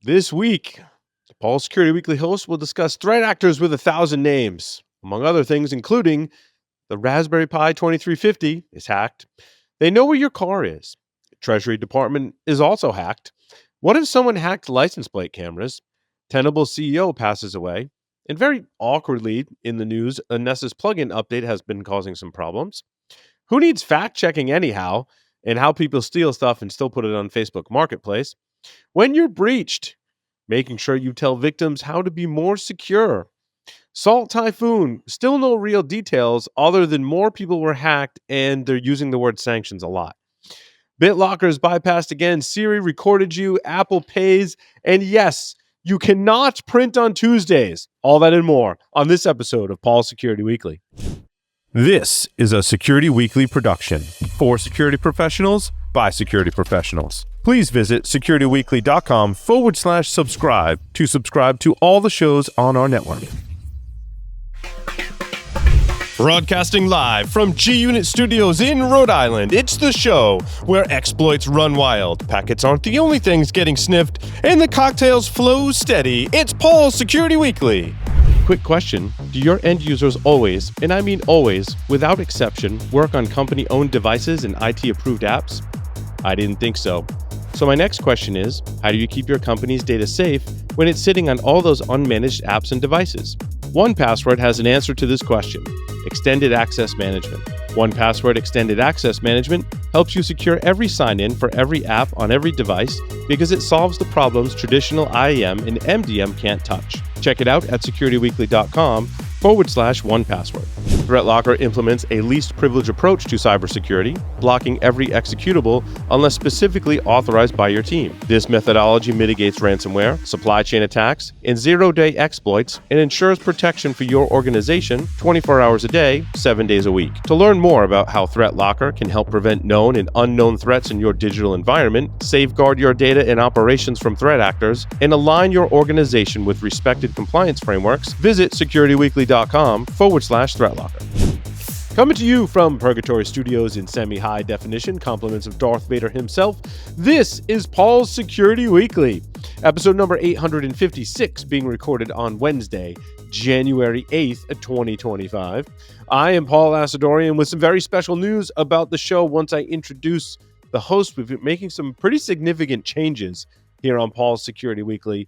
This week, the Paul Security Weekly host will discuss threat actors with 1,000 names, among other things, including the Raspberry Pi 2350 is hacked. They know where your car is. The Treasury Department is also hacked. What if someone hacked license plate cameras? Tenable CEO passes away. And very awkwardly in the news, a Nessus plugin update has been causing some problems. Who needs fact checking anyhow? And how people steal stuff and still put it on Facebook Marketplace. When you're breached, making sure you tell victims how to be more secure. Salt Typhoon, still no real details other than more people were hacked and they're using the word sanctions a lot. BitLocker's bypassed again. Siri recorded you. Apple pays. And yes, you cannot print on Tuesdays. All that and more on this episode of Paul Security Weekly. This is a Security Weekly production for security professionals by security professionals. Please visit securityweekly.com/subscribe to subscribe to all the shows on our network. Broadcasting live from G-Unit Studios in Rhode Island, it's the show where exploits run wild, packets aren't the only things getting sniffed, and the cocktails flow steady. It's Paul's Security Weekly. Quick question. Do your end users always, and I mean always, without exception, work on company-owned devices and IT-approved apps? I didn't think so. So my next question is, how do you keep your company's data safe when it's sitting on all those unmanaged apps and devices? 1Password has an answer to this question: Extended Access Management. 1Password Extended Access Management helps you secure every sign-in for every app on every device because it solves the problems traditional IAM and MDM can't touch. Check it out at securityweekly.com/1Password. ThreatLocker implements a least privilege approach to cybersecurity, blocking every executable unless specifically authorized by your team. This methodology mitigates ransomware, supply chain attacks, and zero-day exploits and ensures protection for your organization 24 hours a day, 7 days a week. To learn more about how ThreatLocker can help prevent known and unknown threats in your digital environment, safeguard your data and operations from threat actors, and align your organization with respected compliance frameworks, visit securityweekly.com/ThreatLocker. Coming to you from Purgatory Studios in semi-high definition, compliments of Darth Vader himself, this is Paul's Security Weekly, episode number 856, being recorded on Wednesday, January 8th, 2025. I am Paul Asadorian with some very special news about the show. Once I introduce the host, we've been making some pretty significant changes here on Paul's Security Weekly,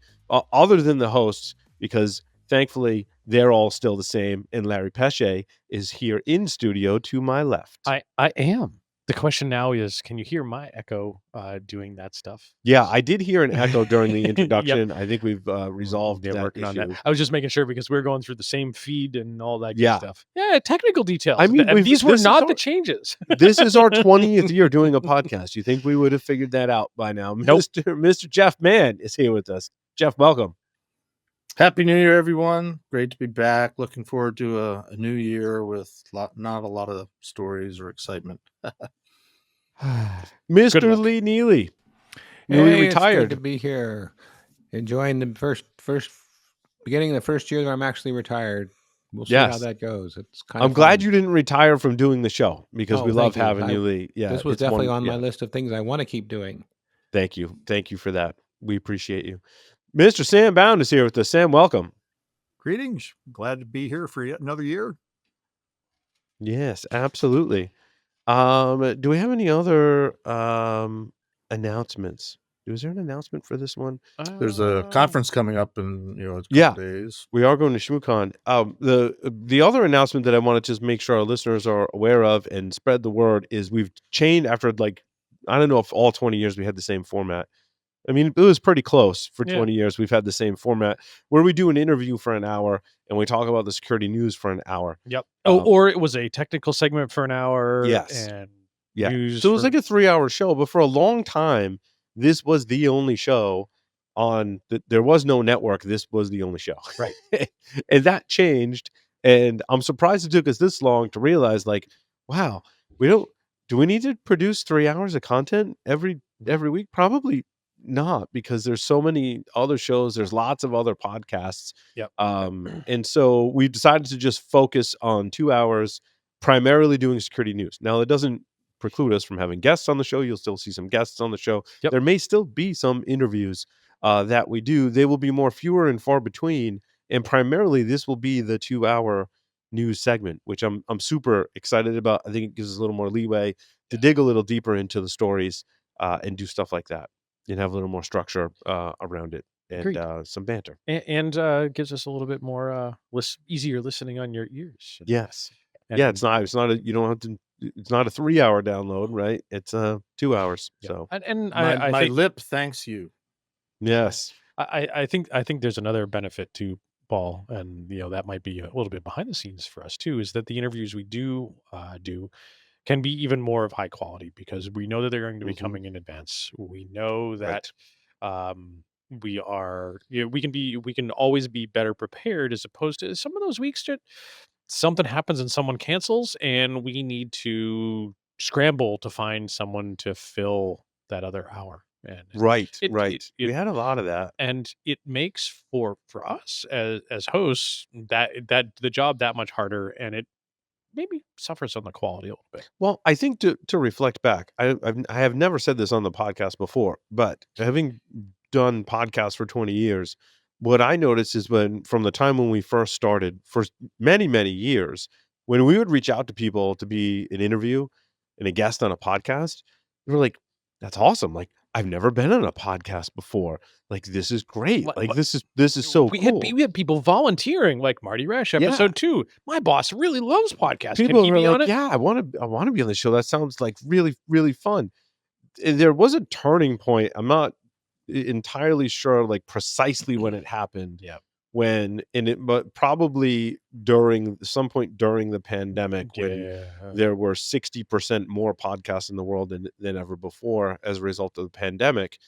other than the hosts, because thankfully they're all still the same, and Larry Pesce is here in studio to my left. I am. The question now is, can you hear my echo doing that stuff? Yeah, I did hear an echo during the introduction. Yep. I think we've resolved that working issue. on that. I was just making sure because we're going through the same feed and all that good stuff. Yeah, technical details. I mean, these were not the changes. This is our 20th year doing a podcast. You think we would have figured that out by now? Nope. Mr. Jeff Mann is here with us. Jeff, welcome. Happy New Year, everyone. Great to be back. Looking forward to a new year with not a lot of stories or excitement. Mr. Lee Neely. Newly retired. It's good to be here. Enjoying the first beginning of the first year that I'm actually retired. We'll see how that goes. It's I'm glad you didn't retire from doing the show because we love having you, Lee. Yeah, this was definitely on my list of things I want to keep doing. Thank you. Thank you for that. We appreciate you. Mr. Sam Bound is here with us. Sam, welcome. Greetings. Glad to be here for yet another year. Yes, absolutely. Do we have any other announcements? Is there an announcement for this one? There's a conference coming up in a couple days. We are going to Shukan. The other announcement that I want to just make sure our listeners are aware of and spread the word is we've changed after I don't know if all 20 years we had the same format. I mean, it was pretty close for 20 years. We've had the same format where we do an interview for an hour and we talk about the security news for an hour. Yep. Or it was a technical segment for an hour. Yes. And news. So it was like a 3-hour show, but for a long time, this was the only show on there was no network. This was the only show. Right. And that changed. And I'm surprised it took us this long to realize, wow, do we need to produce 3 hours of content every week? Probably not, because there's so many other shows. There's lots of other podcasts. Yep. And so we decided to just focus on 2 hours, primarily doing security news. Now, it doesn't preclude us from having guests on the show. You'll still see some guests on the show. Yep. There may still be some interviews, that we do, they will be more fewer and far between. And primarily, this will be the 2-hour news segment, which I'm super excited about. I think it gives us a little more leeway to dig a little deeper into the stories and do stuff like that and have a little more structure around it and Agreed. some banter. And gives us a little bit more easier listening on your ears. Yes. And, Yeah, it's not you don't have to, it's not a 3-hour download, right? It's 2 hours. yeah. So And My, I my think lip thanks you. yes. I think there's another benefit to Paul, and that might be a little bit behind the scenes for us too, is that the interviews we do can be even more of high quality because we know that they're going to be Mhm. coming in advance. We know that we are we can always be better prepared as opposed to some of those weeks that something happens and someone cancels and we need to scramble to find someone to fill that other hour. And Right. it We had a lot of that. and it makes for us as hosts that the job that much harder, and it maybe suffers on the quality a little bit. Well, I think to reflect back, I have never said this on the podcast before, but having done podcasts for 20 years, what I noticed is from the time when we first started, for many, many years, when we would reach out to people to be an interview and a guest on a podcast, they were like, that's awesome. Like, I've never been on a podcast before. Like, this is great. Like, this is so we cool. had people volunteering, like Marty Resch, Yeah. episode 2. My boss really loves podcasts. People Can he were be on like, it? yeah, I want to be on the show. That sounds like really, really fun. There was a turning point. I'm not entirely sure like precisely when it happened. Yeah. But probably during some point during the pandemic when there were 60% more podcasts in the world than ever before as a result of the pandemic,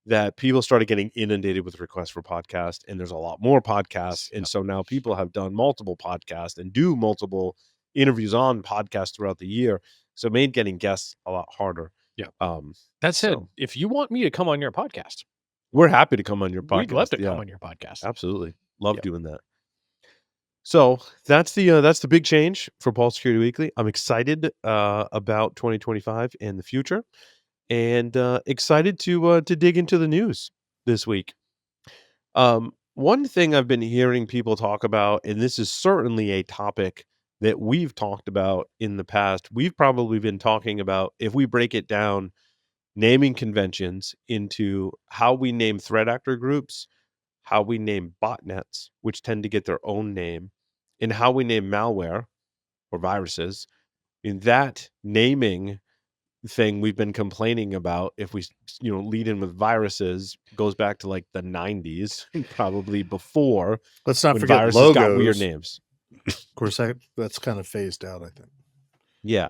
that people started getting inundated with requests for podcasts, and there's a lot more podcasts. And so now people have done multiple podcasts and do multiple interviews on podcasts throughout the year. So it made getting guests a lot harder. Yeah. That said, so- if you want me to come on your podcast, We're happy to come on your podcast. we'd love to Yeah, come on your podcast. absolutely. Love Yep. doing that. So that's the big change for Paul Security Weekly. I'm excited about 2025 and the future, and excited to dig into the news this week. One thing I've been hearing people talk about, and this is certainly a topic that we've talked about in the past. We've probably been talking about, if we break it down, naming conventions into how we name threat actor groups, how we name botnets, which tend to get their own name, and how we name malware or viruses. In that naming thing we've been complaining about, if we lead in with viruses, goes back to like the 90s, probably before. Let's not when forget viruses logos. got weird names. Of course, that's kind of phased out, I think. Yeah.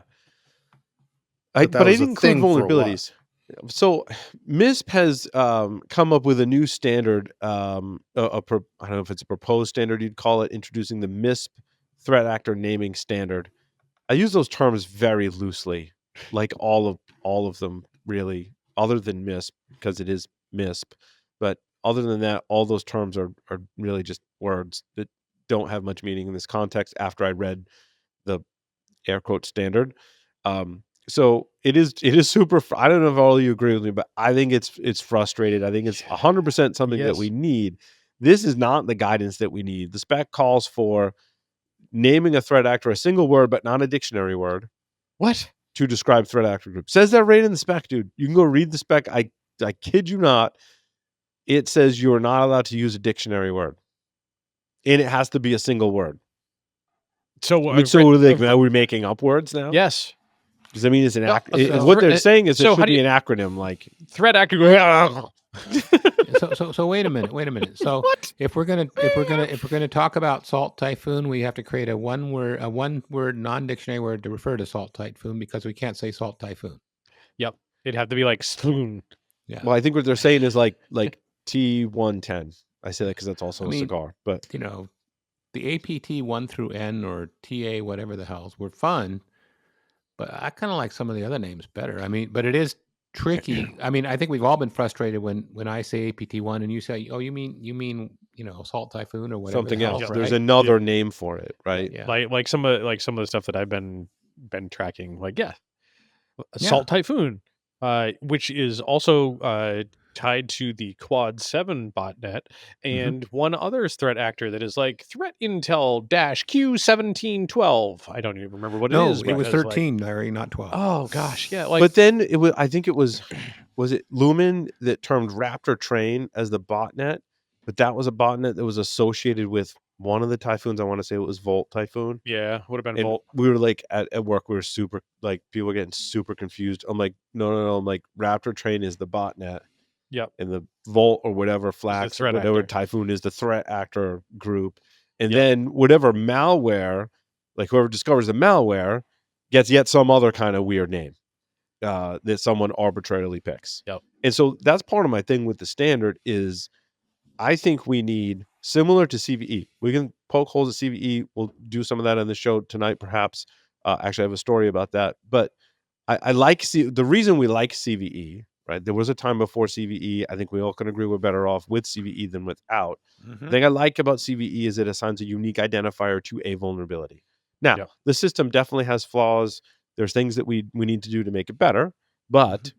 But I was didn't a include thing for a while. vulnerabilities. So MISP has come up with a new standard, I don't know if it's a proposed standard you'd call it, introducing the MISP threat actor naming standard. I use those terms very loosely, like all of them really, other than MISP, because it is MISP. But other than that, all those terms are really just words that don't have much meaning in this context after I read the air quote standard. So it is super. I don't know if all of you agree with me, but I think it's frustrated. I think it's 100% something that we need. This is not the guidance that we need. The spec calls for naming a threat actor a single word, but not a dictionary word. What? To describe threat actor group. Says that right in the spec, dude. You can go read the spec. I kid you not. It says you are not allowed to use a dictionary word, and it has to be a single word. So, are we making up words now? Yes. Does that mean it's an No, what they're saying is it so should be an acronym, like threat actor. So wait a minute. So if we're gonna talk about Salt Typhoon, we have to create a one word non-dictionary word to refer to Salt Typhoon because we can't say Salt Typhoon. Yep. It'd have to be like spoon. Yeah. Well, I think what they're saying is like T110. I say that because that's also a cigar. But the APT 1 through N or TA whatever the hells were fun, but I kind of like some of the other names better. I mean, but it is tricky. I mean, I think we've all been frustrated when I say APT1 and you say, "Oh, you mean Salt Typhoon or whatever." Something the else. hell, There's right? another name for it, right? Yeah. Like some of the stuff that I've been tracking, like Salt Typhoon, which is also tied to the Quad 7 botnet and one other threat actor that is like threat intel -Q1712. I don't even remember what it No, is. it was because, like, 13, Larry, not 12. oh gosh, yeah, like But then I think it was it Lumen that termed Raptor Train as the botnet, but that was a botnet that was associated with one of the typhoons. I want to say it was Volt Typhoon. yeah, would have been And Volt. we were like at work, we were super like people were getting super confused. I'm like, no. I'm like, Raptor Train is the botnet. Yep. And the Volt or whatever Flax, threat whatever actor. Typhoon is the threat actor group. And Yep. then whatever malware, like whoever discovers the malware, gets yet some other kind of weird name that someone arbitrarily picks. Yep. And so that's part of my thing with the standard is I think we need, similar to CVE, we can poke holes at CVE. We'll do some of that on the show tonight, perhaps. Actually, I have a story about that. But I like the reason we like CVE, right? There was a time before CVE. I think we all can agree we're better off with CVE than without. The thing I like about CVE is it assigns a unique identifier to a vulnerability. Now, Yep. the system definitely has flaws. There's things that we need to do to make it better, but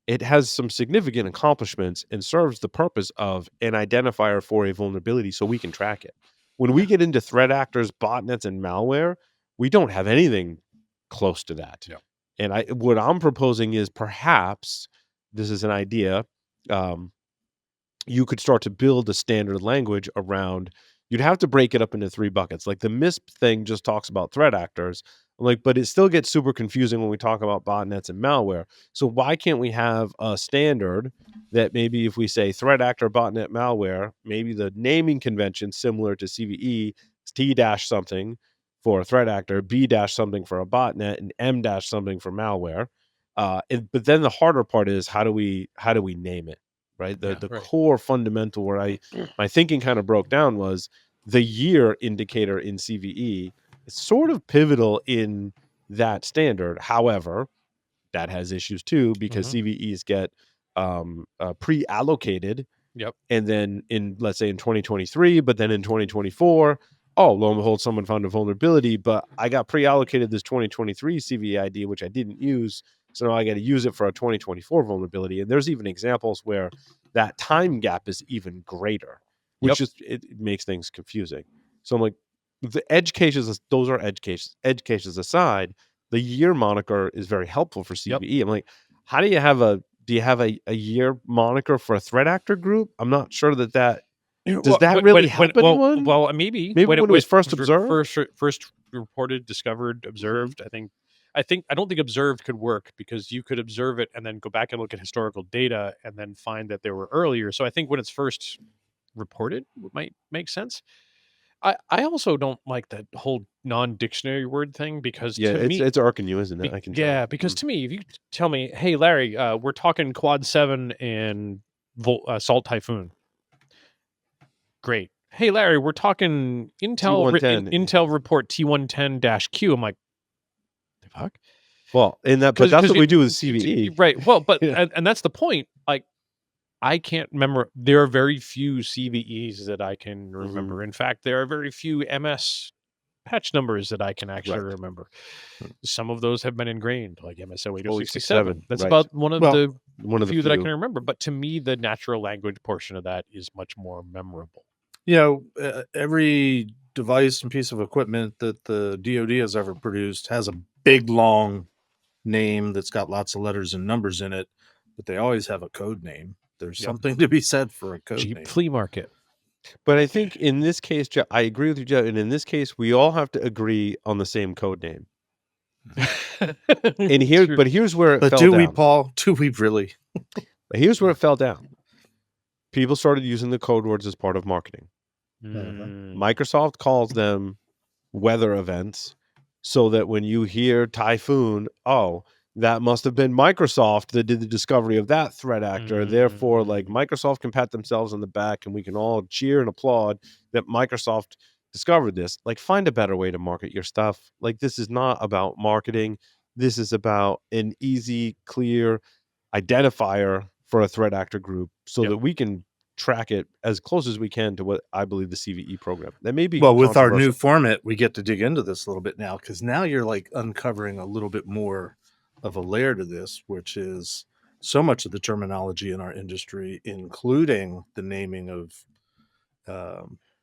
it has some significant accomplishments and serves the purpose of an identifier for a vulnerability so we can track it. When we get into threat actors, botnets, and malware, we don't have anything close to that. Yep. And what I'm proposing is perhaps this is an idea. You could start to build a standard language around. You'd have to break it up into 3 buckets. Like the MISP thing just talks about threat actors. Like, but it still gets super confusing when we talk about botnets and malware. So why can't we have a standard that maybe if we say threat actor, botnet, malware, maybe the naming convention similar to CVE is T dash something for a threat actor, B dash something for a botnet, and M dash something for malware. But then the harder part is how do we name it, right? The right. core fundamental where my thinking kind of broke down was the year indicator in CVE. It's sort of pivotal in that standard. However, that has issues too because CVEs get pre-allocated. Yep. And then let's say in 2023, but then in 2024, oh, lo and behold, someone found a vulnerability, but I got pre-allocated this 2023 CVE ID, which I didn't use. So now I got to use it for a 2024 vulnerability. And there's even examples where that time gap is even greater, which just it makes things confusing. So I'm like, the edge cases, those are edge cases. Edge cases aside, the year moniker is very helpful for CVE. I'm like, how do you have a year moniker for a threat actor group? I'm not sure that does that really help anyone? Well, maybe when it was first observed, first reported, discovered, observed. I don't think observed could work because you could observe it and then go back and look at historical data and then find that there were earlier. So I think when it's first reported, it might make sense. I also don't like that whole non-dictionary word thing because to me, it's irking you, isn't it? I can tell. Yeah, because to me, if you tell me, hey, Larry, we're talking Quad 7 and Salt Typhoon. Great. Hey, Larry, we're talking Intel report T110-Q. I'm like, the fuck? Well, but that's what we do with CVE. Right. Well, but and that's the point. Like, I can't remember. There are very few CVEs that I can remember. In fact, there are very few MS patch numbers that I can actually remember. Some of those have been ingrained, like MSO 8067. That's about one of the few that I can remember. But to me, the natural language portion of that is much more memorable. Every device and piece of equipment that the DoD has ever produced has a big, long name that's got lots of letters and numbers in it, but they always have a code name. There's something to be said for a code name. Flea market. But I think in this case, Jeff, I agree with you, Jeff. And in this case, we all have to agree on the same code name. And here's where it fell down. But do we, Paul? Do we really? Here's where it fell down. People started using the code words as part of marketing. Microsoft calls them weather events so that when you hear typhoon, oh, that must have been Microsoft that did the discovery of that threat actor. Therefore, like Microsoft can pat themselves on the back and we can all cheer and applaud that Microsoft discovered this. Like, find a better way to market your stuff. Like, this is not about marketing. This is about an easy, clear identifier for a threat actor group so that we can track it as close as we can to what I believe the CVE program. That may be with our new format, we get to dig into this a little bit now because now you're like uncovering a little bit more of a layer to this, which is so much of the terminology in our industry, including the naming of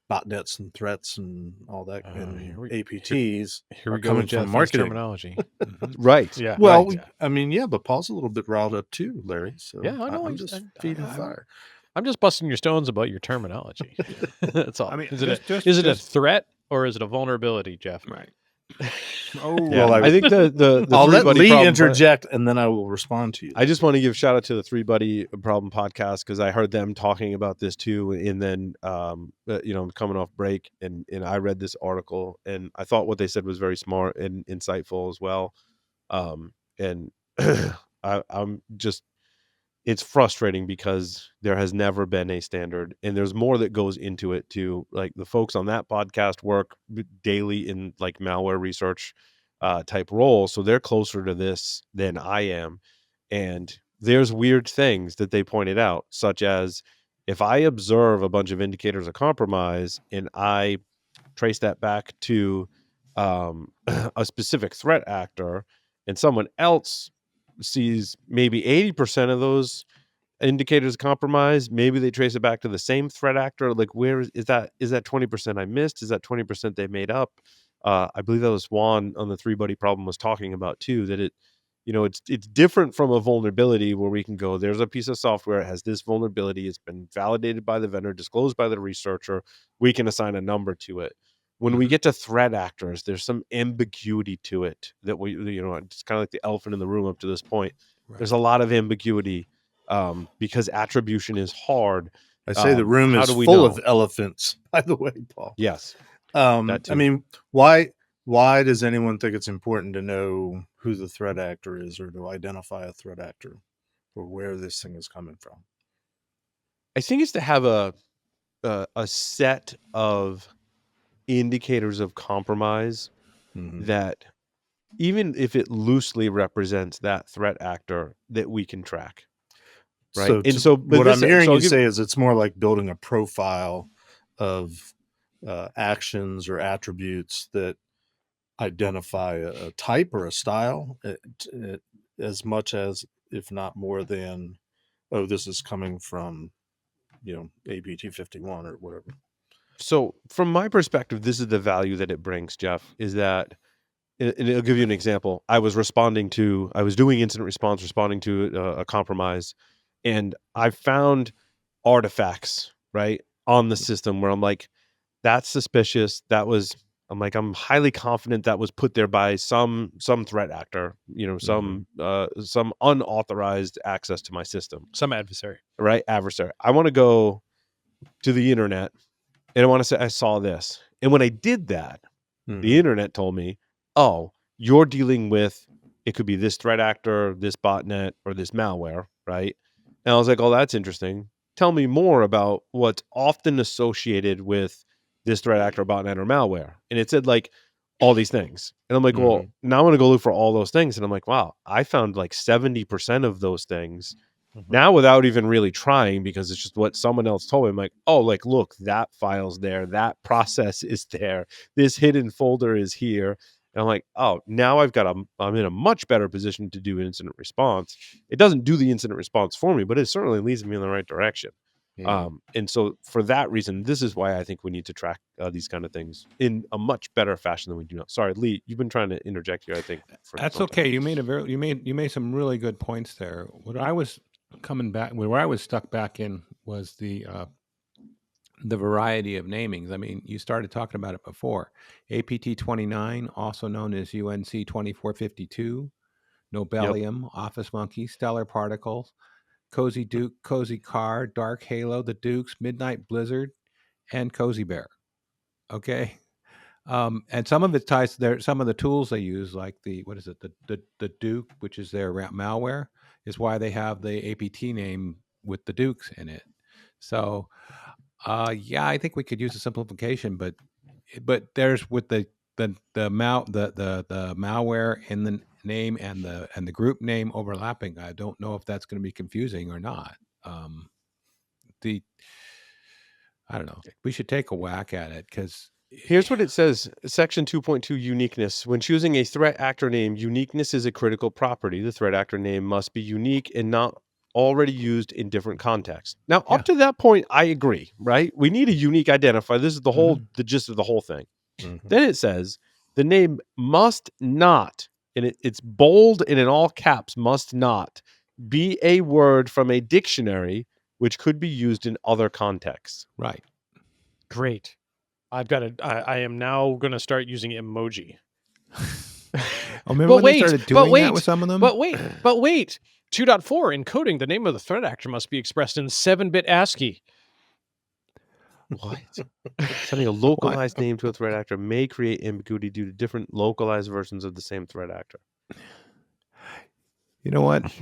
botnets and threats and all that, and APTs Here are we go coming with Jeff from and his marketing. terminology. Right. Yeah. Well, right. I mean, yeah, but Paul's a little bit riled up too, Larry. So Yeah, I know. I'm just feeding fire. I'm just busting your stones about your terminology. That's all. I mean, is it just a threat or is it a vulnerability, Jeff? right. Oh, Yeah, Well, I think the I'll let three-buddy Lee problem interject, and then I will respond to you. I just want to give shout out to the Three Buddy Problem podcast because I heard them talking about this too, and then coming off break, and I read this article, and I thought what they said was very smart and insightful as well. And I'm just, it's frustrating because there has never been a standard, and there's more that goes into it too. Like the folks on that podcast work daily in like malware research type role, so they're closer to this than I am. And there's weird things that they pointed out, such as if I observe a bunch of indicators of compromise and I trace that back to a specific threat actor, and someone else sees maybe 80% of those indicators of compromise, maybe they trace it back to the same threat actor. Like, where is that 20% I missed? Is that 20% they made up? I believe that was Juan on the Three Buddy Problem was talking about too, that it's different from a vulnerability where we can go, there's a piece of software, it has this vulnerability, it's been validated by the vendor, disclosed by the researcher, we can assign a number to it. When we get to threat actors, there's some ambiguity to it that it's kind of like the elephant in the room up to this point. Right. There's a lot of ambiguity because attribution is hard. I say the room how is do we full know? of elephants, by the way, Paul. Yes. I too. mean, why does anyone think it's important to know who the threat actor is or to identify a threat actor or where this thing is coming from? I think it's to have a set of indicators of compromise that, even if it loosely represents that threat actor, that we can track. Right. So, what I'm hearing you say is it's more like building a profile of actions or attributes that identify a type or a style, as much as, if not more than, this is coming from, APT 51 or whatever. So from my perspective, this is the value that it brings, Jeff, is that, and I'll give you an example. I was doing incident response, responding to a compromise, and I found artifacts, right, on the system where I'm like, that's suspicious. I'm highly confident that was put there by some threat actor, some unauthorized access to my system. Some adversary. Right? Adversary. I want to go to the internet and I want to say, I saw this. And when I did that, the internet told me, oh, you're dealing with, it could be this threat actor, this botnet, or this malware, right? And I was like, oh, that's interesting. Tell me more about what's often associated with this threat actor, botnet, or malware. And it said like all these things. And I'm like, well, now I'm going to go look for all those things. And I'm like, wow, I found like 70% of those things now without even really trying, because it's just what someone else told me. I'm like, oh, like, look, that file's there. That process is there. This hidden folder is here. And I'm like, oh, now I'm in a much better position to do incident response. It doesn't do the incident response for me, but it certainly leads me in the right direction. And so for that reason, this is why I think we need to track these kind of things in a much better fashion than we do now. Sorry, Lee, you've been trying to interject here, I think. That's okay. You made some really good points there. What I was coming back, where I was stuck back in, was the variety of namings. I mean, you started talking about it before. APT 29, also known as UNC 2452, Nobelium, Office Monkey, Stellar Particles, Cozy Duke, Cozy Car, Dark Halo, The Dukes, Midnight Blizzard, and Cozy Bear. Okay. And some of it ties to some of the tools they use, like the Duke, which is their malware, is why they have the APT name with the Dukes in it. So, I think we could use a simplification, but there's with the malware in the name and the group name overlapping. I don't know if that's going to be confusing or not. I don't know. We should take a whack at it, because here's what it says. Section 2.2, uniqueness. When choosing a threat actor name, uniqueness is a critical property. The threat actor name must be unique and not already used in different contexts. Now, up to that point, I agree, right? We need a unique identifier. This is the gist of the whole thing. Then it says the name must not, and it's bold and in all caps, must not be a word from a dictionary which could be used in other contexts. Right. Great. I am now going to start using emoji. Oh, remember when they started doing that with some of them? But wait. 2.4 encoding the name of the threat actor must be expressed in 7-bit ASCII. What? Sending a localized name to a threat actor may create ambiguity due to different localized versions of the same threat actor. You know what?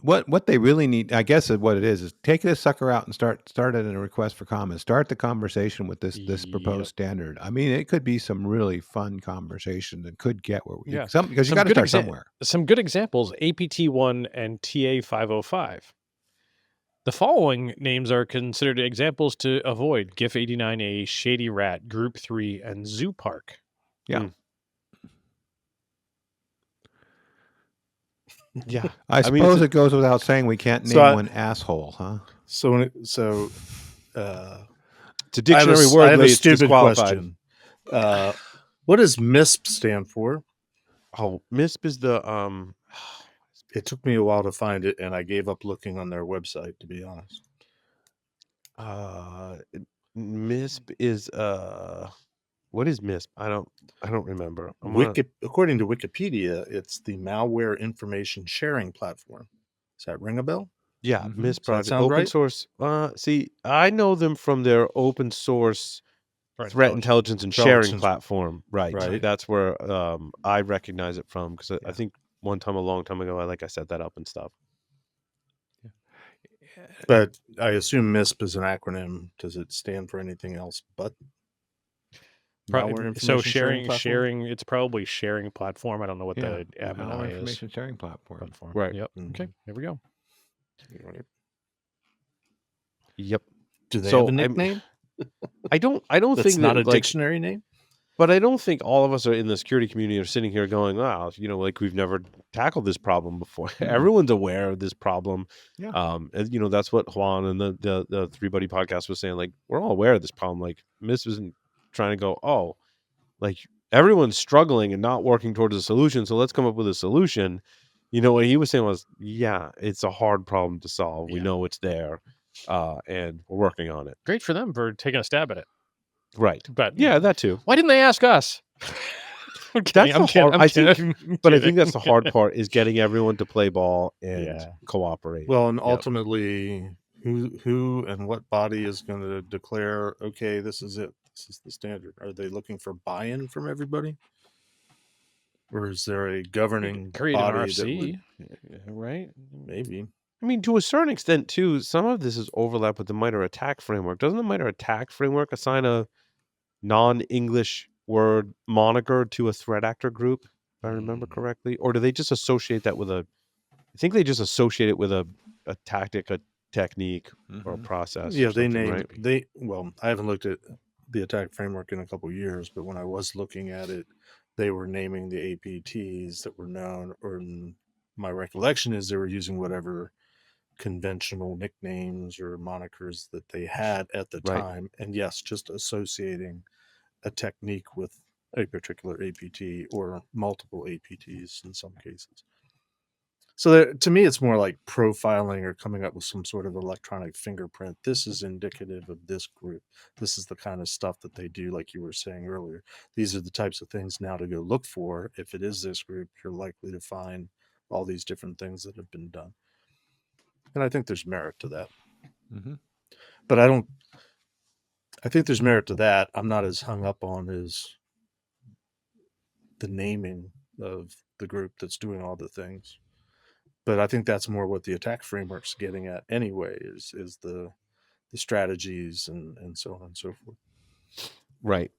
What they really need, I guess, what it is take this sucker out and start it in a request for comments. Start the conversation with this proposed standard. I mean, it could be some really fun conversation that could get where we because you got to start somewhere. Some good examples: APT1 and TA505. The following names are considered examples to avoid: GIF89A, Shady Rat, Group 3, and Zoo Park. Yeah. Yeah. I suppose it goes without saying we can't name one asshole, huh? So it's a dictionary word. I have a it's stupid disqualified. question. What does MISP stand for? Oh, MISP is the It took me a while to find it, and I gave up looking on their website, to be honest. MISP is what is MISP? I don't remember. According to Wikipedia, it's the Malware Information Sharing Platform. Does that ring a bell? Yeah, MISP project, sound open right? source. See, I know them from their open source threat intelligence and sharing platform. Right. That's where I recognize it from because I think one time a long time ago, I set that up and stuff. But I assume MISP is an acronym. Does it stand for anything else but Malware Information sharing? It's probably sharing platform. I don't know what the Malware is. Information Sharing Platform. Right. Yep. Okay. Here we go. Yep. Do they have a nickname? I don't That's think not that, a dictionary name. But I don't think all of us are in the security community are sitting here going, wow, we've never tackled this problem before. Everyone's aware of this problem. Yeah. And, that's what Juan and the Three Buddy podcast was saying. Like, we're all aware of this problem. Like, MISP isn't trying to go, oh, like everyone's struggling and not working towards a solution. So let's come up with a solution. What he was saying was, yeah, it's a hard problem to solve. We know it's there. And we're working on it. Great for them for taking a stab at it. Right. But yeah, that too. Why didn't they ask us? I think that's the hard part is getting everyone to play ball and cooperate. Well, and ultimately, who and what body is going to declare, okay, this is it. This is the standard. Are they looking for buy-in from everybody? Or is there a governing body an RFC, right? Maybe. I mean, to a certain extent, too, some of this is overlap with the MITRE ATT&CK framework. Doesn't the MITRE ATT&CK framework assign a non-English word moniker to a threat actor group, if I remember correctly? Or do they just associate that with I think they just associate it with a tactic, a technique, or a process. Yeah, they named, right? I haven't looked at the attack framework in a couple of years, but when I was looking at it, they were naming the APTs that were known, or my recollection is they were using whatever conventional nicknames or monikers that they had at the time. And yes, just associating a technique with a particular APT or multiple APTs in some cases. So to me, it's more like profiling or coming up with some sort of electronic fingerprint. This is indicative of this group. This is the kind of stuff that they do, like you were saying earlier. These are the types of things now to go look for. If it is this group, you're likely to find all these different things that have been done. And I think there's merit to that. But I think there's merit to that. I'm not as hung up on as the naming of the group that's doing all the things. But I think that's more what the attack framework's getting at anyway, is the strategies and so on and so forth. Right.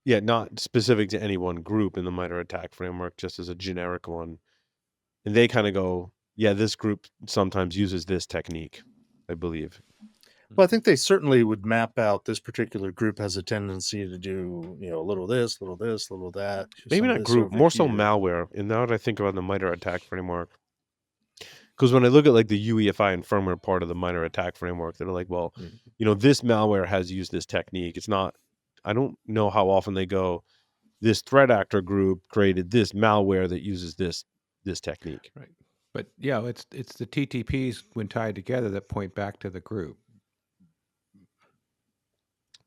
Yeah, not specific to any one group in the MITRE ATT&CK framework, just as a generic one. And they kind of go, yeah, this group sometimes uses this technique, I believe. Well, I think they certainly would map out this particular group has a tendency to do, a little this, little this, little that. Maybe not group, more so malware. And now that I think about the MITRE ATT&CK framework, Because when I look at like the UEFI and firmware part of the minor attack framework, they're like, well, this malware has used this technique. It's not. I don't know how often they go. This threat actor group created this malware that uses this technique. Right. But yeah, it's the TTPs when tied together that point back to the group.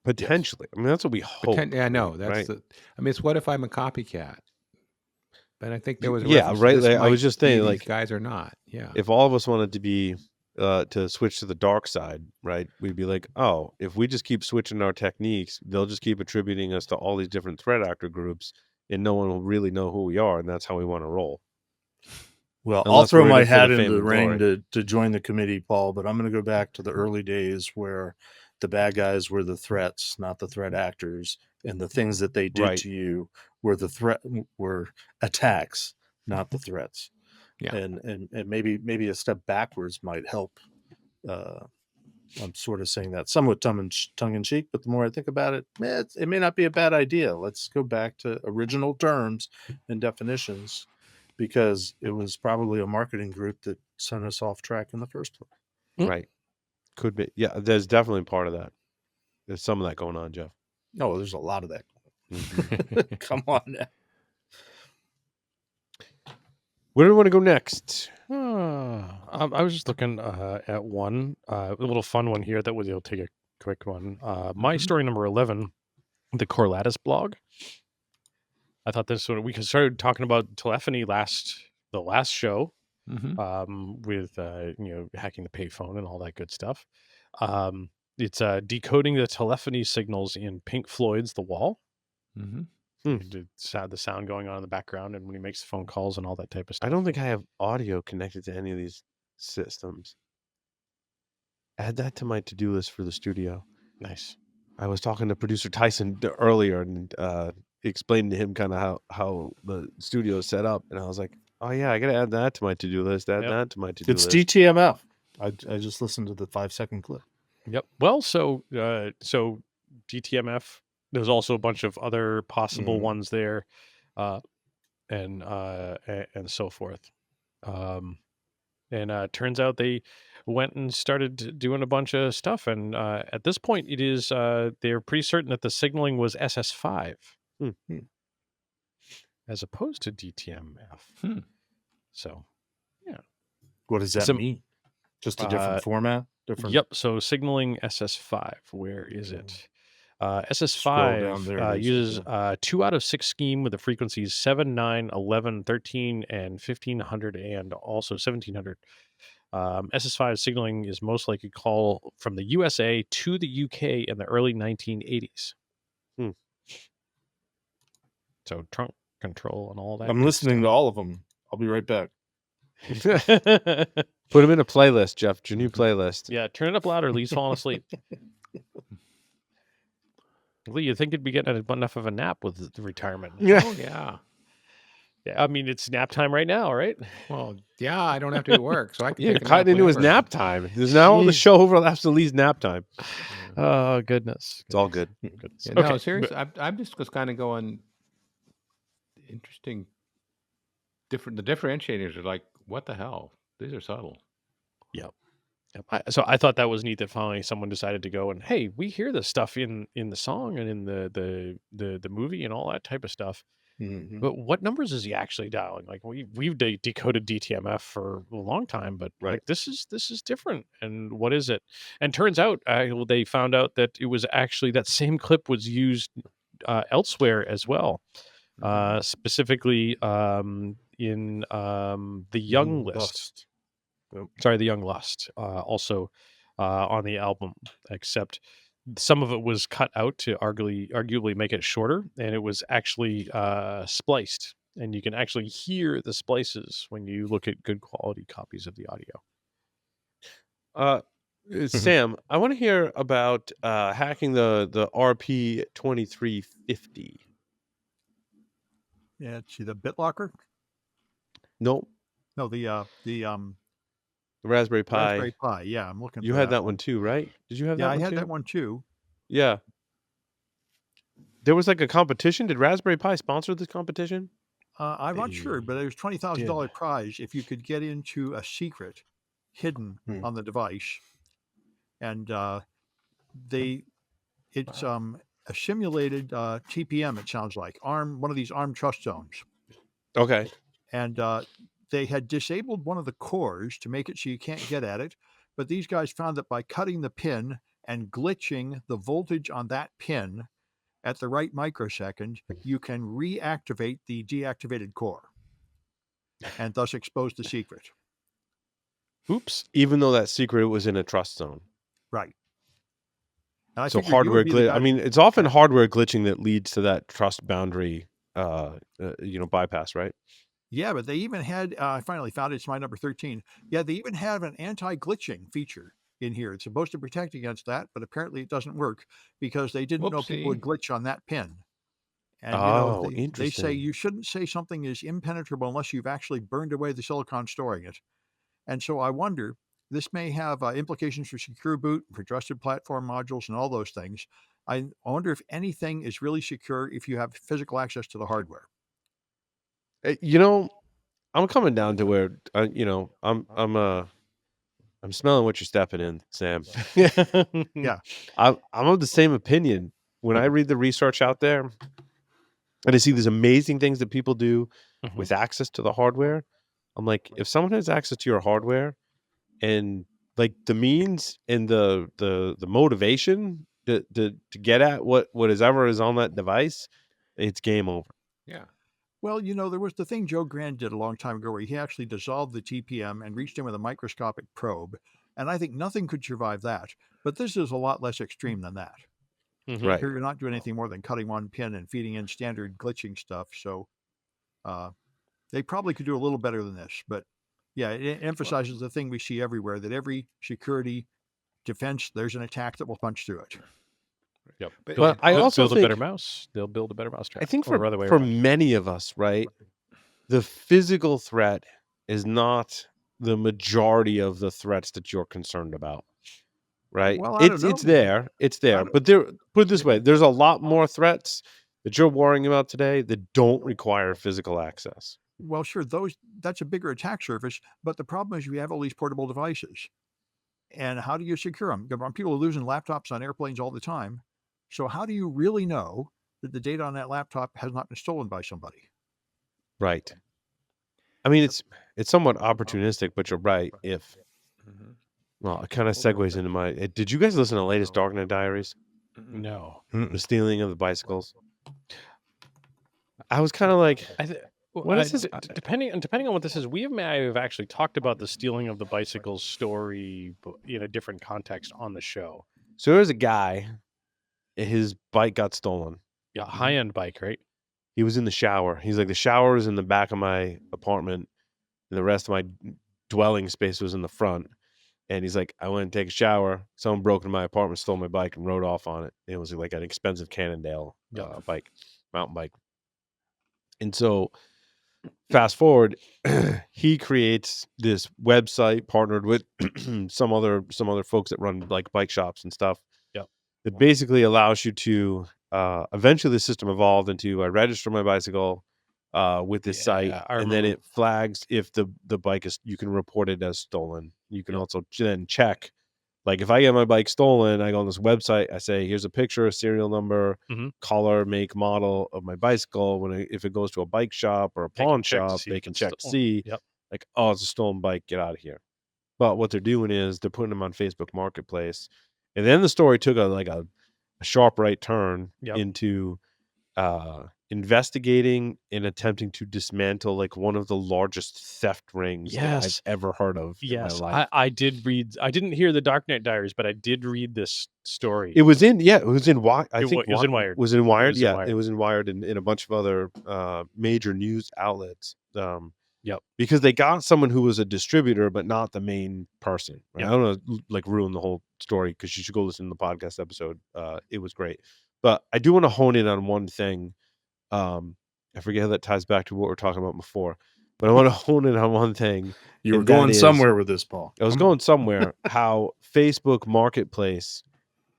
Potentially. I mean, that's what we hope. Yeah, I know. That's right? I mean, it's what if I'm a copycat? And I think there was a Yeah, reference to right. this Like, I was might just be saying, these like, guys are not. Yeah. if all of us wanted to be to switch to the dark side, right? We'd be like, oh, if we just keep switching our techniques, they'll just keep attributing us to all these different threat actor groups, and no one will really know who we are, and that's how we want to roll. Well, I'll Unless throw we're in my it for hat the into fame the and ring glory. to join the committee, Paul, but I'm going to go back to the early days where the bad guys were the threats, not the threat actors, and the things that they did Right. to you were attacks, not the threats. Yeah. And maybe a step backwards might help. I'm sort of saying that somewhat tongue in cheek, but the more I think about it, it may not be a bad idea. Let's go back to original terms and definitions, because it was probably a marketing group that sent us off track in the first place. Right. Could be. Yeah, there's definitely part of that. There's some of that going on, Jeff. No, there's a lot of that. Mhm. Come on now. Where do we want to go next? I was just looking at one, a little fun one here that will take a quick one. My story number 11, the Corlatus blog. I thought this one, we started talking about telephony the last show, with hacking the payphone and all that good stuff. It's decoding the telephony signals in Pink Floyd's The Wall. The sound going on in the background, and when he makes the phone calls and all that type of stuff. I don't think I have audio connected to any of these systems. Add that to my to-do list for the studio. Nice. I was talking to producer Tyson earlier and explained to him kind of how the studio is set up, and I was like, oh yeah, I gotta add that to my to-do list. Add that to my to-do It's list. DTMF. I just listened to the 5-second clip. Yep. Well, so DTMF. There's also a bunch of other possible ones there, and so forth. And turns out they went and started doing a bunch of stuff, and at this point, it is they're pretty certain that the signaling was SS5 as opposed to DTMF. So, yeah. What does that mean? Just a different format? Yep. So signaling SS5. Where is it? Scroll down SS5 there, uses 2 out of 6 scheme with the frequencies 7, 9, 11, 13, and 1500, and also 1700. SS5 signaling is most likely call from the USA to the UK in the early 1980s. So trunk control and all that. I'm listening to all of them. I'll be right back. Put them in a playlist, Jeff. It's your new playlist. Yeah, turn it up louder. Lee's falling asleep. Lee, you think you'd be getting enough of a nap with the retirement? Yeah. Oh, yeah. Yeah, I mean, it's nap time right now, right? Well, yeah, I don't have to do work, so I can Yeah, take a cut nap it into his whenever. nap time. There's now all the show overlaps to Lee's nap time. Oh, goodness. It's all good. Goodness. Yeah, no, Okay, seriously, I'm just was kind of going interesting. The differentiators are like, what the hell? These are subtle. Yep. So I thought that was neat that finally someone decided to go and, hey, we hear this stuff in the song and in the movie and all that type of stuff. But what numbers is he actually dialing? Like we've decoded DTMF for a long time, but like this is different. And what is it? And turns out they found out that it was actually that same clip was used elsewhere as well, specifically in the Young List. Sorry, the Young Lust, also on the album, except some of it was cut out to arguably make it shorter, and it was actually spliced, and you can actually hear the splices when you look at good quality copies of the audio. Sam, I want to hear about hacking the RP 2350. Yeah, see the BitLocker? Nope. No, the Raspberry Pi. Raspberry Pi. Yeah, I'm looking. You for had that one too, right? Did you have that Yeah, one I had too? that one too. Yeah. There was like a competition. Did Raspberry Pi sponsor this competition? I'm not sure, but there's $20,000 did. prize if you could get into a secret hidden on the device, and it's a simulated TPM. It sounds like one of these ARM trust zones, Okay. and they had disabled one of the cores to make it so you can't get at it. But these guys found that by cutting the pin and glitching the voltage on that pin at the right microsecond, you can reactivate the deactivated core and thus expose the secret. Oops. Even though that secret was in a trust zone. Right. And I So figured you hardware would be the glitch. guy I mean, it's often hardware glitching that leads to that trust boundary, bypass, right? Yeah, but they even had, I finally found it, it's my number 13. Yeah, they even have an anti-glitching feature in here. It's supposed to protect against that, but apparently it doesn't work because they didn't know people would Whoopsie. glitch on that pin. And, Oh, they say interesting. you shouldn't say something is impenetrable unless you've actually burned away the silicon storing it. And so I wonder, this may have implications for secure boot, for trusted platform modules, and all those things. I wonder if anything is really secure if you have physical access to the hardware. I'm coming down to where I'm smelling what you're stepping in, Sam. Yeah. I'm of the same opinion. When I read the research out there and I see these amazing things that people do Mhm. with access to the hardware, I'm like, if someone has access to your hardware and like the means and the motivation to get at what is ever is on that device, it's game over. Yeah. Well, there was the thing Joe Grand did a long time ago where he actually dissolved the TPM and reached in with a microscopic probe. And I think nothing could survive that. But this is a lot less extreme than that. Mhm. Right. Here, you're not doing anything more than cutting one pin and feeding in standard glitching stuff. So they probably could do a little better than this. But yeah, it emphasizes the thing we see everywhere, that every security defense, there's an attack that will punch through it. Yep. But Well, I also build a better think mouse. They'll build a better mousetrap. I think or other way for around. many of us, right, the physical threat is not the majority of the threats that you're concerned about, right? Well, I don't It's know. there, but put it this way, there's a lot more threats that you're worrying about today that don't require physical access. Well, sure, that's a bigger attack surface, but the problem is we have all these portable devices. And how do you secure them? People are losing laptops on airplanes all the time. So how do you really know that the data on that laptop has not been stolen by somebody? Right. I mean, it's somewhat opportunistic, but you're right. If well, it kind of segues into my. Did you guys listen to the latest Darknet Diaries? No. The stealing of the bicycles. I was kind of like, what is this? Depending on what this is, we may have actually talked about the stealing of the bicycles story in a different context on the show. So there's a guy, his bike got stolen. Yeah, high-end bike, right? He was in the shower. He's like, the shower is in the back of my apartment, and the rest of my dwelling space was in the front. And he's like, I went to take a shower. Someone broke into my apartment, stole my bike, and rode off on it. It was like an expensive Cannondale bike, mountain bike. And so, fast forward, he creates this website partnered with some other folks that run like bike shops and stuff. Yep. That basically allows you to eventually the system evolved into I register my bicycle with this site, and then it flags if the bike is, you can report it as stolen. You can also then check, like if I get my bike stolen, I go on this website, I say, here's a picture, a serial number, color, make, model of my bicycle. If it goes to a bike shop or a pawn shop, they can check to see, like, oh, it's a stolen bike, get out of here. But what they're doing is they're putting them on Facebook Marketplace. And then the story took a sharp right turn into investigating and attempting to dismantle like one of the largest theft rings that I've ever heard of in my life. I did read. I didn't hear the Darknet Diaries, but I did read this story. It was in Wired. I think it was in Wired. Was in Wired. Yeah, it was in Wired and in a bunch of other major news outlets. Because they got someone who was a distributor, but not the main person. Right? I don't want to like ruin the whole story because you should go listen to the podcast episode. It was great, but I do want to hone in on one thing. I forget how that ties back to what we were talking about before, but I want to hone in on one thing. You were going somewhere with this, Paul. I was going somewhere. How Facebook Marketplace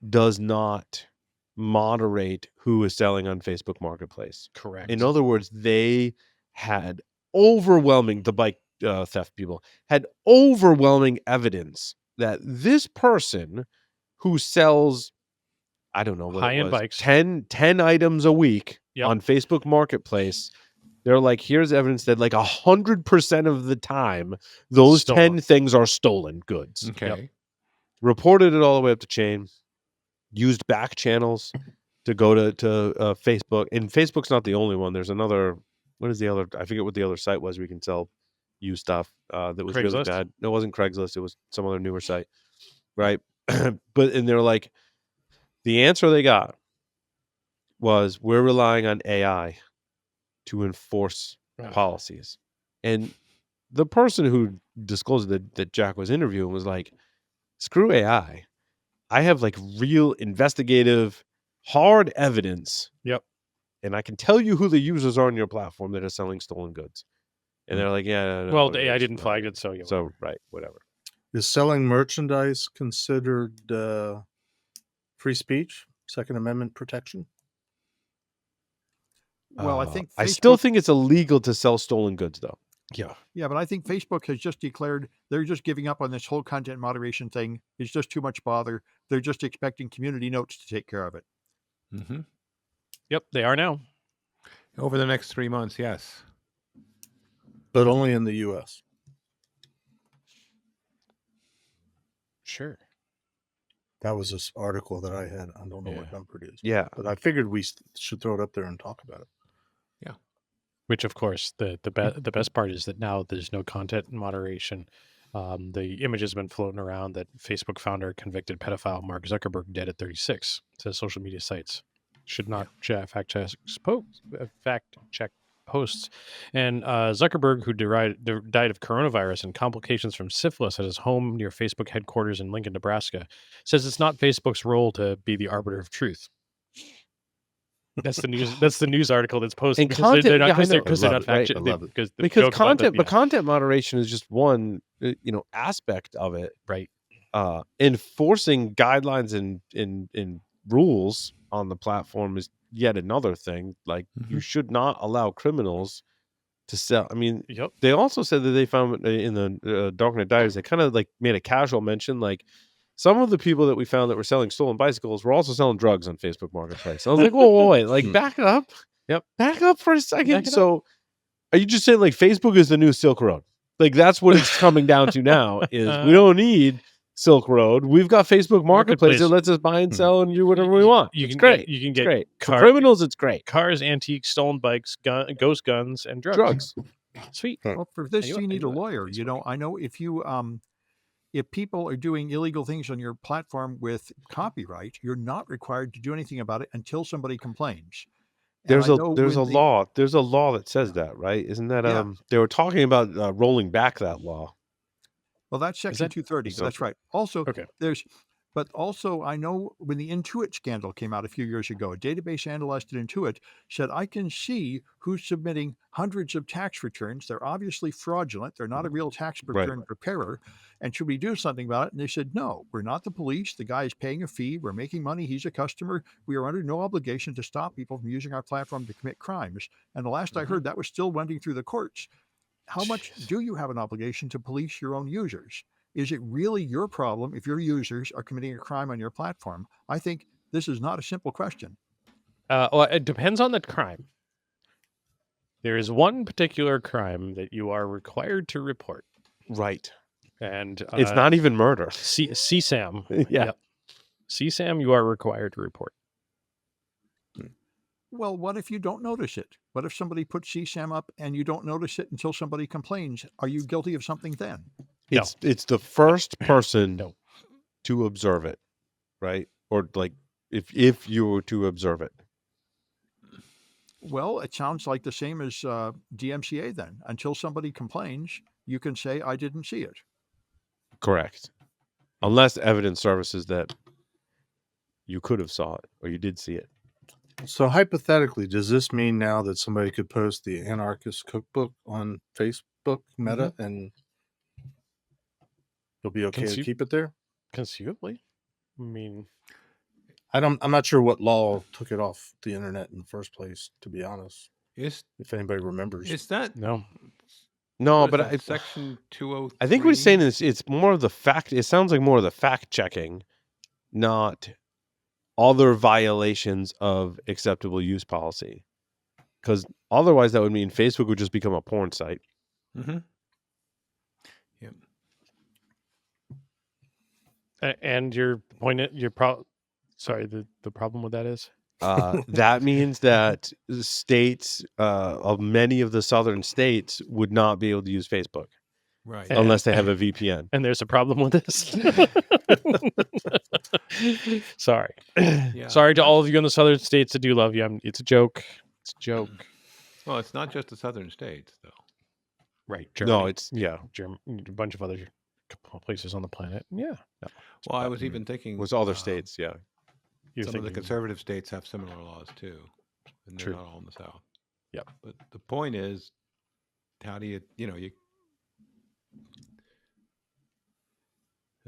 does not moderate who is selling on Facebook Marketplace. Correct. In other words, they had overwhelming, the bike theft people had overwhelming evidence that this person who sells, I don't know what it High-end was, bikes. 10 items a week Yep. on Facebook Marketplace. They're like, here's evidence that like 100% of the time, those Stolen. 10 things are stolen goods. Okay. Reported it all the way up the chain, used back channels to go to Facebook. And Facebook's not the only one. There's another, what is the other? I forget what the other site was where you can sell used stuff that was really Craigslist? bad. No, it wasn't Craigslist. It was some other newer site. Right. And they're like, the answer they got was, we're relying on AI to enforce policies. And the person who disclosed that Jack was interviewing was like, screw AI. I have like real investigative, hard evidence. Yep. And I can tell you who the users are on your platform that are selling stolen goods. And they're like, yeah. Well, the AI didn't flag it, so right, whatever. Is selling merchandise considered free speech, Second Amendment protection? Well, I think I still Facebook- think it's illegal to sell stolen goods, though. Yeah, but I think Facebook has just declared they're just giving up on this whole content moderation thing. It's just too much bother. They're just expecting community notes to take care of it. Mm-hmm. Yep, they are now. Over the next 3 months, yes. But only in the U.S. Sure. That was this article that I had. I don't know Yeah. what number it is. Yeah. But I figured we should throw it up there and talk about it. Which, of course, the best part is that now there's no content moderation. The image has been floating around that Facebook founder, convicted pedophile Mark Zuckerberg, dead at 36, says social media sites should not fact check posts. And Zuckerberg, who died of coronavirus and complications from syphilis at his home near Facebook headquarters in Lincoln, Nebraska, says it's not Facebook's role to be the arbiter of truth. That's the news. That's the news article that's posted. And Because content, they're not, yeah, I because know. they're I not love it, right? fact I love it. because the Because joke about content, the- but content moderation is just one, aspect of it. right. Enforcing guidelines and rules on the platform is yet another thing. Like, you should not allow criminals to sell. I mean, Yep. they also said that they found in the Darknet Diaries, they kind of like made a casual mention, like, some of the people that we found that were selling stolen bicycles were also selling drugs on Facebook Marketplace. I was like, whoa, wait, like, back up. Yep. Back up for a second. Back it So are you just saying like Facebook is the new Silk Road? Like, that's what it's coming down to now is we don't need Silk Road. We've got Facebook Marketplace that lets us buy and sell and do whatever we want. You It's can great. You can It's get great. For criminals, it's great. cars, antiques, stolen bikes, ghost guns, and drugs. Sweet. Well, for this, I knew you it- need I a knew it. lawyer. You know, I know if people are doing illegal things on your platform with copyright, you're not required to do anything about it until somebody complains. And There's I a know there's a when the- law. There's a law that says that, right? Isn't that Yeah. they were talking about rolling back that law. Well, that's Section that 230. something? That's right. Also, Okay. but also I know when the Intuit scandal came out a few years ago, a database analyst at Intuit said, I can see who's submitting hundreds of tax returns. They're obviously fraudulent. They're not a real tax Right. return preparer. And should we do something about it? And they said, no, we're not the police. The guy is paying a fee. We're making money. He's a customer. We are under no obligation to stop people from using our platform to commit crimes. And the last I heard, that was still wending through the courts. How much do you have an obligation to police your own users? Is it really your problem if your users are committing a crime on your platform? I think this is not a simple question. Well, it depends on the crime. There is one particular crime that you are required to report, Right. and It's not even murder. CSAM. Yeah. Yep. CSAM, you are required to report. Well, what if you don't notice it? What if somebody puts CSAM up and you don't notice it until somebody complains? Are you guilty of something then? No. It's the first person No. to observe it, right? Or like if you were to observe it. Well, it sounds like the same as DMCA then. Until somebody complains, you can say, I didn't see it. Correct. Unless evidence surfaces that you could have saw it or you did see it. So hypothetically, does this mean now that somebody could post the anarchist cookbook on Facebook Meta and it'll be okay to Conceive- keep it there? Conceivably. I mean, I'm not sure what law took it off the internet in the first place, to be honest. Is if anybody remembers. is that No. No, what is but that, I, section 203? I think what he's saying is it's more of the fact. It sounds like more of the fact checking, not other violations of acceptable use policy. Because otherwise, that would mean Facebook would just become a porn site. Mm-hmm. Yep. And your sorry, the problem with that is That means that states, of many of the southern states, would not be able to use Facebook Right. And- unless they have a VPN. and there's a problem with this. Sorry. Yeah, Sorry to all of you in the southern states that do love you. It's a joke. It's a joke. Well, it's not just the southern states, though. Right. No, Germany, it's yeah. a bunch of other places on the planet. Yeah. No, Well, I was even thinking It was all their states, yeah. you're some of the thinking- conservative states have similar laws too, and they're True. not all in the South. Yep. But the point is, how do you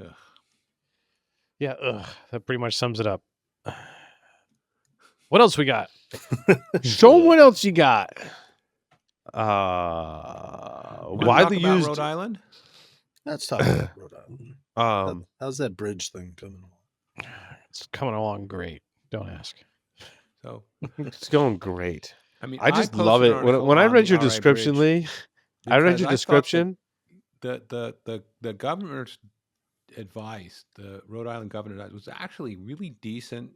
Ugh. Yeah. That pretty much sums it up. What else we got? Show 'em what else you got. Wanna Widely talk about used. Rhode Island? Let's talk about Rhode Island. How's that bridge thing coming along? It's coming along great. Don't ask. So, It's going great. I mean, I just posted love an it. article When I on read the your RI description, bridge Lee, I read because your thought that description. the governor's advice, the Rhode Island governor advice, was actually really decent,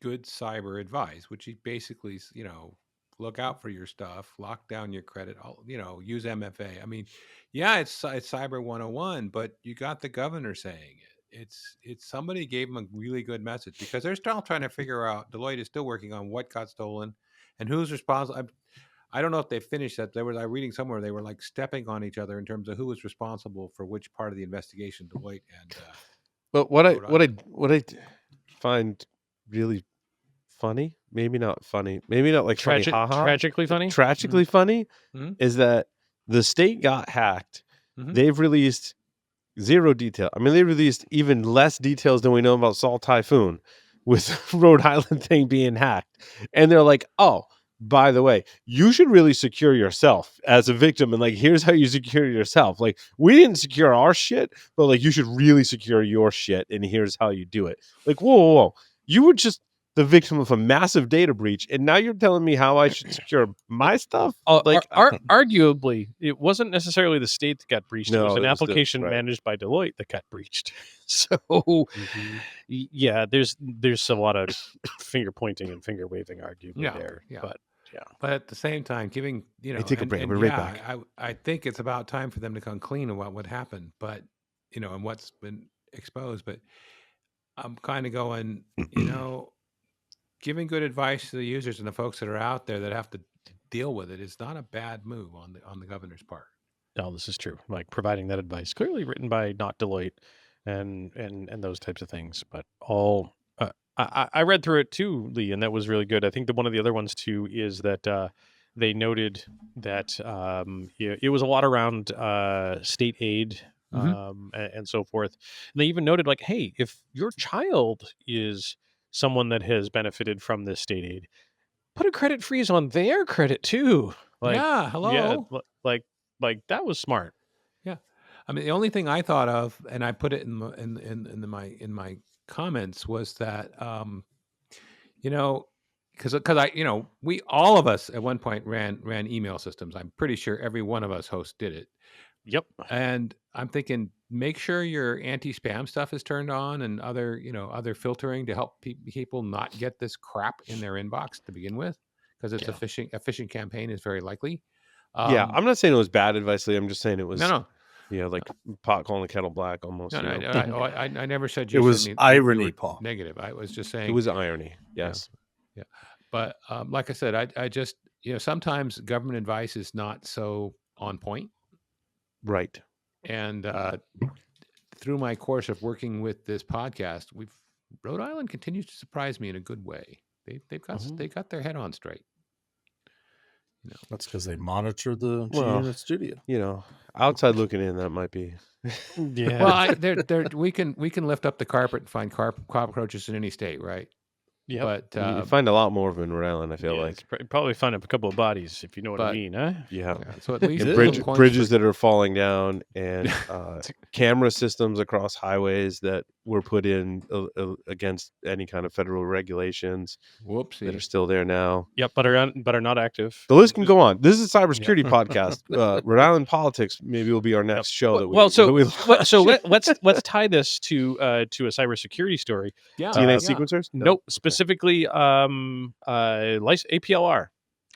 good cyber advice, which he basically, look out for your stuff, lock down your credit, use MFA. I mean, yeah, it's cyber 101, but you got the governor saying it. It's somebody gave him a really good message because they're still trying to figure out. Deloitte is still working on what got stolen and who's responsible. I don't know if they finished that. I reading somewhere they were like stepping on each other in terms of who was responsible for which part of the investigation. Deloitte and But what I Rhode what I find really funny, maybe not funny, maybe not like funny, haha, Tragically funny. tragically funny, Mhm. is that the state got hacked. Mhm. They've released zero detail. I mean, they released even less details than we know about Salt Typhoon with Rhode Island thing being hacked. And they're like, oh, by the way, you should really secure yourself as a victim. And like, here's how you secure yourself. Like, we didn't secure our shit, but like, you should really secure your shit. And here's how you do it. Like, whoa. You were just the victim of a massive data breach. And now you're telling me how I should secure my stuff? Like, Arguably, it wasn't necessarily the state that got breached. It No, was an it was the- application right. managed by Deloitte that got breached. So, yeah, there's a lot of finger pointing and finger waving arguably Yeah, there. yeah. But But at the same time, giving take a break. We'll be right back. I think it's about time for them to come clean on what happened, but and what's been exposed. But I'm kind of going, giving good advice to the users and the folks that are out there that have to deal with it is not a bad move on the governor's part. no, this is true. Like providing that advice, clearly written by not Deloitte, and those types of things. But all I read through it too, Lee, and that was really good. I think that one of the other ones too is that they noted that it was a lot around state aid. And so forth. And they even noted like, hey, if your child is someone that has benefited from this state aid, put a credit freeze on their credit too. Like, yeah, hello. yeah, like that was smart. I mean, the only thing I thought of, and I put it in my comments, was that because we all of us at one point ran email systems. I'm pretty sure every one of us hosts did it. Yep. And I'm thinking, make sure your anti-spam stuff is turned on and other filtering to help people not get this crap in their inbox to begin with, because it's a phishing campaign is very likely. Yeah, I'm not saying it was bad advice, Lee. I'm just saying it was, no. like pot calling the kettle black almost. No, I never said It you was said you irony, were Paul. negative. I was just saying It was irony. Yes. Yeah. But like I said, I just sometimes government advice is not so on point. Right. And through my course of working with this podcast, Rhode Island continues to surprise me in a good way. They've got their head on straight. That's because they monitor the Well, G-Unit studio. Outside looking in, that might be. Yeah. Well, we can lift up the carpet and find cockroaches in any state, right? Yep. But You can find a lot more of them in Rhode Island, I feel Yeah, like. it's probably find a couple of bodies, if you know what I But- mean, huh? Yeah. so at least And Yeah. little coins bridges for- that are falling down, and camera systems across highways that were put in against any kind of federal regulations that are Whoopsie. still there now. Yep, but are not active. The list can go on. This is a cybersecurity podcast. Rhode Island politics maybe will be our next show. That we, Let's tie this to a cybersecurity story. Yeah. DNA yeah. sequencers. Nope, specifically APLR,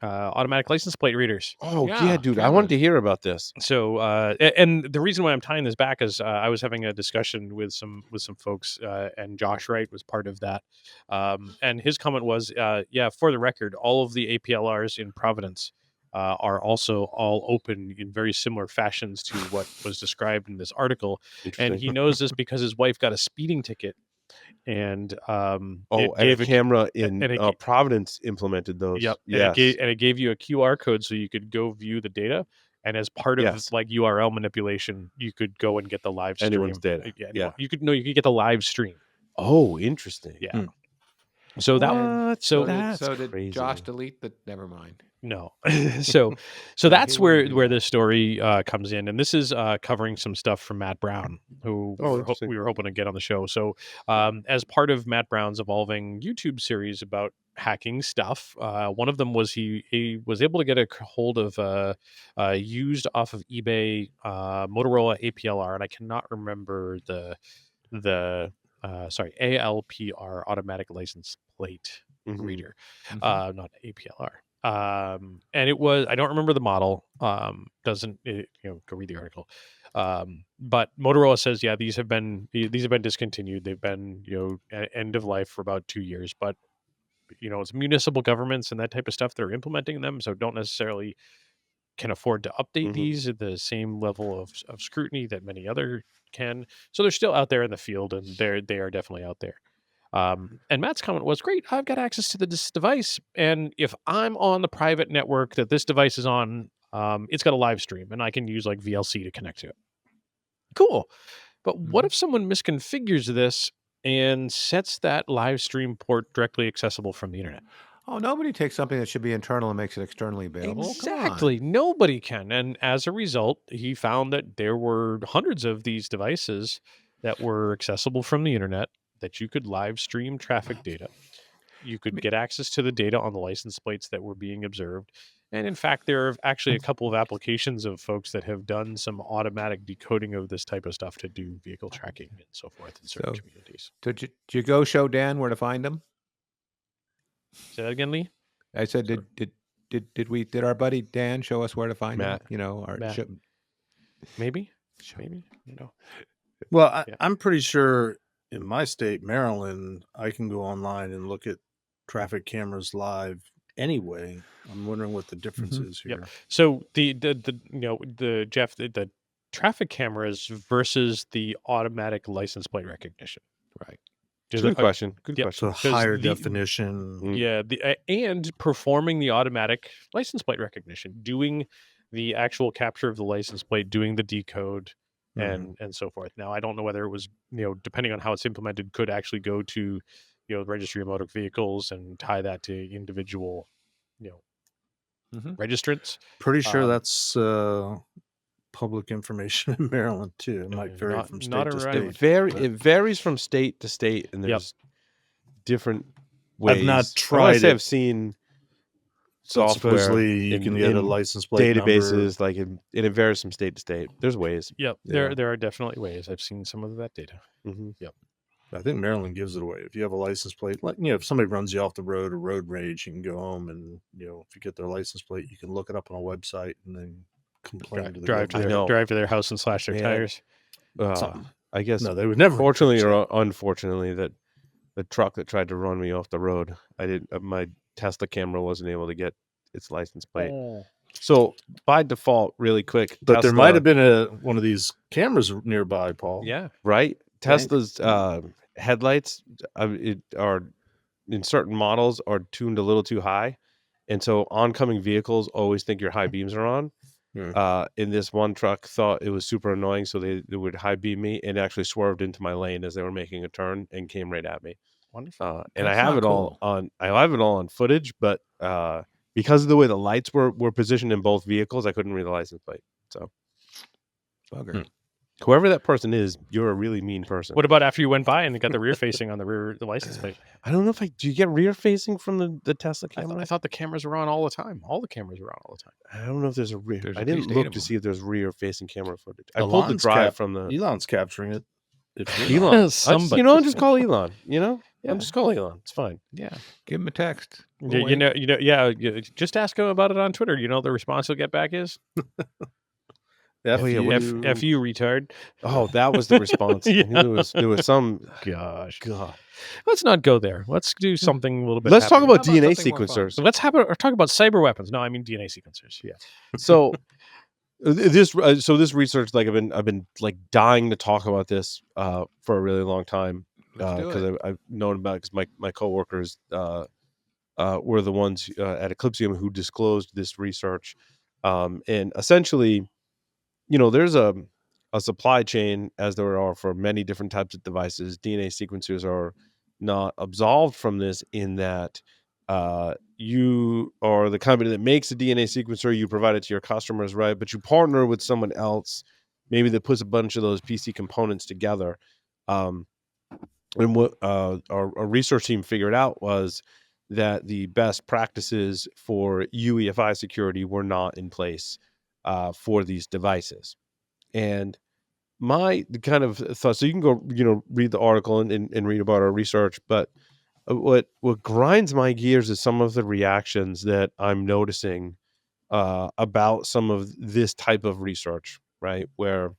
automatic license plate readers. Oh Yeah, yeah, dude! I wanted cameras. to hear about this. So, and the reason why I'm tying this back is I was having a discussion with some folks, and Josh Wright was part of that. And his comment was, yeah, for the record, all of the APLRs in Providence are also all open in very similar fashions to what was described in this article. And he knows this because his wife got a speeding ticket. And and a camera in Providence implemented those. Yep. Yes. And it gave you a QR code so you could go view the data. And as part of like URL manipulation, you could go and get the live stream. Anyone's data. Yeah. You could get the live stream. Oh, interesting. Yeah. So that So That's did crazy. Josh delete the? Never mind. no. so that's he where wouldn't do that. this story comes in, and this is covering some stuff from Matt Brown, who interesting. we were hoping to get on the show. So as part of Matt Brown's evolving YouTube series about hacking stuff, one of them was he was able to get a hold of used off of eBay Motorola APLR, and I cannot remember the ALPR, automatic license plate reader, not APLR. And it was, I don't remember the model. Go read the article. But Motorola says, yeah, these have been discontinued. They've been, end of life for about 2 years, but it's municipal governments and that type of stuff that are implementing them. So don't necessarily can afford to update these at the same level of scrutiny that many other can. So they're still out there in the field, and they are definitely out there. And Matt's comment was, great, I've got access to this device, and if I'm on the private network that this device is on, it's got a live stream, and I can use like VLC to connect to it. Cool. But what if someone misconfigures this and sets that live stream port directly accessible from the internet? Oh, nobody takes something that should be internal and makes it externally available. Come on. Exactly. Nobody can. And as a result, he found that there were hundreds of these devices that were accessible from the internet, that you could live stream traffic data. You could get access to the data on the license plates that were being observed. And in fact, there are actually a couple of applications of folks that have done some automatic decoding of this type of stuff to do vehicle tracking and so forth in certain communities. Did you go show Dan where to find them? Say that again, Lee? I said, did our buddy Dan show us where to find Matt. him? Matt. Maybe. Well, I'm pretty sure in my state, Maryland, I can go online and look at traffic cameras live anyway. I'm wondering what the difference is here. Yep. So the traffic cameras versus the automatic license plate recognition. Right. Good question. Good question. So higher definition. Yeah, and performing the automatic license plate recognition, doing the actual capture of the license plate, doing the decode, and so forth. Now, I don't know whether it was, depending on how it's implemented, could actually go to, the registry of motor vehicles and tie that to individual, registrants. Pretty sure that's public information in Maryland too. It might vary from state to state. It varies from state to state, and there's different ways. I've not tried it. I've seen software. Supposedly you can get a license plate databases, and it varies from state to state. There's ways. Yep, there are definitely ways. I've seen some of that data. Yep. I think Maryland gives it away. If you have a license plate, like if somebody runs you off the road or road rage, you can go home and if you get their license plate, you can look it up on a website and then complain to the drive to their house and slash their tires. I guess no, they would never. Fortunately or unfortunately, that the truck that tried to run me off the road, my Tesla camera wasn't able to get its license plate. So by default, really quick, but there might have been one of these cameras nearby, Paul. Yeah, right. Tesla's headlights are in certain models are tuned a little too high, and so oncoming vehicles always think your high beams are on. In this one truck thought it was super annoying, so they would high beam me and actually swerved into my lane as they were making a turn and came right at me. Wonderful. And I That's have not it all cool. on. I have it all on footage, but because of the way the lights were positioned in both vehicles, I couldn't read the license plate. So Bugger. whoever that person is, you're a really mean person. What about after you went by and you got the rear facing on the license plate? I don't know if do you get rear facing from the Tesla I camera? thought the cameras were on all the time. All the cameras were on all the time. I don't know if there's a rear. There's I at didn't least 8 look of to them. see if there's rear facing camera footage. I pulled the Elon's drive from the Elon's capturing it. If you're Elon. not. Somebody. I'll just call Elon. I'll Yeah. just call Elon. It's fine. Yeah. Give him a text. You know, just ask him about it on Twitter. You know what the response he'll get back is? F Oh, yeah, you. what F you, retard. Oh, that was the response. Yeah. I knew there was some. Gosh. God. Let's not go there. Let's do something a little bit. Let's talk happier. about How about DNA something more fun? sequencers. So let's talk about cyber weapons. No, I mean DNA sequencers. Yeah. So this research, like I've been like dying to talk about this for a really long time Let's do because it. I've known about it because my coworkers were the ones at Eclipsium who disclosed this research, and essentially, there's a supply chain as there are for many different types of devices. DNA sequencers are not absolved from this in that you are the company that makes a DNA sequencer, you provide it to your customers, right? But you partner with someone else, maybe that puts a bunch of those PC components together. And what our research team figured out was that the best practices for UEFI security were not in place for these devices. And my kind of thought, so you can go, read the article and read about our research, but what grinds my gears is some of the reactions that I'm noticing about some of this type of research, right? Where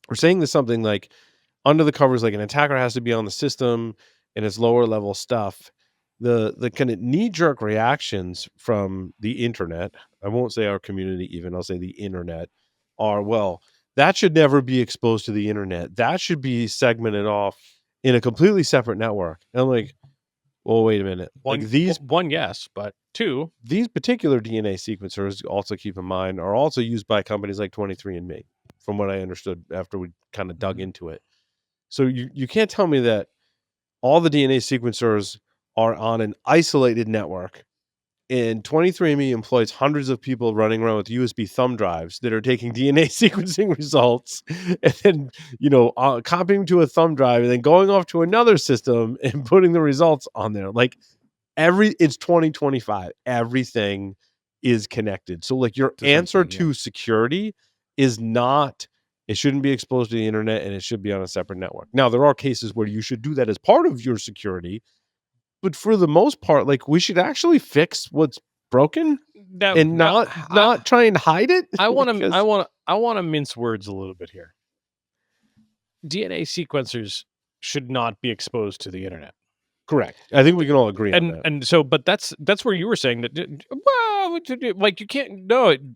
we're saying this something like under the covers, like an attacker has to be on the system and it's lower level stuff. The kind of knee-jerk reactions from the internet, I won't say our community even, I'll say the internet, are, well, that should never be exposed to the internet. That should be segmented off in a completely separate network. And I'm like, well, wait a minute. One, yes, but two, These particular DNA sequencers, also keep in mind, are also used by companies like 23andMe, from what I understood after we kind of dug into it. So you can't tell me that all the DNA sequencers are on an isolated network, and 23andMe employs hundreds of people running around with USB thumb drives that are taking DNA sequencing results and then, copying to a thumb drive and then going off to another system and putting the results on there. Like it's 2025. Everything is connected. So like your To answer something, to security is not, it shouldn't be exposed to the internet and it should be on a separate network. Now, there are cases where you should do that as part of your security, but for the most part, like, we should actually fix what's broken and not try and hide it. I want because- to mince words a little bit here. DNA sequencers should not be exposed to the internet. Correct. I think we can all agree on that. And so, but that's where you were saying that, well, like you can't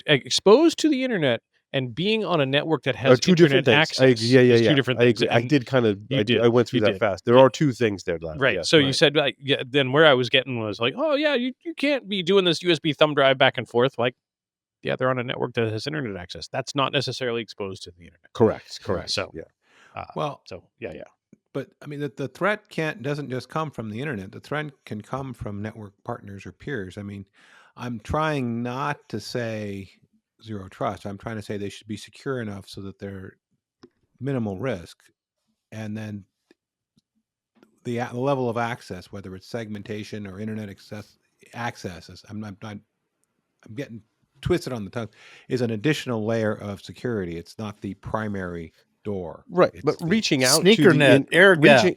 exposed to the internet and being on a network that has two different internet things. access. is Yeah. two different I things. agree. I And- did kind of. You did. I went through You that did. fast. There are two things there, Larry. Right. Yes, So you said, like, yeah, then where I was getting was like, oh yeah, you can't be doing this USB thumb drive back and forth. Like, yeah, they're on a network that has internet access. That's not necessarily exposed to the internet. correct. So, yeah. Well, so yeah. but I mean, the threat doesn't just come from the internet. The threat can come from network partners or peers. I mean, I'm trying not to say zero trust. I'm trying to say they should be secure enough so that they're minimal risk, and then the level of access, whether it's segmentation or internet access, I'm getting twisted on the tongue, is an additional layer of security. It's not the primary door. Right, It's but the- reaching out Sneaker to net, air gap.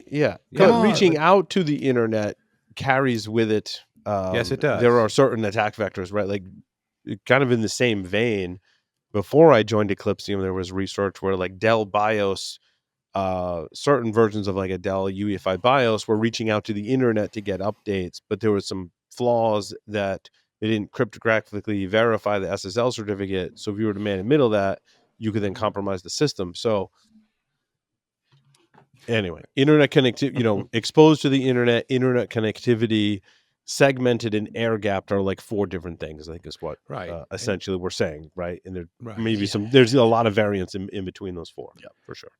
but reaching out to the internet carries with it. Yes, it does. There are certain attack vectors, right? Like, kind of in the same vein. Before I joined Eclipsium, there was research where, like, Dell BIOS, certain versions of like a Dell UEFI BIOS were reaching out to the internet to get updates, but there were some flaws that they didn't cryptographically verify the SSL certificate. So if you were to man in the middle of that, you could then compromise the system. So anyway, internet connectivity, exposed to the internet connectivity, segmented and air gapped are like four different things, I think is what Right. essentially we're saying, right? And there Right. maybe there's a lot of variance in between those four. Yeah. For sure.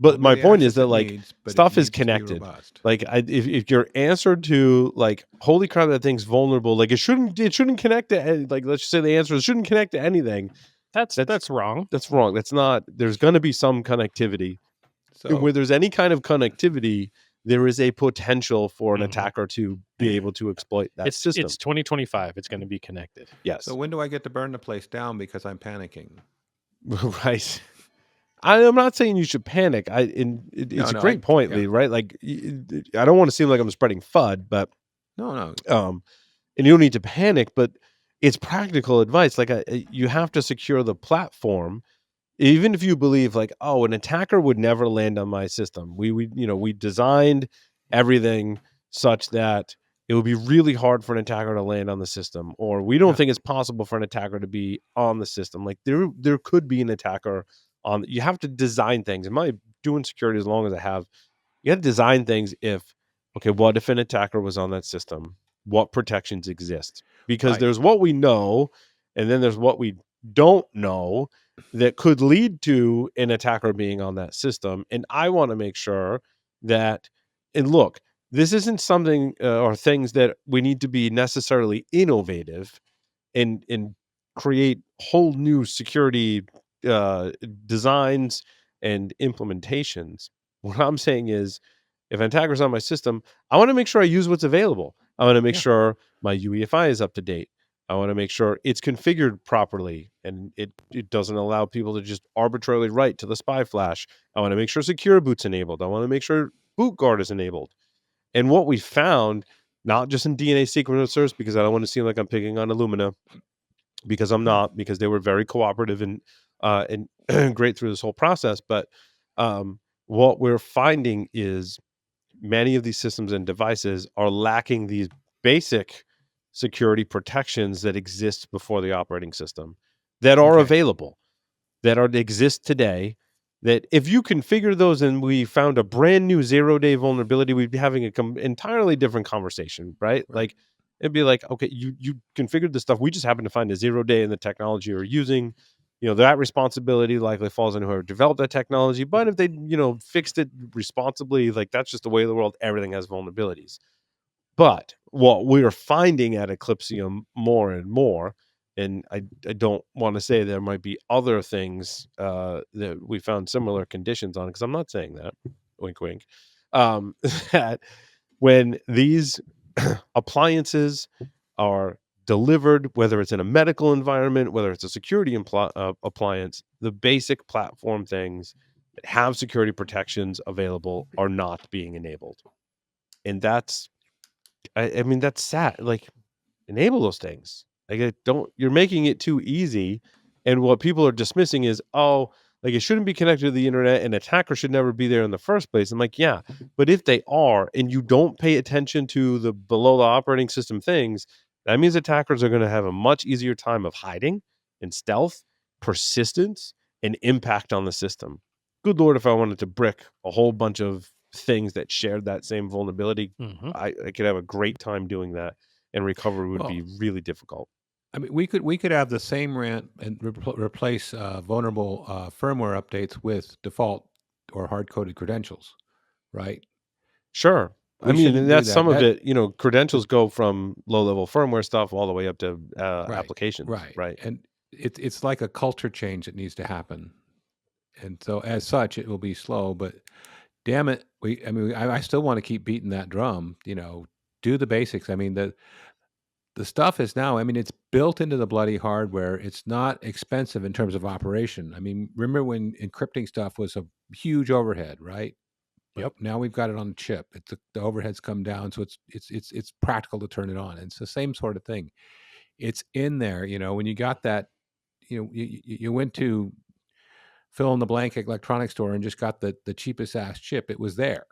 But my the point is access that it like needs, but it stuff is needs to be connected. robust. Like if your answer to like, holy crap, that thing's vulnerable, like it shouldn't connect to like, let's just say the answer is shouldn't connect to anything. That's wrong. That's wrong. That's not. There's going to be some connectivity. And So where there's any kind of connectivity, there is a potential for an Mhm. attacker to be able to exploit that system. It's 2025. It's going to be connected. Yes. when do I get to burn the place down because I'm panicking? Right. I'm not saying you should panic. It's a great point, Lee. Right? Like, I don't want to seem like I'm spreading FUD, but No. and you don't need to panic. But it's practical advice. Like, you have to secure the platform, even if you believe, like, oh, an attacker would never land on my system. We designed everything such that it would be really hard for an attacker to land on the system, or we don't think it's possible for an attacker to be on the system. Like, there could be an attacker on. You have to design things. Am I doing security as long as I have? You got to design things. What if an attacker was on that system? What protections exist? Because there's what we know, and then there's what we don't know that could lead to an attacker being on that system. And I want to make sure that, and look, this isn't something or things that we need to be necessarily innovative and create whole new security designs and implementations. What I'm saying is, if an attacker's on my system, I want to make sure I use what's available. I want to make sure my UEFI is up to date. I want to make sure it's configured properly and it doesn't allow people to just arbitrarily write to the spy flash. I want to make sure secure boot's enabled. I want to make sure boot guard is enabled. And what we found, not just in DNA sequencers, because I don't want to seem like I'm picking on Illumina, because I'm not, because they were very cooperative and great through this whole process. But what we're finding is many of these systems and devices are lacking these basic security protections that exist before the operating system, that are available, that exist today, that if you configure those and we found a brand new 0-day vulnerability, we'd be having an entirely different conversation, right? Like, it'd be like, okay, you configured this stuff. We just happen to find a 0-day in the technology you're using. That responsibility likely falls on whoever developed that technology. But if they, fixed it responsibly, like, that's just the way of the world. Everything has vulnerabilities. But what we're finding at Eclipsium more and more, and I don't want to say there might be other things that we found similar conditions on, because I'm not saying that, wink, wink, that when these appliances are delivered, whether it's in a medical environment, whether it's a security appliance, the basic platform things that have security protections available are not being enabled. And that's, I mean, that's sad. Like, enable those things. Like, you're making it too easy. And what people are dismissing is, like, it shouldn't be connected to the internet and attackers should never be there in the first place. I'm like, yeah, but if they are, and you don't pay attention to the below the operating system things, that means attackers are going to have a much easier time of hiding and stealth, persistence, and impact on the system. Good Lord, if I wanted to brick a whole bunch of things that shared that same vulnerability, I could have a great time doing that, and recovery would be really difficult. I mean, we could have the same rant and replace vulnerable firmware updates with default or hard-coded credentials, right? Sure. I mean, and that's some of it. Credentials go from low-level firmware stuff all the way up to applications, right? And it's like a culture change that needs to happen, and so as such, it will be slow. But damn it, I still want to keep beating that drum. Do the basics. I mean, the stuff is now, it's built into the bloody hardware. It's not expensive in terms of operation. I mean, remember when encrypting stuff was a huge overhead, right? But now we've got it on a chip. The overheads come down, so it's practical to turn it on. And it's the same sort of thing. It's in there. When you got that, you went to fill in the blank electronics store and just got the cheapest ass chip. It was there.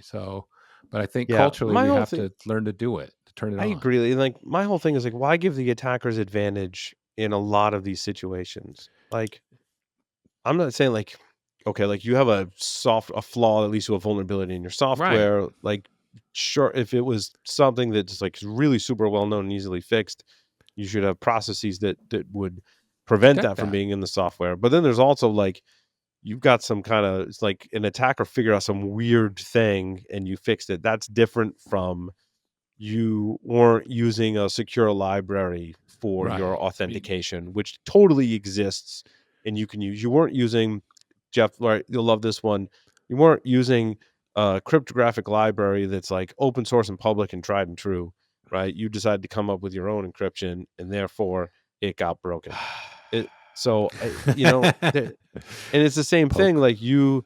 So, but I think culturally we have to learn to do it, to turn it on. I agree. Like, my whole thing is, like, why give the attackers advantage in a lot of these situations? Like, I'm not saying, like, okay, like, you have a flaw that leads to a vulnerability in your software. Right. Like, sure, if it was something that's like really super well known and easily fixed, you should have processes that would prevent that from being in the software. But then there's also, like, you've got some kind of, it's like an attacker figured out some weird thing and you fixed it. That's different from you weren't using a secure library for your Right. authentication, which totally exists and you can use. You weren't using, Jeff, right? You'll love this one. You weren't using a cryptographic library that's like open source and public and tried and true, right? You decided to come up with your own encryption and therefore it got broken. So, and it's the same thing. Like you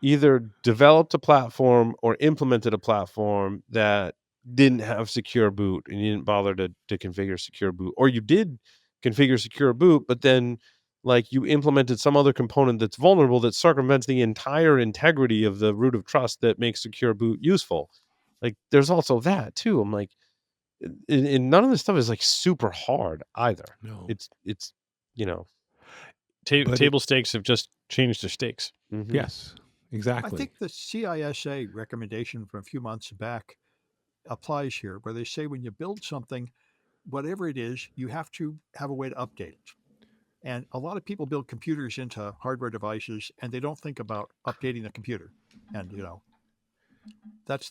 either developed a platform or implemented a platform that didn't have secure boot and you didn't bother to configure secure boot, or you did configure secure boot, but then like you implemented some other component that's vulnerable that circumvents the entire integrity of the root of trust that makes secure boot useful. Like there's also that too. I'm like, and none of this stuff is like super hard either. No. It's Table stakes have just changed their stakes. mhm. Yes, exactly. I think the CISA recommendation from a few months back applies here, where they say when you build something, whatever it is, you have to have a way to update it. And a lot of people build computers into hardware devices and they don't think about updating the computer. And, that's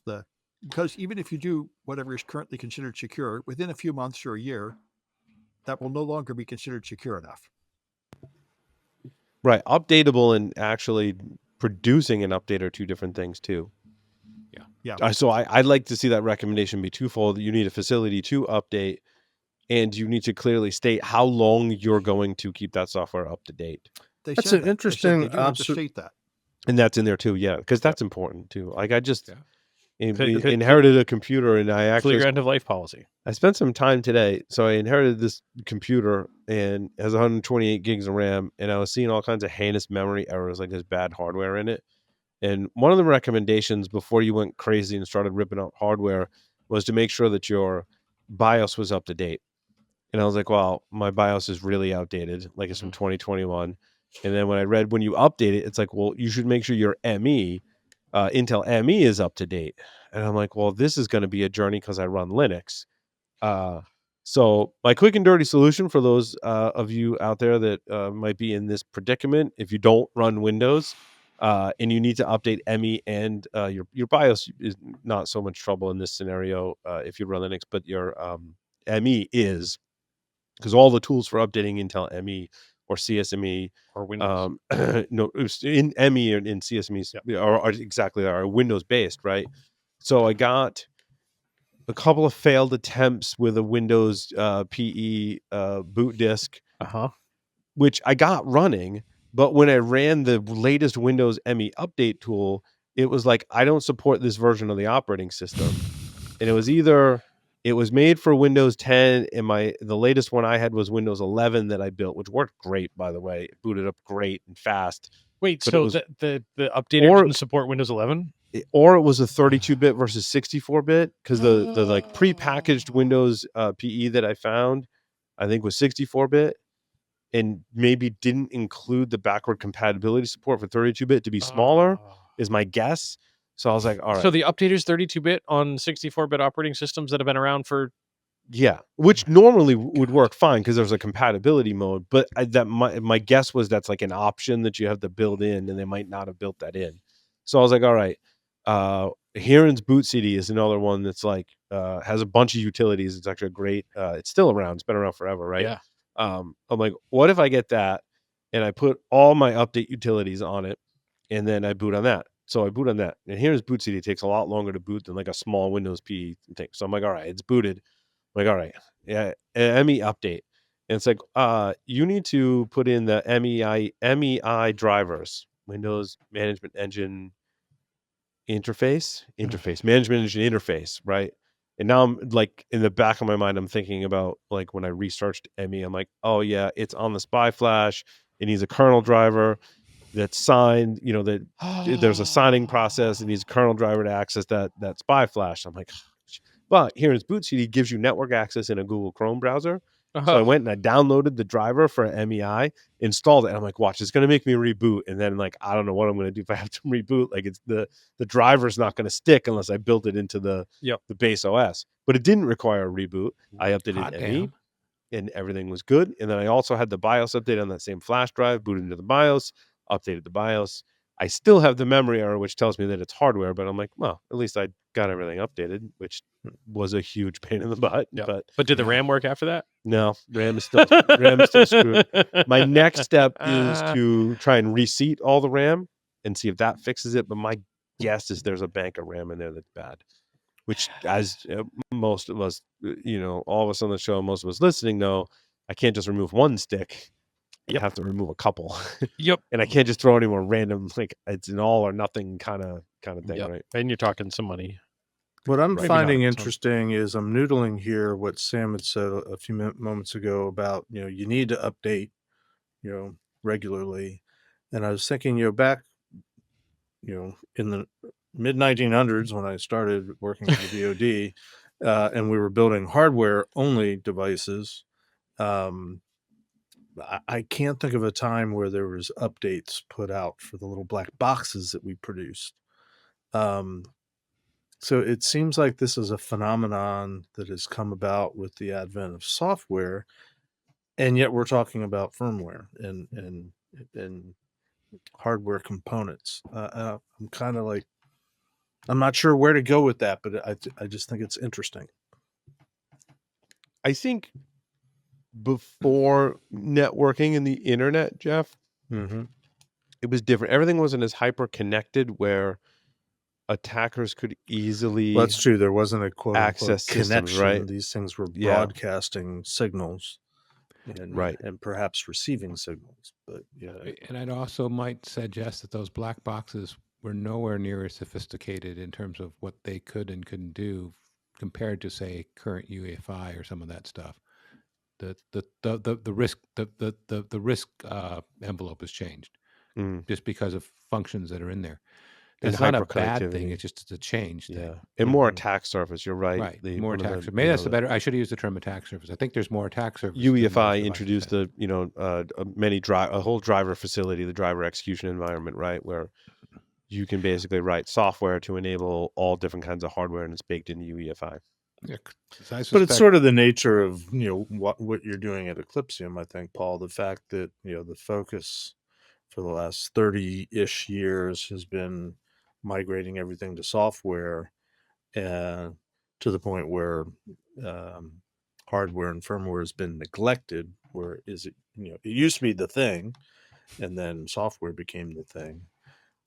because even if you do whatever is currently considered secure, within a few months or a year, that will no longer be considered secure enough. Right. Updatable and actually producing an update are two different things too. Yeah. So I'd like to see that recommendation be twofold. You need a facility to update, and you need to clearly state how long you're going to keep that software up to date. They That's said an that. They said interesting they do have to state that. And that's in there too, yeah, because that's important too. Like I just P- inherited a computer, and I actually Clear end of life policy. I spent some time today. So I inherited this computer and it has 128 gigs of RAM, and I was seeing all kinds of heinous memory errors, like there's bad hardware in it. And one of the recommendations before you went crazy and started ripping out hardware was to make sure that your BIOS was up to date. And I was like, well, my BIOS is really outdated, like it's from 2021. And then when I read when you update it, it's like, well, you should make sure your ME, Intel ME is up to date. And I'm like, well, this is going to be a journey because I run Linux. So my quick and dirty solution for those of you out there that might be in this predicament, if you don't run Windows and you need to update ME and your BIOS is not so much trouble in this scenario if you run Linux, but your ME is, because all the tools for updating Intel ME or CSME Or Windows. no, in ME and in CSME are exactly are Windows based, right? So I got a couple of failed attempts with a Windows PE boot disk, which I got running, but when I ran the latest Windows ME update tool, it was like, I don't support this version of the operating system. And it was either it was made for Windows 10, and the latest one I had was Windows 11 that I built, which worked great, by the way. It booted up great and fast. Wait, But so it was- the updater or- didn't support Windows 11? Or it was a 32-bit versus 64-bit, because the like prepackaged Windows PE that I found, I think was 64-bit, and maybe didn't include the backward compatibility support for 32-bit to be smaller, is my guess. So I was like, all right. So the updater's 32-bit on 64-bit operating systems that have been around for... Yeah, which normally would work fine because there's a compatibility mode. But my guess was that's like an option that you have to build in, and they might not have built that in. So I was like, all right. Heron's Boot CD is another one that's like has a bunch of utilities. It's actually great. It's still around. It's been around forever, right? Yeah. I'm like, what if I get that and I put all my update utilities on it, and then I boot on that? So I boot on that, and Heron's Boot CD takes a lot longer to boot than like a small Windows PE thing. So I'm like, all right, it's booted. I'm like, all right, yeah, ME update. And it's like, you need to put in the MEI drivers, Windows Management Engine interface, management engine interface, right? And now I'm like, in the back of my mind, I'm thinking about like when I researched ME, I'm like, oh yeah, it's on the SPI flash. It needs a kernel driver that's signed, that there's a signing process. It needs a kernel driver to access that SPI flash. I'm like, but here in Boot CD gives you network access in a Google Chrome browser. So I went and I downloaded the driver for MEI, installed it, and I'm like, watch, it's going to make me reboot. And then like, I don't know what I'm going to do if I have to reboot. Like it's the driver's not going to stick unless I built it into the base OS. But it didn't require a reboot. I updated ME and everything was good. And then I also had the BIOS update on that same flash drive, booted into the BIOS, updated the BIOS. I still have the memory error, which tells me that it's hardware, but I'm like, well, at least I got everything updated, which was a huge pain in the butt. Yeah. But did the RAM work after that? no, RAM is still screwed. My next step is to try and reseat all the RAM and see if that fixes it. But my guess is there's a bank of RAM in there that's bad, which, as most of us, all of us on the show, most of us listening know, I can't just remove one stick. You have to remove a couple. Yep. And I can't just throw any more random, like it's an all or nothing kind of thing, Yep. right? And you're talking some money. What I'm Maybe finding not a ton. interesting is I'm noodling here what Sam had said a few moments ago about, you need to update, regularly. And I was thinking, back, in the mid 1900s when I started working for the DoD, and we were building hardware only devices. I can't think of a time where there was updates put out for the little black boxes that we produced. So it seems like this is a phenomenon that has come about with the advent of software, and yet we're talking about firmware and hardware components. I'm kind of like, I'm not sure where to go with that, but I just think it's interesting. I think before networking and the internet, Jeff, it was different. Everything wasn't as hyper connected where attackers could easily Well, that's true. There wasn't a quote access unquote systems, connection. right? These things were Yeah. broadcasting signals, and perhaps receiving signals. But yeah, And I'd also might suggest that those black boxes were nowhere near as sophisticated in terms of what they could and couldn't do compared to, say, current UEFI or some of that stuff. The risk envelope has changed just because of functions that are in there. And That's not a bad thing. hyperconnectivity. It's just a change thing. Yeah, and more attack surface. You're right. Right. The- More one of attack the, surface. Maybe you that's know, the better. I should have used the term attack surface. I think there's more attack surface. than those UEFI devices introduced had. a whole driver facility, the driver execution environment, right, where you can basically write software to enable all different kinds of hardware, and it's baked into UEFI. Yeah, 'cause I but it's suspect- sort of the nature of what you're doing at Eclipsium. I think, Paul, the fact that the focus for the last 30-ish years has been migrating everything to software, and to the point where hardware and firmware has been neglected. Where is it? It used to be the thing, and then software became the thing.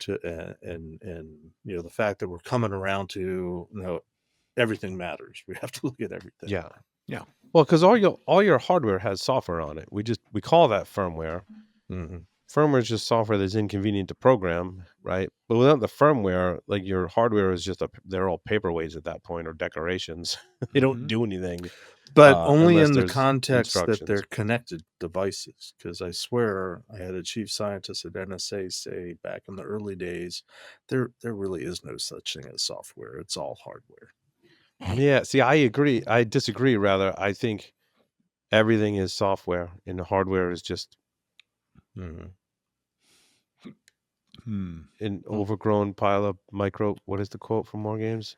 And the fact that we're coming around to everything matters. We have to look at everything. Yeah. Yeah. Well, because all your hardware has software on it. We call that firmware. Mm-hmm. Firmware is just software that's inconvenient to program, right? But without the firmware, like your hardware is just they're all paperweights at that point or decorations. They don't do anything. But only unless in the there's context that instructions. they're connected devices. Because I swear I had a chief scientist at NSA say back in the early days, there really is no such thing as software. It's all hardware. Yeah, see, I agree. I disagree, rather. I think everything is software and the hardware is just an overgrown pile of micro. What is the quote from War Games?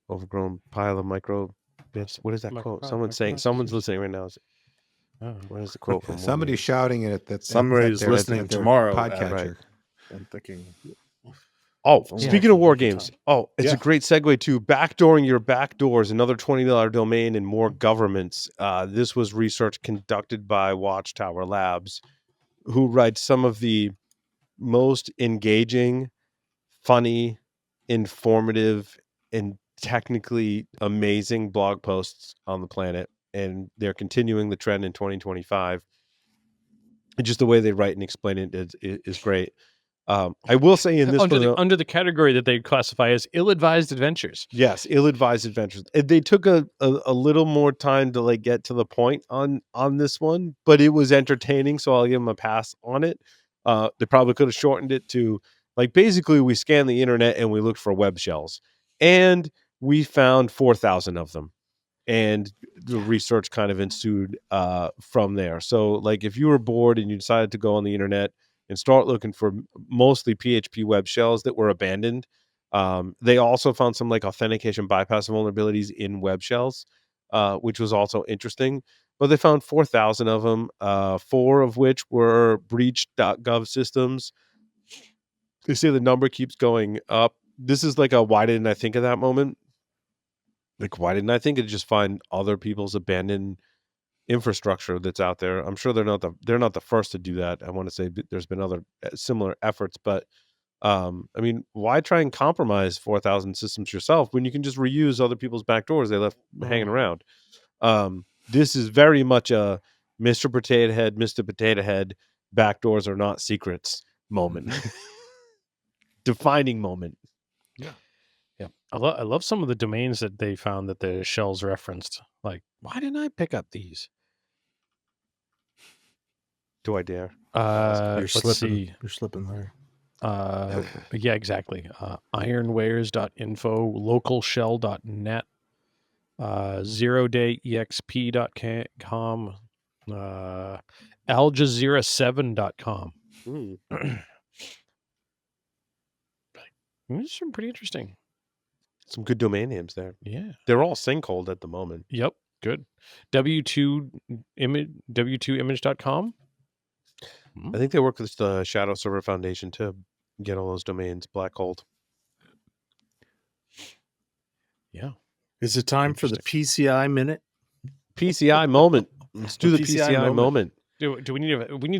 Overgrown pile of micro bits. What is that quote? Someone's listening right now. What is the quote from War Somebody's Games? shouting it at Somebody's listening tomorrow, Podcatcher. right. I'm thinking. Oh, Yeah. speaking of War Games. Time. Oh, it's Yeah. a great segue to backdooring your backdoors, another $20 domain and more governments. This was research conducted by Watchtower Labs, who writes some of the most engaging, funny, informative, and technically amazing blog posts on the planet. And they're continuing the trend in 2025. And just the way they write and explain it is great. I will say in this under the category that they classify as ill-advised adventures. Yes, ill-advised adventures. They took a little more time to get to the point on this one, but it was entertaining, so I'll give them a pass on it. They probably could have shortened it to basically we scanned the internet and we looked for web shells, and we found 4,000 of them, and the research kind of ensued from there. So if you were bored and you decided to go on the internet and start looking for mostly PHP web shells that were abandoned. They also found some authentication bypass vulnerabilities in web shells, which was also interesting. Well, they found 4,000 of them, 4 of which were breach.gov systems. They say the number keeps going up. This is like a why didn't I think of that moment? Like, why didn't I think of just find other people's abandoned infrastructure that's out there? I'm sure they're not the first to do that. I want to say there's been other similar efforts, but I mean, why try and compromise 4,000 systems yourself when you can just reuse other people's backdoors they left hanging around? This is very much a Mr. Potato Head, backdoors are not secrets moment. Defining moment. Yeah. I love some of the domains that they found that the shells referenced. Like, why didn't I pick up these? Do I dare? You're Let's slipping. see. You're slipping there. Yeah, exactly. Ironwares.info, localshell.net, zerodayexp.com, aljazeera7.com. These are pretty interesting. Some good domain names there. Yeah. They're all sinkholed at the moment. Yep. Good. W2image.com. I think they work with the Shadow Server Foundation to get all those domains black holed. Yeah. Is it time for the PCI minute? PCI moment. Let's do the PCI PCI moment. Do we need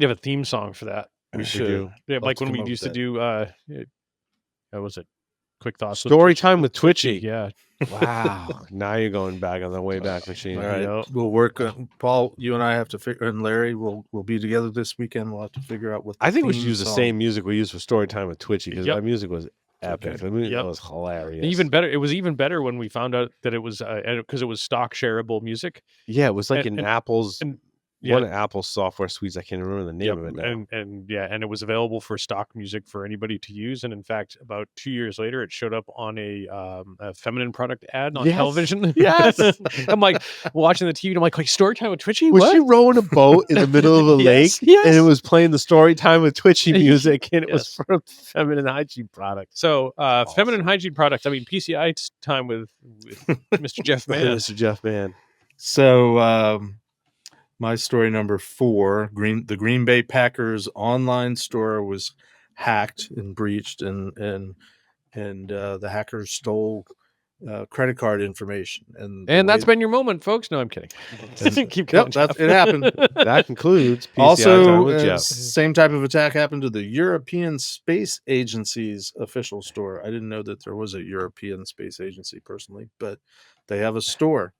to have a theme song for that? We should. should. Yeah, Love like to when come we up used to with do what was it? Quick Thoughts. Story time with Twitchy. Yeah. Wow. Now you're going back on the way back machine. All right, Yep. we'll work. Paul, you and I have to figure, and Larry, we'll be together this weekend. We'll have to figure out what. I think we should theme use the song- same music we used for Story Time with Twitchy because Yep. that music was epic. Okay. I mean, Yep. it was hilarious. Even better. It was even better when we found out that it was because it was stock shareable music. Yeah, it was like And- in Apple's and- one of Apple's software suites. I can't remember the name of it now. And it was available for stock music for anybody to use. And in fact, about 2 years later, it showed up on a feminine product ad on Yes. television. Yes. I'm like watching the TV, and I'm like Story Time with Twitchy. Was What? she rowing a boat in the middle of a Yes, lake? yes. And it was playing the Story Time with Twitchy music, and it was Yes. for a feminine hygiene product. So, feminine hygiene products. I mean, PCI time with Mr. Jeff Mann. Mr. Jeff Mann. So, my story number 4: the Green Bay Packers online store was hacked and breached, and the hackers stole credit card information. And That's been your moment, folks. No, I'm kidding. Keep going. Yep, it happened. That concludes PCI Also, time with Jeff. same type of attack happened to the European Space Agency's official store. I didn't know that there was a European Space Agency personally, but they have a store.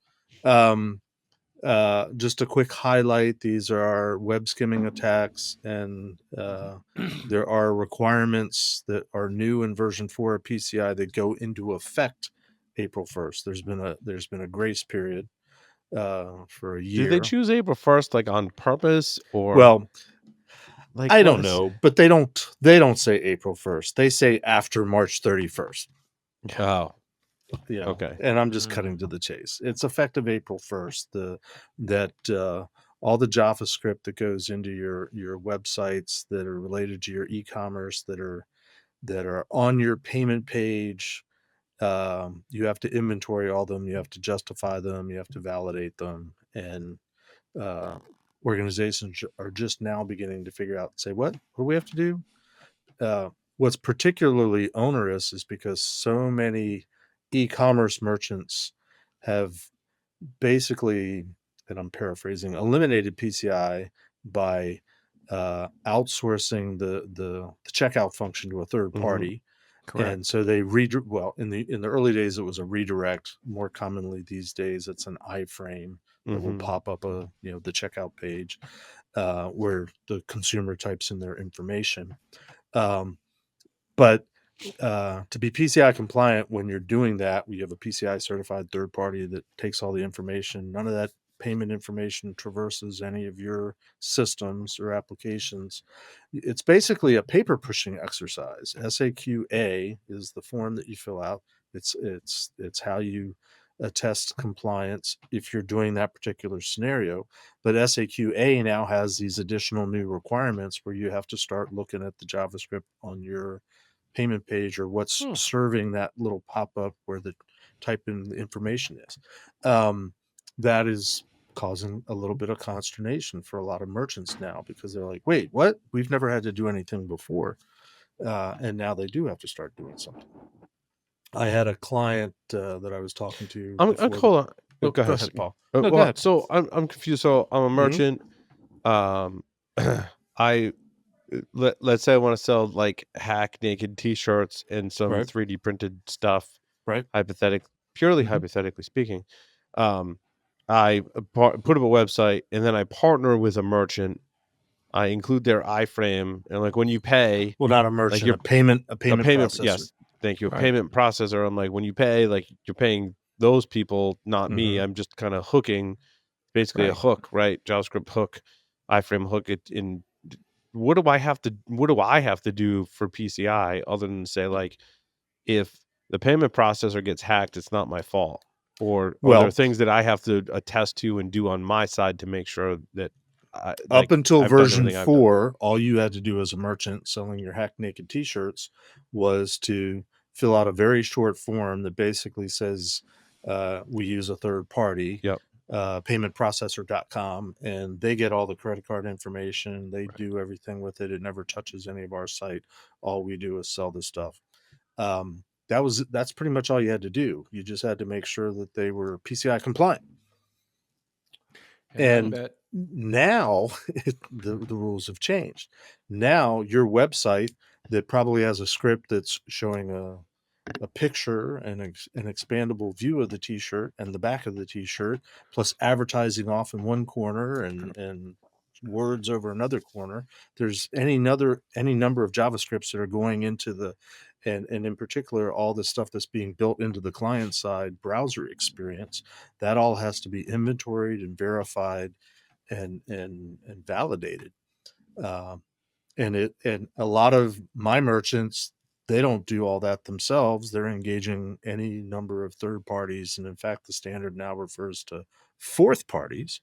Just a quick highlight: these are web skimming attacks, and there are requirements that are new in version 4 of PCI that go into effect April 1st. There's been a grace period for a year. Did they choose April 1st like on purpose or Well, like I don't know, but they don't say April 1st. They say after March 31st. Oh, You know, okay. and I'm just cutting to the chase. It's effective April 1st. All the JavaScript that goes into your websites that are related to your e-commerce that are on your payment page, you have to inventory all them. You have to justify them. You have to validate them, and organizations are just now beginning to figure out, say, what do we have to do? What's particularly onerous is because so many e-commerce merchants have basically, and I'm paraphrasing, eliminated PCI by outsourcing the checkout function to a third party. Correct. And so they in the early days it was a redirect. More commonly these days it's an iframe that will pop up the checkout page where the consumer types in their information. But to be PCI compliant, when you're doing that, we have a PCI certified third party that takes all the information. None of that payment information traverses any of your systems or applications. It's basically a paper pushing exercise. SAQA is the form that you fill out. It's how you attest compliance if you're doing that particular scenario. But SAQA now has these additional new requirements where you have to start looking at the JavaScript on your payment page or what's serving that little pop-up where the type in the information is. That is causing a little bit of consternation for a lot of merchants now, because they're like, wait, what? We've never had to do anything before. And now they do have to start doing something. I had a client that I was talking to. Hold on. Oh, Go ahead. Paul. No, No, go well, ahead. so I'm confused. So I'm a Mhm. merchant. I let's say I want to sell like hack naked T-shirts and some Right. 3D printed stuff. Right. Purely Mhm. hypothetically speaking. I put up a website and then I partner with a merchant. I include their iframe, and like when you pay, Well, not a merchant, your- a payment a payment, processor. yes, thank you, a Right. payment processor. I'm like, when you pay, like you're paying those people, not me. Mhm. I'm just kind of hooking, basically a Right. hook, right? JavaScript hook, iframe hook it in. What do I have to do for PCI other than say, like, if the payment processor gets hacked, it's not my fault? Or are there Well, things that I have to attest to and do on my side to make sure that up until I've done version everything I've done? 4, all you had to do as a merchant selling your hack naked T-shirts was to fill out a very short form that basically says we use a third party, Yep. paymentprocessor.com, and they get all the credit card information. They Right. do everything with it. It never touches any of our site. All we do is sell the stuff. That's pretty much all you had to do. You just had to make sure that they were PCI compliant. And And I bet now the rules have changed. Now your website that probably has a script that's showing a picture and an expandable view of the T-shirt and the back of the T-shirt, plus advertising off in one corner and words over another corner. There's any number of JavaScripts that are going into the and in particular all the stuff that's being built into the client side browser experience. That all has to be inventoried and verified and validated. And a lot of my merchants, they don't do all that themselves. They're engaging any number of third parties, and in fact, the standard now refers to fourth parties.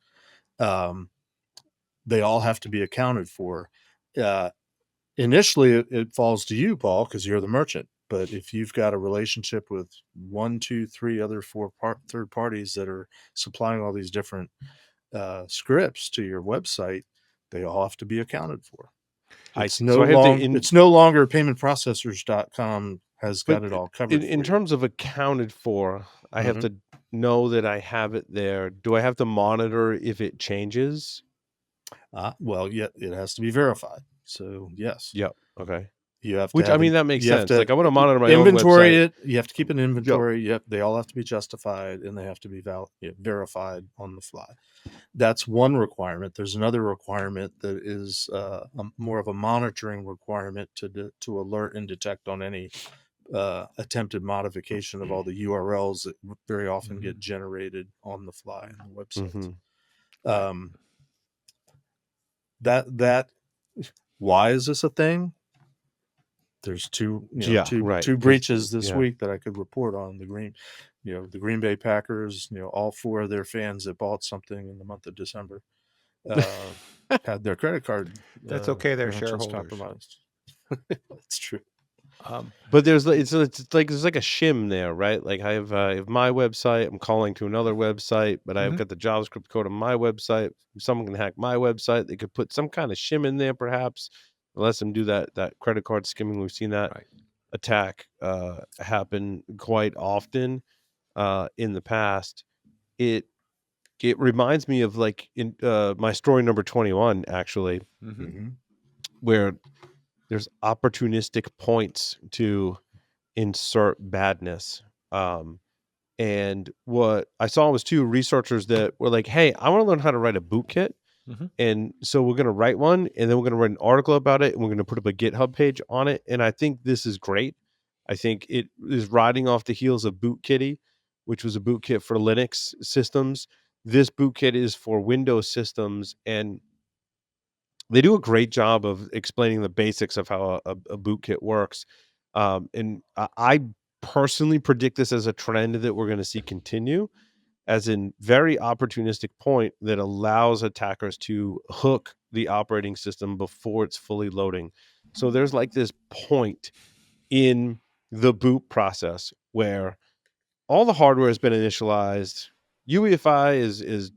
They all have to be accounted for. Initially, it falls to you, Paul, because you're the merchant. But if you've got a relationship with 1, 2, 3 other third parties that are supplying all these different scripts to your website, they all have to be accounted for. It's no longer paymentprocessors.com has got it all covered. In terms of accounted for, I have to know that I have it there. Do I have to monitor if it changes? Well, yeah, it has to be verified. So yes. Yep. Okay. You have to. Which, have I mean, an- that makes you have sense. to Like, I want to monitor my inventory own website. it. You have to keep an inventory. Yep. They all have to be justified and they have to be verified on the fly. That's one requirement. There's another requirement that is more of a monitoring requirement to alert and detect on any attempted modification of all the URLs that very often get generated on the fly on the websites. That why is this a thing? There's two breaches this week that I could report on. The Green Bay Packers, all 4 of their fans that bought something in the month of December had their credit card. That's okay. They're credentials shareholders. compromised. That's true. But there's like there's like a shim there, right? Like I have my website. I'm calling to another website, but I've got the JavaScript code on my website. If someone can hack my website, they could put some kind of shim in there, perhaps. Let them do that credit card skimming. We've seen that attack happen quite often in the past. It reminds me of like in my story number 21, actually, where there's opportunistic points to insert badness. And what I saw was 2 researchers that were like, hey, I want to learn how to write a bootkit. And so we're going to write one, and then we're going to write an article about it, and we're going to put up a GitHub page on it. And I think this is great. I think it is riding off the heels of Bootkitty, which was a bootkit for Linux systems. This bootkit is for Windows systems, and they do a great job of explaining the basics of how a bootkit works. And I personally predict this as a trend that we're going to see continue, as in very opportunistic point that allows attackers to hook the operating system before it's fully loading. So there's like this point in the boot process where all the hardware has been initialized. UEFI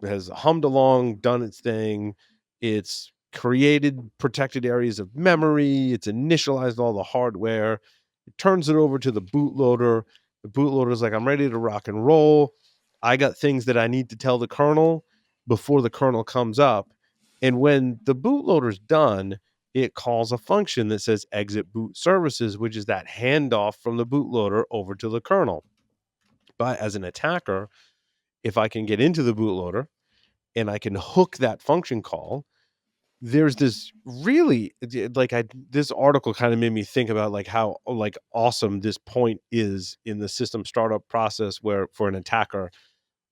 has hummed along, done its thing. It's created protected areas of memory. It's initialized all the hardware. It turns it over to the bootloader. The bootloader's like, I'm ready to rock and roll. I got things that I need to tell the kernel before the kernel comes up. And when the bootloader's done, it calls a function that says exit boot services, which is that handoff from the bootloader over to the kernel. But as an attacker, if I can get into the bootloader and I can hook that function call, there's this really this article kind of made me think about like how like awesome this point is in the system startup process where for an attacker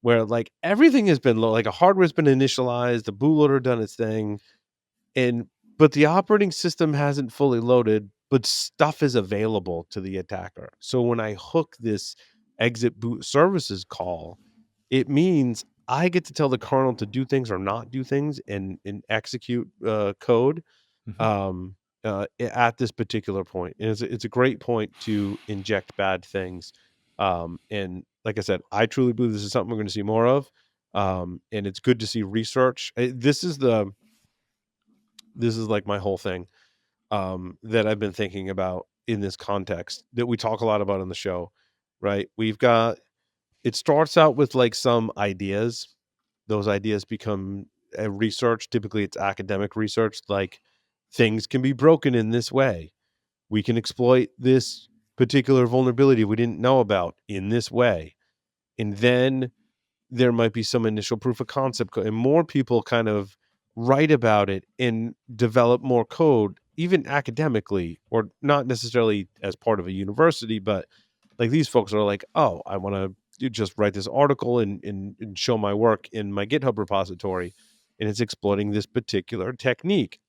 where like everything has been like a hardware's been initialized, the bootloader done its thing, but the operating system hasn't fully loaded, but stuff is available to the attacker. So when I hook this exit boot services call, it means I get to tell the kernel to do things or not do things and execute code at this particular point. And it's a great point to inject bad things. And like I said, I truly believe this is something we're going to see more of. And it's good to see research. This is like my whole thing that I've been thinking about in this context that we talk a lot about on the show, right? It starts out with like some ideas. Those ideas become research. Typically it's academic research, like things can be broken in this way. We can exploit this particular vulnerability we didn't know about in this way. And then there might be some initial proof of concept and more people kind of write about it and develop more code, even academically, or not necessarily as part of a university, but like these folks are like, oh, I want to just write this article and show my work in my GitHub repository, and it's exploiting this particular technique.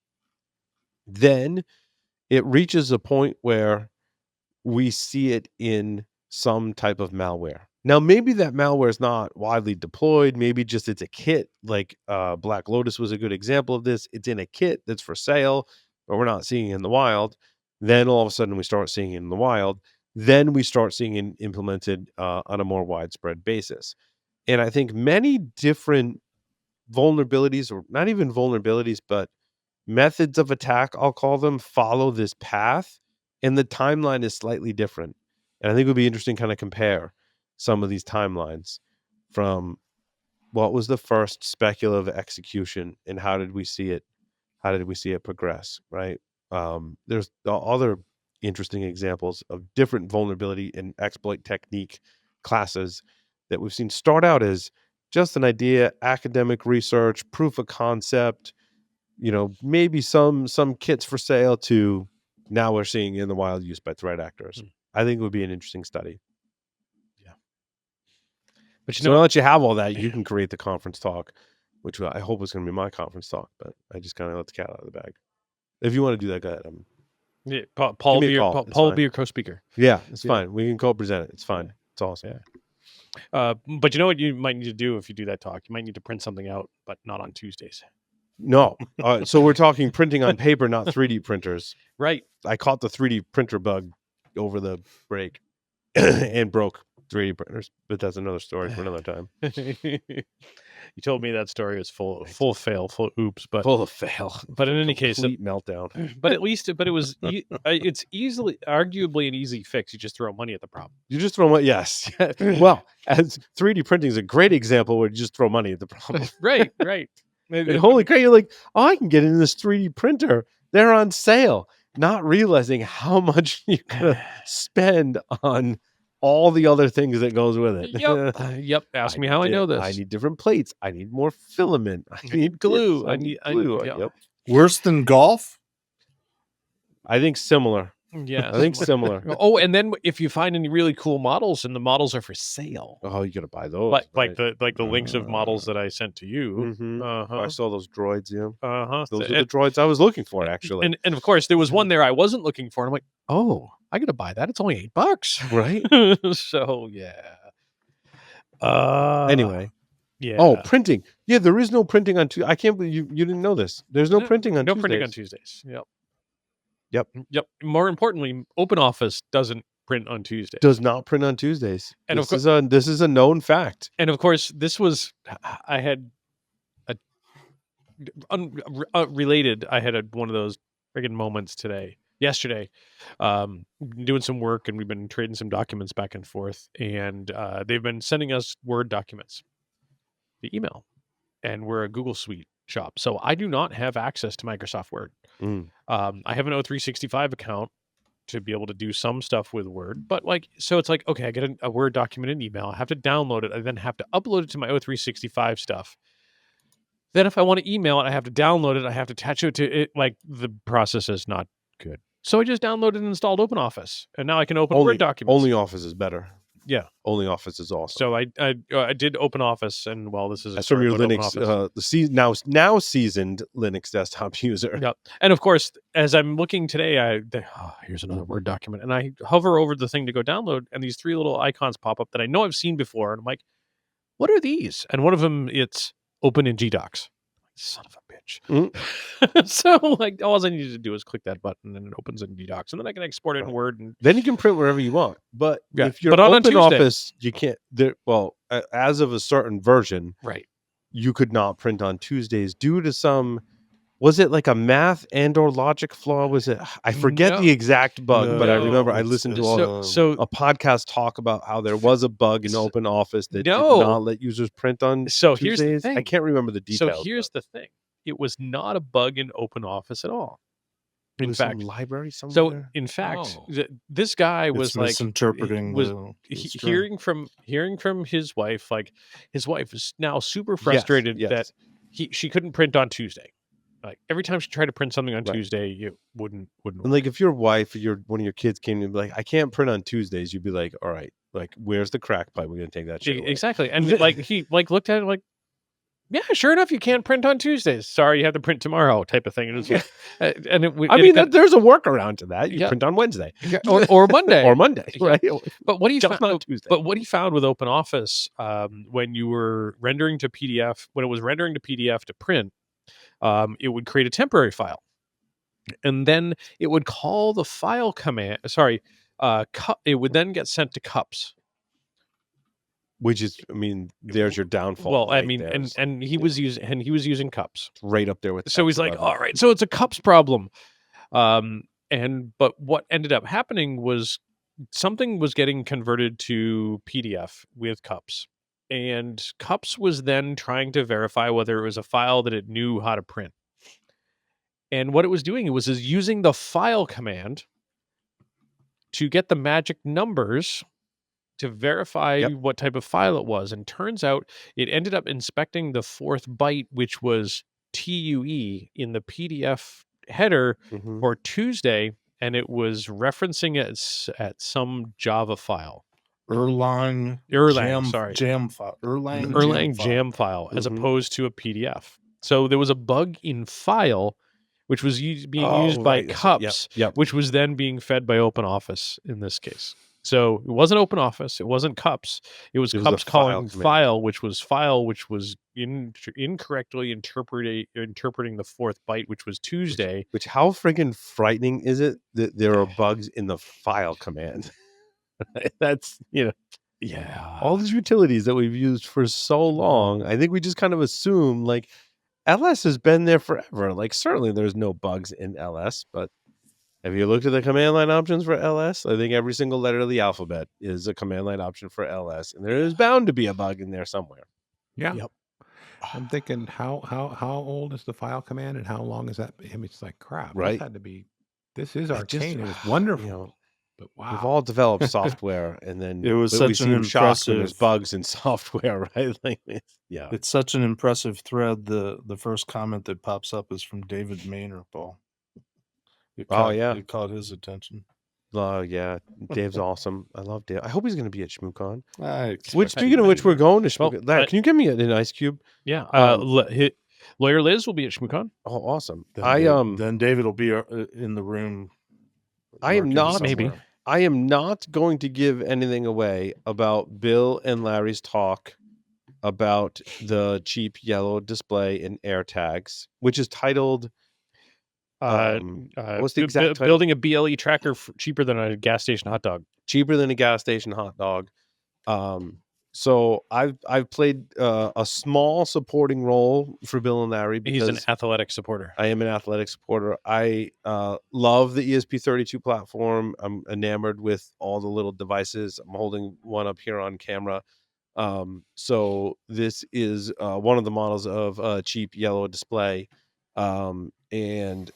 Then it reaches a point where we see it in some type of malware. Now, maybe that malware is not widely deployed. Maybe just it's a kit. Like Black Lotus was a good example of this. It's in a kit that's for sale, but we're not seeing it in the wild. Then all of a sudden we start seeing it in the wild. Then we start seeing it implemented on a more widespread basis. And I think many different vulnerabilities, or not even vulnerabilities, but methods of attack, I'll call them, follow this path. And the timeline is slightly different. And I think it would be interesting to kind of compare some of these timelines from what was the first speculative execution and how did we see it progress, right? There's other interesting examples of different vulnerability and exploit technique classes that we've seen start out as just an idea, academic research, proof of concept, maybe some kits for sale, to now we're seeing in the wild use by threat actors. I think it would be an interesting study. Yeah. But so now that you have all that, you can create the conference talk, which I hope is going to be my conference talk, but I just kind of let the cat out of the bag. If you want to do that, go ahead. Yeah, Paul will be your co-speaker. Yeah, it's fine. We can co-present it. It's fine. It's awesome. Yeah. But you know what you might need to do if you do that talk? You might need to print something out, but not on Tuesdays. No. So we're talking printing on paper, not 3D printers. Right. I caught the 3D printer bug over the break and broke 3D printers, but that's another story for another time. You told me that story was full of fail, full of oops, but full of fail. But in any case, meltdown. But at least, it was it's arguably an easy fix. You just throw money at the problem. You just throw money. Yes. Well, as 3D printing is a great example where you just throw money at the problem. Right. And holy crap, you're like, oh, I can get in this 3D printer. They're on sale. Not realizing how much you're going to spend on all the other things that goes with it. Yep. Ask me how I know this. I need different plates. I need more filament. I need glue. I need glue. Yep. Worse than golf? I think similar. Yeah, I think similar. Oh, and then if you find any really cool models and the models are for sale, you gotta buy those. Like the links of models that I sent to you. Mm-hmm. I saw those droids. Yeah. Those are the droids I was looking for, actually. And of course, there was one there I wasn't looking for, and I'm like, oh, I gotta buy that. It's only $8, right? So yeah. Anyway. Yeah. Oh, printing. Yeah, there is no printing on Tuesday. I can't believe you didn't know this. There's no printing on Tuesdays. No printing on Tuesdays. Yep. Yep. More importantly, OpenOffice doesn't print on Tuesday. Does not print on Tuesdays. And of This is a known fact. And of course, this was I had a related. I had one of those friggin' moments yesterday, doing some work, and we've been trading some documents back and forth, and they've been sending us Word documents, the email, and we're a Google Suite shop, so I do not have access to Microsoft Word. I have an O365 account to be able to do some stuff with Word, but so it's like, okay, I get a Word document in email, I have to download it, I then have to upload it to my O365 stuff. Then if I want to email it, I have to download it, I have to attach it to it. The process is not good. So I just downloaded and installed OpenOffice, and now I can open Word documents. Only Office is better. Yeah. Only Office is awesome. So I did OpenOffice, and this is from your Linux, now seasoned Linux desktop user. Yep. And of course, as I'm looking today, here's another Word document, and I hover over the thing to go download, and these 3 little icons pop up that I know I've seen before, and I'm like, what are these? And one of them, it's open in GDocs. Son of a bitch. So all I needed to do is click that button and it opens in GDocs, and then I can export it in Word, and then you can print wherever you want. But if you're on OpenOffice, you can't. As of a certain version, right, you could not print on Tuesdays due to some. Was it like a math and/or logic flaw? Was it? I forget the exact bug, but I remember I listened to a podcast talk about how there was a bug in OpenOffice that did not let users print on Tuesdays. Here's the thing. I can't remember the details. So here's the thing. It was not a bug in OpenOffice at all. In fact, some library somewhere. So in fact, this guy was misinterpreting. Hearing from his wife. His wife is now super frustrated that she couldn't print on Tuesday. Every time she tried to print something on Tuesday, you wouldn't. And if your wife, one of your kids came and be like, I can't print on Tuesdays, you'd be like, all right, where's the crack pipe? We're gonna take that shit away. Exactly. And he looked at it yeah, sure enough, you can't print on Tuesdays. Sorry, you have to print tomorrow, type of thing. And there's a workaround to that. You print on Wednesday, or Monday, or Monday, right? But what he found, not Tuesday. But what he found with OpenOffice, when you were rendering to PDF, when it was rendering to PDF to print, it would create a temporary file, and then it would call the file command. It would then get sent to cups. Which is, there's your downfall. Well, and he was using cups right up there with. So he's like, all right, so it's a cups problem. But what ended up happening was something was getting converted to PDF with cups, and cups was then trying to verify whether it was a file that it knew how to print. And what it was doing was using the file command to get the magic numbers to verify what type of file it was. And turns out it ended up inspecting the 4th byte, which was TUE in the PDF header for Tuesday, and it was referencing it at some Java file. Erlang jam file, as opposed to a PDF. So there was a bug in file, which was being used by cups, which was then being fed by OpenOffice in this case. So it wasn't OpenOffice, it wasn't cups, it was cups calling file, which was incorrectly interpreting the 4th byte, which was Tuesday. Which how friggin' frightening is it that there are bugs in the file command? That's all these utilities that we've used for so long. I think we just kind of assume LS has been there forever. Certainly there's no bugs in LS, but have you looked at the command line options for LS? I think every single letter of the alphabet is a command line option for LS, and there is bound to be a bug in there somewhere. Yeah. Yep. I'm thinking, how old is the file command, and how long is that? It's like crap. Right. This had to be. This is arcane. It was wonderful. But wow, we've all developed software, and then it was such an impressive. There's bugs in software, right? It's such an impressive thread. The first comment that pops up is from David Maynard, Paul. It caught his attention. Yeah, Dave's awesome. I love Dave. I hope he's going to be at Shmoocon. Speaking of which, we're going to Shmoocon. Can you give me an ice cube? Yeah. Lawyer Liz will be at Shmoocon. Oh, awesome. Then David will be in the room. I am not going to give anything away about Bill and Larry's talk about the cheap yellow display and AirTags, which is titled What's the exact title? building a BLE tracker cheaper than a gas station hot dog. Cheaper than a gas station hot dog. So I've played a small supporting role for Bill and Larry because He's an athletic supporter. I am an athletic supporter. I love the ESP32 platform. I'm enamored with all the little devices. I'm holding one up here on camera. So this is one of the models of a cheap yellow display. And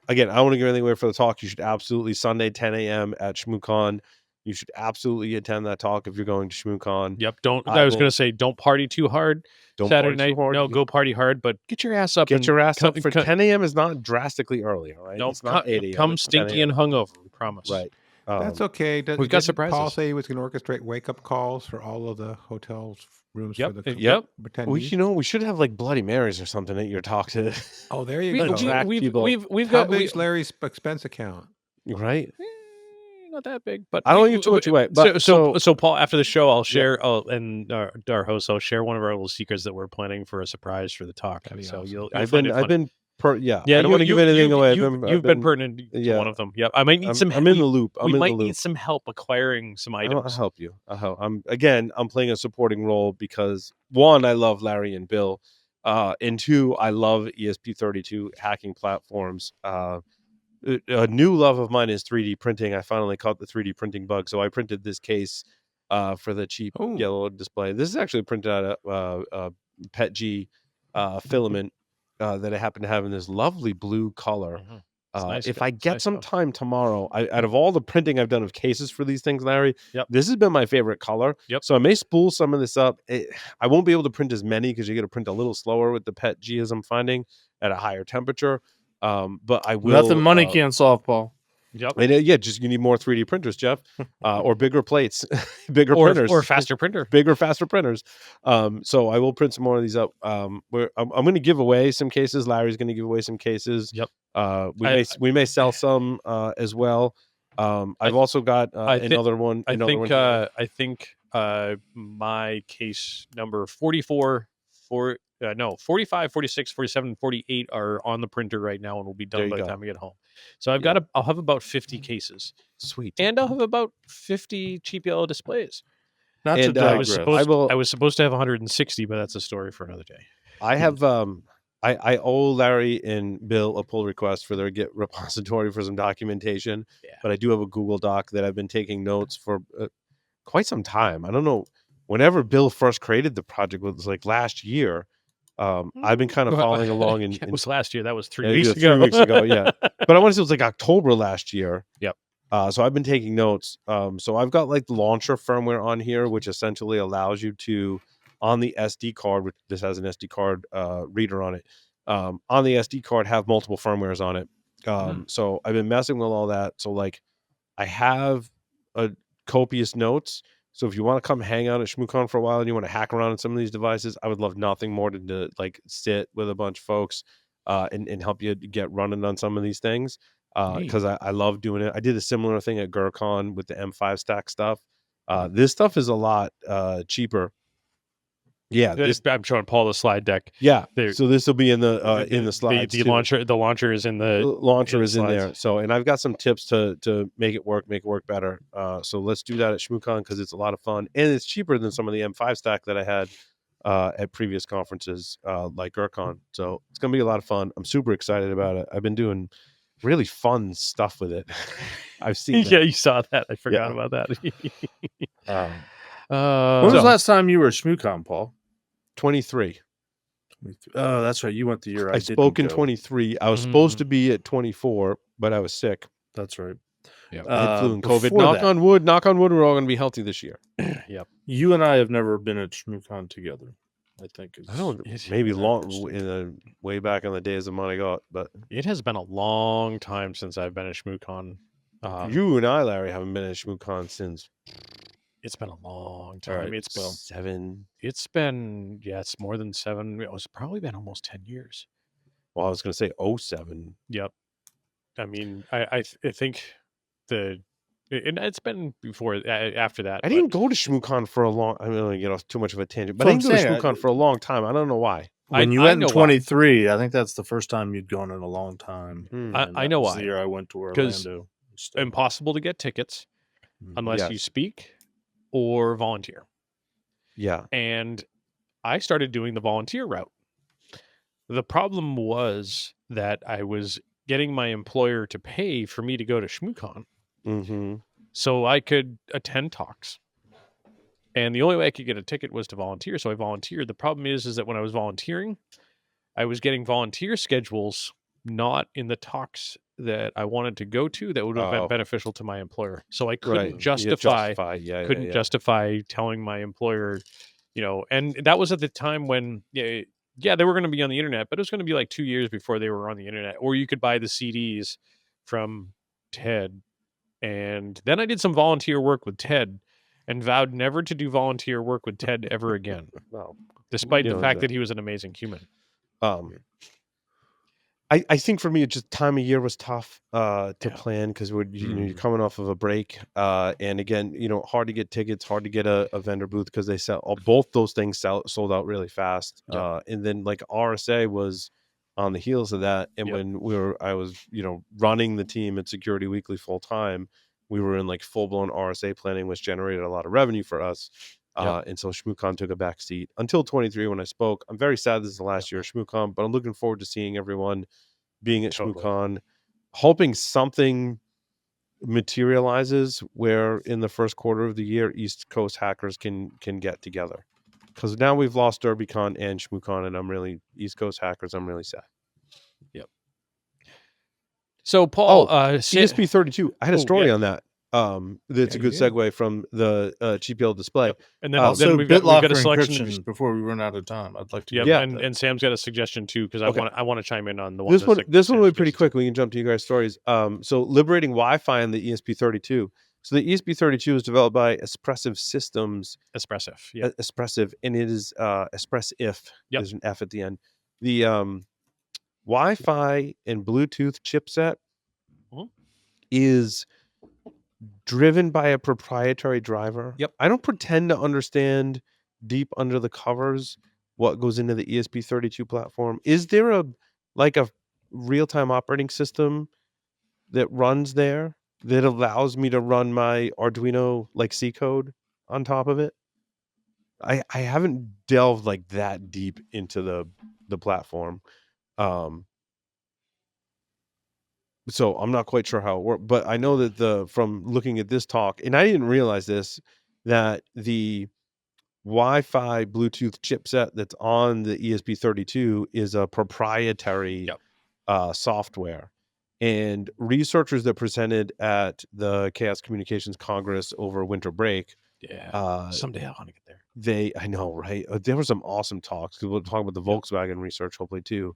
again, I don't want to give anything away for the talk. You should absolutely Sunday 10 a.m. at ShmooCon. You should absolutely attend that talk if you're going to ShmooCon. Yep. I was going to say, don't party too hard. Don't Saturday party night. too hard. No, go party hard, but get your ass up. Get your ass up for 10 a.m. is not drastically early. All right. No, It's not 8 a.m. Come it's 10 stinky and hungover. We promise. Right. That's okay. we've got Didn't Paul surprises. say he was going to orchestrate wake-up calls for all of the hotels' rooms Yep, for the yep. attendees? We should have like Bloody Marys or something at your talk to. Oh, there you We, go. Attract we've people. we've How got big's Larry's expense account? Right. not that big, but I don't give too much away. But so Paul, after the show, I'll share. And our host, I'll share one of our little secrets that we're planning for a surprise for the talk. That'd be So awesome. you'll I've find been it funny. yeah. Yeah, I don't want to give anything away. You've been pertinent to one of them. Yep. I might need some. I'm in the loop. We might need some help acquiring some I'll items. help you. I'm playing a supporting role because one, I love Larry and Bill, and two, I love ESP32 hacking platforms. A new love of mine is 3D printing. I finally caught the 3D printing bug, so I printed this case for the cheap yellow display. This is actually printed out a PETG filament that I happen to have in this lovely blue color. Nice. If I get nice some stuff. time tomorrow, out of all the printing I've done of cases for these things, Larry, Yep. this has been my favorite color. Yep. So I may spool some of this up. I won't be able to print as many because you got to print a little slower with the PETG as I'm finding at a higher temperature. But I will. Nothing money can't solve, Paul. Yep. And, you need more 3D printers, Jeff, or bigger plates, bigger Or printers, or faster printer. bigger, faster printers. So I will print some more of these up. I'm going to give away some cases. Larry's going to give away some cases. Yep. We may sell some as well. I've also got another one. I think my case number 44, 45, 46, 47, 48 are on the printer right now and will be done by the time we get home. So I'll have about 50 cases. Sweet. And I'll have about 50 cheap yellow displays. Not to And, I digress. was supposed to have 160, but that's a story for another day. I have I owe Larry and Bill a pull request for their Git repository for some documentation. Yeah. But I do have a Google Doc that I've been taking notes for quite some time. I don't know. Whenever Bill first created the project, it was like last year. I've been kind of following along. It was last year. That was 3 Yeah, weeks 3 ago. weeks ago, yeah. But I want to say it was like October last year. Yep. So I've been taking notes. So I've got like the launcher firmware on here, which essentially allows you to, on the SD card, which this has an SD card reader on it, on the SD card have multiple firmwares on it. So I've been messing with all that. So like I have copious notes. So if you want to come hang out at ShmooCon for a while and you want to hack around on some of these devices, I would love nothing more than to like sit with a bunch of folks and help you get running on some of these things. Because I love doing it. I did a similar thing at GurCon with the M5 stack stuff. This stuff is a lot cheaper. Yeah, I'm showing Paul the slide deck. yeah. There- So this will be in the slides. The too. launcher is in the Launcher is in slides. there. So, and I've got some tips to make it work better. So let's do that at ShmooCon because it's a lot of fun and it's cheaper than some of the M5 stack that I had at previous conferences like GurCon. So it's gonna be a lot of fun. I'm super excited about it. I've been doing really fun stuff with it. I've seen. Yeah, you saw that. I forgot about that. When was the last time you were at ShmooCon, Paul? 23. Oh, that's right. You went the year I spoke in 23. I was supposed to be at 24, but I was sick. That's right. Yeah, I flew in COVID. before Knock that, on wood. Knock on wood. We're all going to be healthy this year. Yep. You and I have never been at ShmooCon together. I think I don't. Maybe way back in the days of Monty Got, but It has been a long time since I've been at ShmooCon. you and I, Larry, haven't been at ShmooCon since. It's been a long time. All right, It's more than 7. It's probably been almost 10 years. Well, I was going to say 07. Yep. I mean, I think it's been before after that. I didn't go to ShmooCon for a long. I don't want to get off too much of a tangent, but So I didn't go to I'm saying, ShmooCon for a long time. I don't know why. When you I went in know why. 23, I think that's the first time you'd gone in a long time. Hmm. and I that know was why. the year I went to 'Cause Orlando. instead. Impossible to get tickets unless you Yes. speak or volunteer. Yeah. And I started doing the volunteer route. The problem was that I was getting my employer to pay for me to go to Shmucon Mm-hmm. so I could attend talks. And the only way I could get a ticket was to volunteer. So I volunteered. The problem is that when I was volunteering, I was getting volunteer schedules not in the talks that I wanted to go to that would have been Oh. beneficial to my employer. So I Right. couldn't justify Yeah. couldn't justify telling my employer, and that was at the time when they were going to be on the internet, but it was going to be like 2 years before they were on the internet, or you could buy the CDs from Ted. And then I did some volunteer work with Ted and vowed never to do volunteer work with Ted ever again, Well, despite the knows fact that? that he was an amazing human. I think for me, it's just time of year was tough to Yeah. plan because you're Mhm. coming off of a break, and again, hard to get tickets, hard to get a vendor booth because they sell both those things sold out really fast. Yep. And then like RSA was on the heels of that, and Yep. when I was running the team at Security Weekly full time, we were in like full blown RSA planning, which generated a lot of revenue for us. Yep. And so Shmucon took a back seat until 23 when I spoke. I'm very sad this is the last year of Shmucon, but I'm looking forward to seeing everyone being at Totally. Shmucon, hoping something materializes where in the first quarter of the year East Coast hackers can get together. Because now we've lost DerbyCon and Shmucon, and I'm really East Coast hackers. I'm really sad. So Paul, ESP32. I had a Oh, story yeah. on that. That's Yeah, a good you did. segue from the GPL display. Yep. And then, Also, then we've got BitLocker a selection. encryption before we run out of time. I'd like to. Yep. hear Yeah. about that. And Sam's got a suggestion too, because Okay. I want to chime in on the one. This one will be pretty suggested. quick. We can jump to you guys' stories. So liberating Wi-Fi on the ESP32. So the ESP32 is developed by Espressive Systems. Espressive. Yeah. Espressive, and it is Espressive. Yep. There's an F at the end. The Wi-Fi and Bluetooth chipset Mhm. is driven by a proprietary driver. Yep. I don't pretend to understand deep under the covers what goes into the ESP32 platform. Is there a real-time operating system that runs there that allows me to run my Arduino C code on top of it? I haven't delved like that deep into the platform. So I'm not quite sure how it works, but I know that from looking at this talk, and I didn't realize this, that the Wi-Fi Bluetooth chipset that's on the ESP32 is a proprietary software. And researchers that presented at the Chaos Communications Congress over winter break, Someday I want to get there. I know, right? There were some awesome talks. We'll talk about the Volkswagen research hopefully too.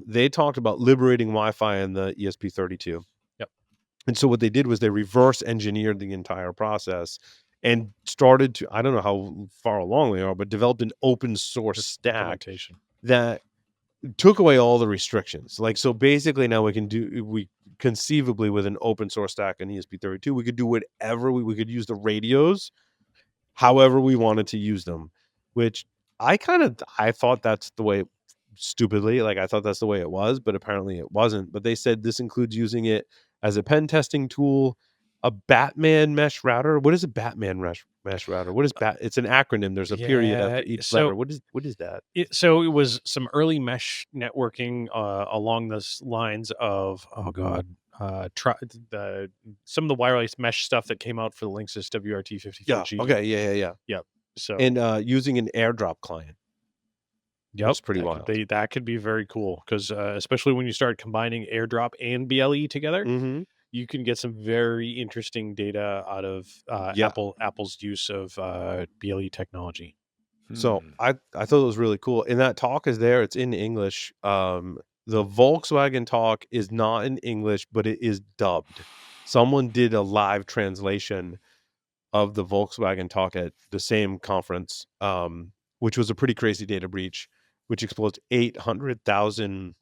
They talked about liberating Wi-Fi in the ESP32. Yep. And so what they did was they reverse engineered the entire process and started to, I don't know how far along they are, but developed an open source stack Implementation. that took away all the restrictions. So basically now we conceivably with an open source stack in ESP32, we could do whatever we could use the radios however we wanted to use them, which I thought that's the way, stupidly, I thought that's the way it was, but apparently it wasn't. But they said this includes using it as a pen testing tool, a Batman mesh router. What is a Batman mesh router? What is it's an acronym. There's a period after each letter. What is that? So it was some early mesh networking along the lines of some of the wireless mesh stuff that came out for the Linksys WRT54G. Yeah. Okay. Yeah. So and using an AirDrop client. Yep, it's pretty wild. That could be very cool because especially when you start combining AirDrop and BLE together, you can get some very interesting data out of Apple's use of BLE technology. So I thought it was really cool. And that talk is there. It's in English. The Volkswagen talk is not in English, but it is dubbed. Someone did a live translation of the Volkswagen talk at the same conference, which was a pretty crazy data breach, which exposed 800,000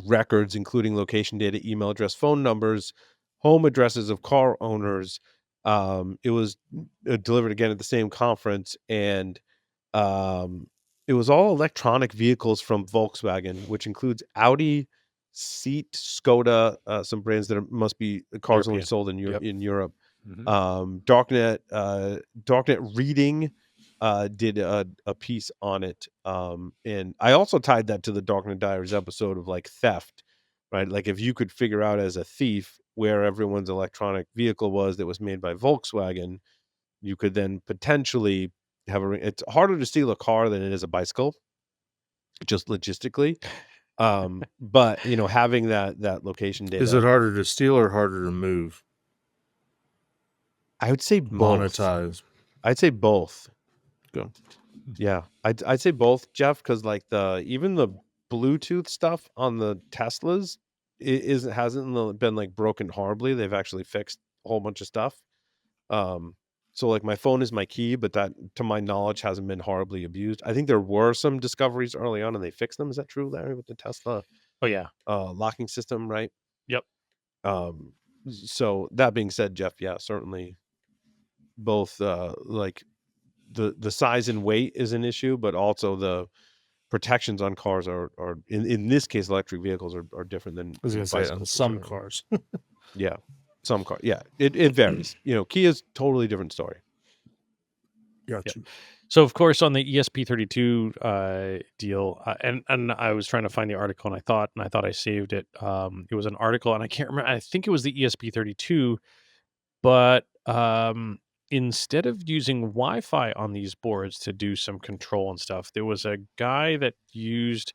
records, including location data, email address, phone numbers, home addresses of car owners. It was delivered again at the same conference, and it was all electronic vehicles from Volkswagen, which includes Audi, Seat, Skoda, some brands that must be cars only European. sold in Yep. in Europe. Mhm. Darknet Reading did a piece on it, and I also tied that to the Darknet Diaries episode of like theft, right? Like if you could figure out as a thief where everyone's electronic vehicle was that was made by Volkswagen, you could then potentially have a. It's harder to steal a car than it is a bicycle, just logistically. But having that location data, Is it harder to steal or harder to move? I would say both. Monetize. I'd say both. Go. Yeah, I'd say both, Jeff, because like even the Bluetooth stuff on the Teslas hasn't been like broken horribly. They've actually fixed a whole bunch of stuff. So like my phone is my key, but that, to my knowledge, hasn't been horribly abused. I think there were some discoveries early on, and they fixed them. Is that true, Larry, with the Tesla Oh yeah. locking system? Right. Yep. So that being said, Jeff, yeah, certainly both like the size and weight is an issue, but also the protections on cars are in this case electric vehicles are different than I was going to say on bicycles, some certainly. cars. Yeah, some car. Yeah, it varies. Kia's totally different story. Gotcha. So of course on the ESP32 deal, and I was trying to find the article, and I thought I saved it. It was an article, and I can't remember. I think it was the ESP32, but instead of using Wi-Fi on these boards to do some control and stuff, there was a guy that used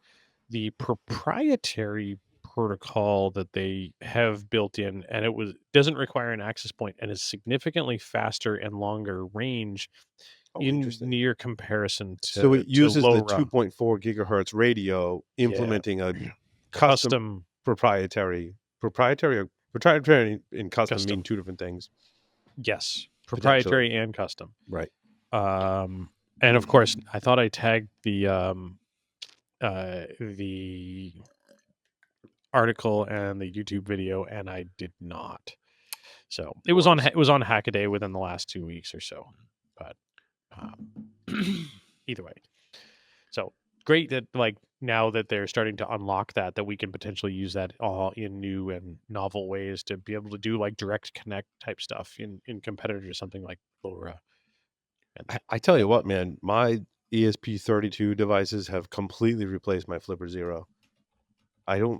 the proprietary protocol that they have built in, and doesn't require an access point and is significantly faster and longer range in Interesting. near comparison to So it uses the low 2.4 gigahertz radio, implementing a custom proprietary and custom mean two different things. Yes, proprietary and custom. Right. And of course, I thought I tagged the article and the YouTube video, and I did not. So it was on Hackaday within the last 2 weeks or so. But either way, so great that like now that they're starting to unlock that we can potentially use that all in new and novel ways to be able to do like direct connect type stuff in competitors or something like LoRa. I tell you what, man, my ESP32 devices have completely replaced my Flipper Zero.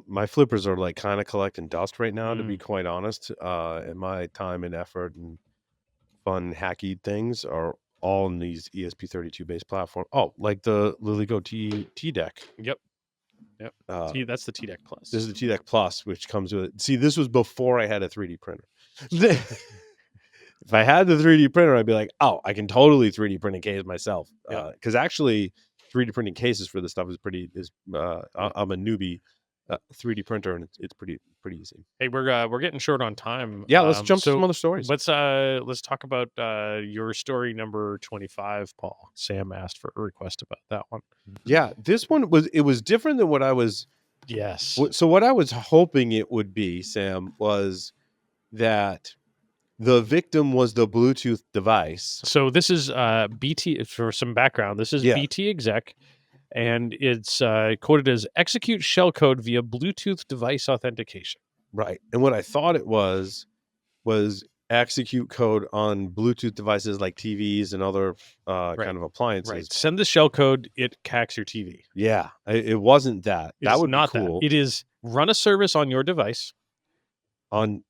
My flippers are like kind of collecting dust right now, to be quite honest. And my time and effort and fun hacky things are all in these ESP32 based platform. Oh, like the LilyGo T Deck. Yep. That's the T Deck Plus. This is the T Deck Plus, which comes with it. See, this was before I had a 3D printer. If I had the 3D printer, I'd be like, oh, I can totally 3D print a case myself. Because actually, 3D printing cases for this stuff is I'm a newbie 3D printer, and it's pretty easy. Hey, we're getting short on time. Yeah, let's jump to some other stories. Let's talk about your story number 25, Paul. Sam asked for a request about that one. Yeah, this one was different than what I was. Yes. So what I was hoping it would be, Sam, was that the victim was the Bluetooth device. So this is BT, for some background. This is BT exec, and it's quoted as execute shellcode via Bluetooth device authentication. Right. And what I thought it was execute code on Bluetooth devices like TVs and other kind of appliances. Right. Send the shellcode, it hacks your TV. Yeah. It wasn't that. That would not be cool. That. It is run a service on your device.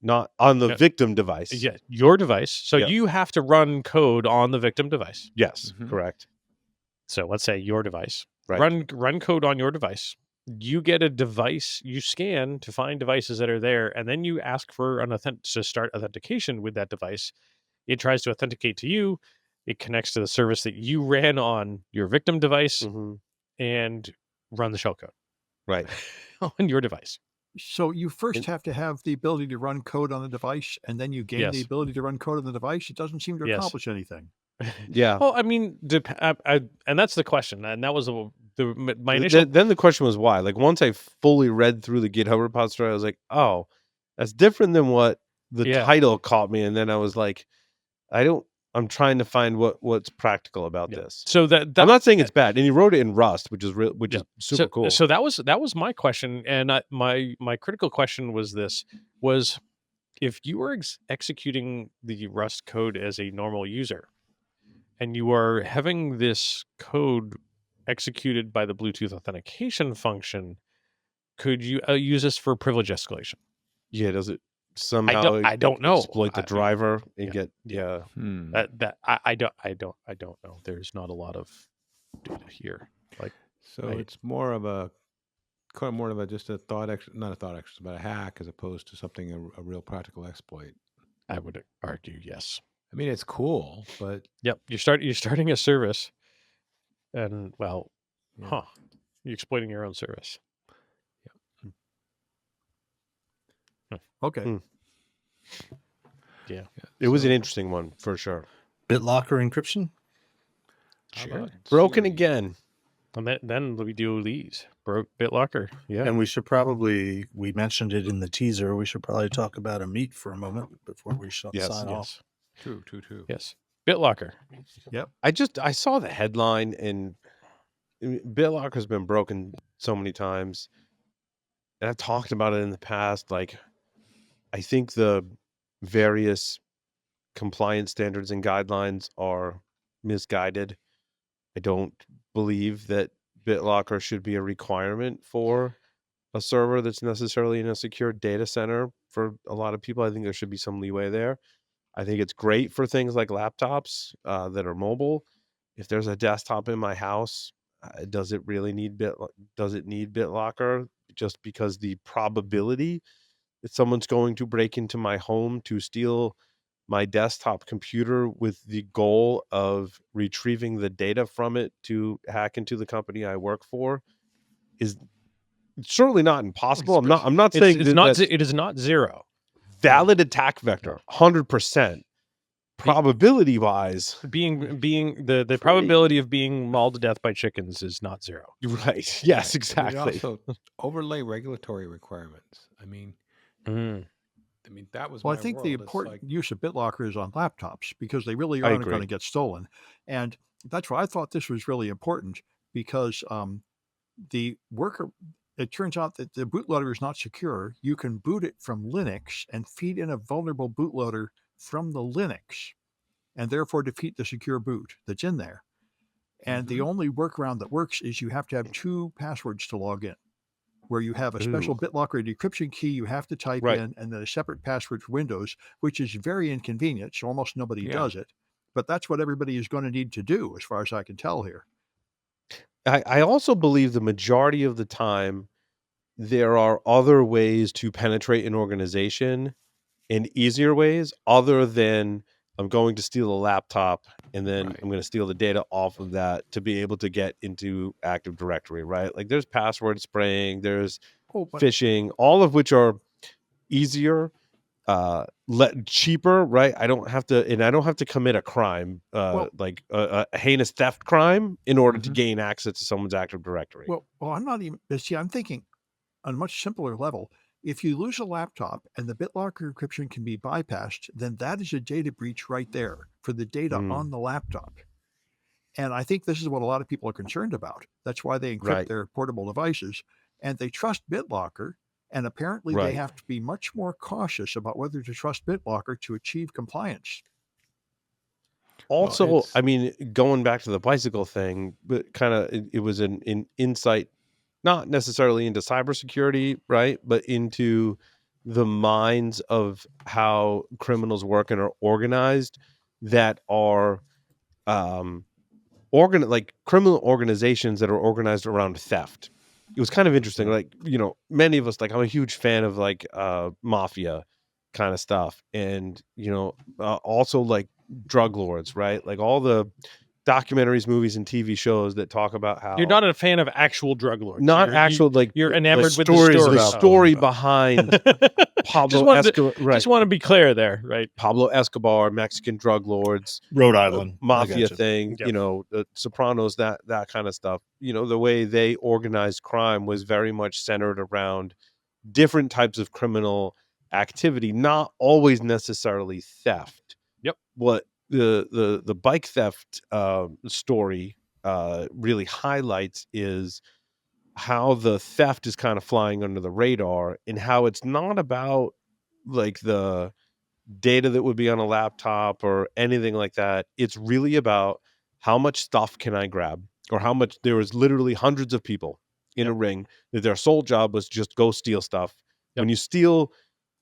Not on the victim device. Yeah, your device. So you have to run code on the victim device. Yes, correct. So let's say your device. Right. Run code on your device. You get a device, you scan to find devices that are there, and then you ask for to start authentication with that device. It tries to authenticate to you. It connects to the service that you ran on your victim device and run the shellcode. Right. On your device. So you first have to have the ability to run code on the device, and then you gain the ability to run code on the device. It doesn't seem to accomplish anything. Yeah. Well, I mean, and that's the question, and that was my initial. Then the question was why. Like once I fully read through the GitHub repository, I was like, oh, that's different than what the title caught me, and then I was like, I don't I'm trying to find what's practical about Yeah. this. So that I'm not saying it's bad, and he wrote it in Rust, which is Yeah. is super cool. So that was my question, and my critical question was this: was if you were executing the Rust code as a normal user, and you are having this code executed by the Bluetooth authentication function, could you use this for privilege escalation? Yeah, does it somehow I don't know. exploit the driver and yeah, get yeah. That I don't know. There's not a lot of data here. Like So it's more of a just a thought not a thought exercise, but a hack as opposed to something a real practical exploit. I would argue, yes. I mean, it's cool, but Yep, you're starting a service, and well, yeah. you're exploiting your own service. Okay. Hmm. Yeah, It was an interesting one for sure. BitLocker encryption. How sure. about Broken Siri? again. And then we do these broke BitLocker. Yeah, And we should probably, we mentioned it in the teaser, we should probably talk about a meet for a moment before we Yes, sign off. yes, True. yes. BitLocker. I saw the headline, and BitLocker's been broken so many times, and I've talked about it in the past. Like, I think the various compliance standards and guidelines are misguided. I don't believe that BitLocker should be a requirement for a server that's necessarily in a secure data center. For a lot of people, I think there should be some leeway there. I think it's great for things like laptops that are mobile. If there's a desktop in my house, does it really need BitLocker? Just because the probability that someone's going to break into my home to steal my desktop computer with the goal of retrieving the data from it to hack into the company I work for is certainly not impossible. I'm not saying that's it is not zero. valid attack vector, 100%. Probability wise, Being the probability of being mauled to death by chickens is not zero. right? Yes, But exactly. also overlay regulatory requirements. I mean, that was Well, my I think world. the It's important like, use of BitLocker is on laptops because they really I aren't agree. going to get stolen. And that's why I thought this was really important because the worker, it turns out that the bootloader is not secure. You can boot it from Linux and feed in a vulnerable bootloader from the Linux and therefore defeat the secure boot that's in there. And the only workaround that works is you have to have 2 passwords to log in, where you have a special Ooh. BitLocker decryption key you have to type Right. in, and then a separate password for Windows, which is very inconvenient. So almost nobody Yeah. does it. But that's what everybody is going to need to do, as far as I can tell here. I also believe the majority of the time there are other ways to penetrate an organization in easier ways other than I'm going to steal a laptop and then Right. I'm going to steal the data off of that to be able to get into Active Directory, right? Like there's password spraying, there's Oh, but phishing, all of which are easier, cheaper, right? I don't have to commit a crime, Well- like a heinous theft crime in order to Mhm. gain access to someone's Active Directory. well, I'm not even. See, I'm thinking on a much simpler level. If you lose a laptop and the BitLocker encryption can be bypassed, then that is a data breach right there for the data Mm. on the laptop. And I think this is what a lot of people are concerned about. That's why they encrypt Right. their portable devices, and they trust BitLocker. And apparently, they Right. have to be much more cautious about whether to trust BitLocker to achieve compliance. Also, it's- I mean, going back to the bicycle thing, but kind of it was an insight, not necessarily into cybersecurity, right, but into the minds of how criminals work and are organized, that are like criminal organizations that are organized around theft. It was kind of interesting. Like, many of us, like, I'm a huge fan of like mafia kind of stuff, and also like drug lords, right? Like all the documentaries, movies, and TV shows that talk about how You're not a fan of actual drug lords. not You're, actual like you're like enamored with the stories story. the about story them. behind Pablo just wanted Escobar, right? Just want to be clear there, right? Pablo Escobar, Mexican drug lords, Rhode Island I mafia gotcha. thing, Yep. the Sopranos, that kind of stuff. The way they organized crime was very much centered around different types of criminal activity, not always necessarily theft. Yep. What the bike theft story really highlights is how the theft is kind of flying under the radar, and how it's not about like the data that would be on a laptop or anything like that. It's really about how much stuff can I grab, or how much. There was literally hundreds of people in a ring that their sole job was just go steal stuff. When you steal,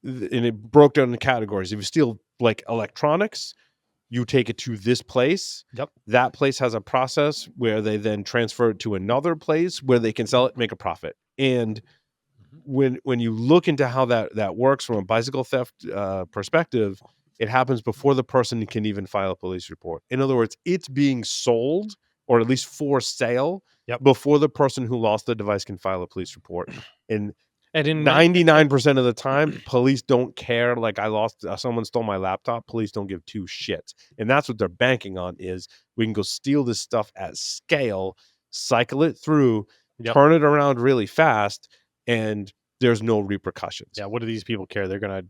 and it broke down into categories. If you steal like electronics, you take it to this place. That place has a process where they then transfer it to another place where they can sell it, make a profit. And when you look into how that works from a bicycle theft perspective, it happens before the person can even file a police report. In other words, it's being sold, or at least for sale, before the person who lost the device can file a police report. And in 99% of the time, police don't care. Like, I lost, someone stole my laptop. Police don't give two shits. And that's what they're banking on, is we can go steal this stuff at scale, cycle it through, turn it around really fast, and there's no repercussions. Yeah, what do these people care? They're gonna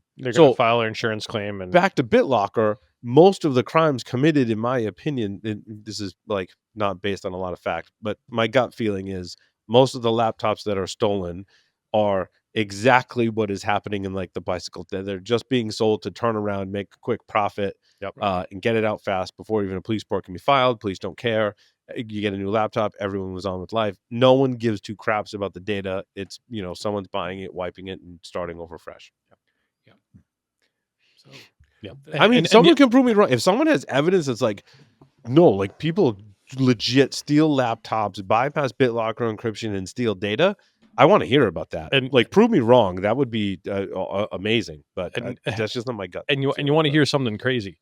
file their insurance claim. And back to BitLocker, most of the crimes committed, in my opinion, and this is like not based on a lot of fact, but my gut feeling is most of the laptops that are stolen are exactly what is happening in like the bicycle. They're just being sold to turn around, make a quick profit, and get it out fast before even a police report can be filed. Police don't care. You get a new laptop, everyone was on with life. No one gives two craps about the data. It's, someone's buying it, wiping it, and starting over fresh. So, I mean, someone can prove me wrong. If someone has evidence that's like, no, like people legit steal laptops, bypass BitLocker encryption, and steal data, I want to hear about that. And like, prove me wrong. That would be amazing. But that's just not my gut. And you want to hear something crazy,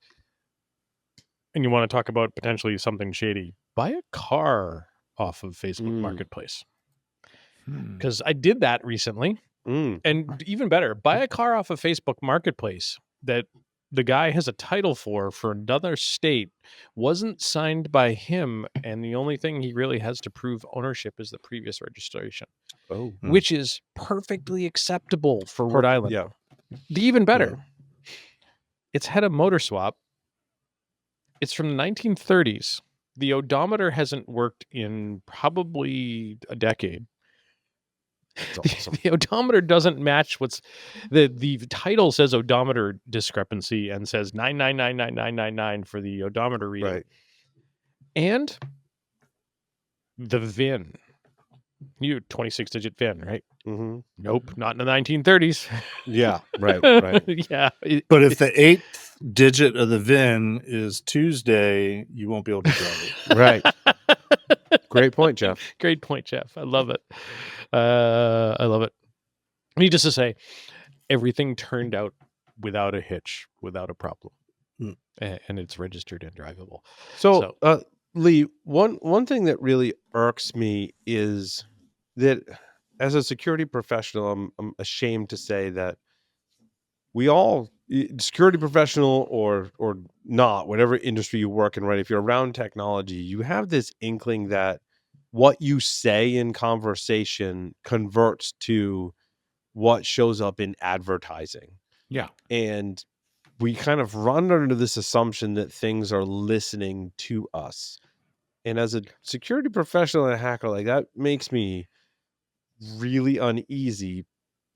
and you want to talk about potentially something shady. Buy a car off of Facebook Marketplace, because I did that recently. And even better, buy a car off of Facebook Marketplace that the guy has a title for another state, wasn't signed by him, and the only thing he really has to prove ownership is the previous registration, which is perfectly acceptable for Rhode Island. Yeah. The even better, it's had a motor swap. It's from the 1930s. The odometer hasn't worked in probably a decade. Awesome. The odometer doesn't match what's the title says odometer discrepancy and says 9999999 for the odometer reading. Right. And the VIN, 26-digit VIN, right? Mm-hmm. Nope, not in the 1930s. Yeah, right. Yeah. But if the 8th digit of the VIN is Tuesday, you won't be able to drive it. Right. Great point, Jeff. Great point, Jeff. I love it. I love it. Needless to say, everything turned out without a hitch, without a problem, and it's registered and drivable. So Lee, one thing that really irks me is that as a security professional, I'm ashamed to say that we all, security professional or not, whatever industry you work in, right? If you're around technology, you have this inkling that what you say in conversation converts to what shows up in advertising. Yeah. And we kind of run under this assumption that things are listening to us. And as a security professional and a hacker, like, that makes me really uneasy,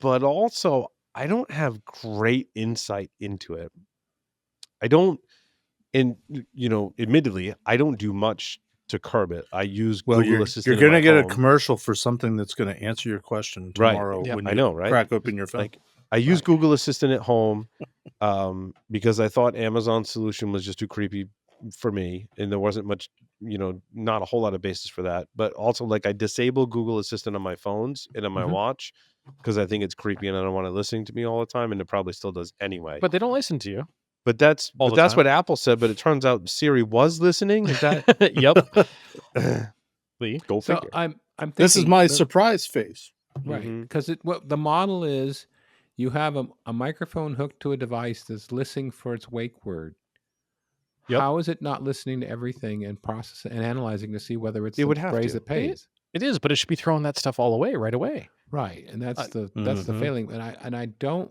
but also I don't have great insight into it. I don't, and admittedly, I don't do much to curb it. I use Google Assistant. You're going to get a commercial for something that's going to answer your question tomorrow. Right. When I know, right? Crack open your phone. Like, I use Google Assistant at home because I thought Amazon's solution was just too creepy for me, and there wasn't much, not a whole lot of basis for that. But also, like, I disable Google Assistant on my phones and on my watch because I think it's creepy and I don't want it listening to me all the time, and it probably still does anyway. But they don't listen to you. But that's what Apple said. But it turns out Siri was listening. Is that? Yep. Lee, go figure. I'm thinking, this is my surprise face, right? Because the model is you have a microphone hooked to a device that's listening for its wake word. Yep. How is it not listening to everything and processing and analyzing to see whether it's the phrase that pays? It is, but it should be throwing that stuff all away right away. Right, and that's the failing. And I don't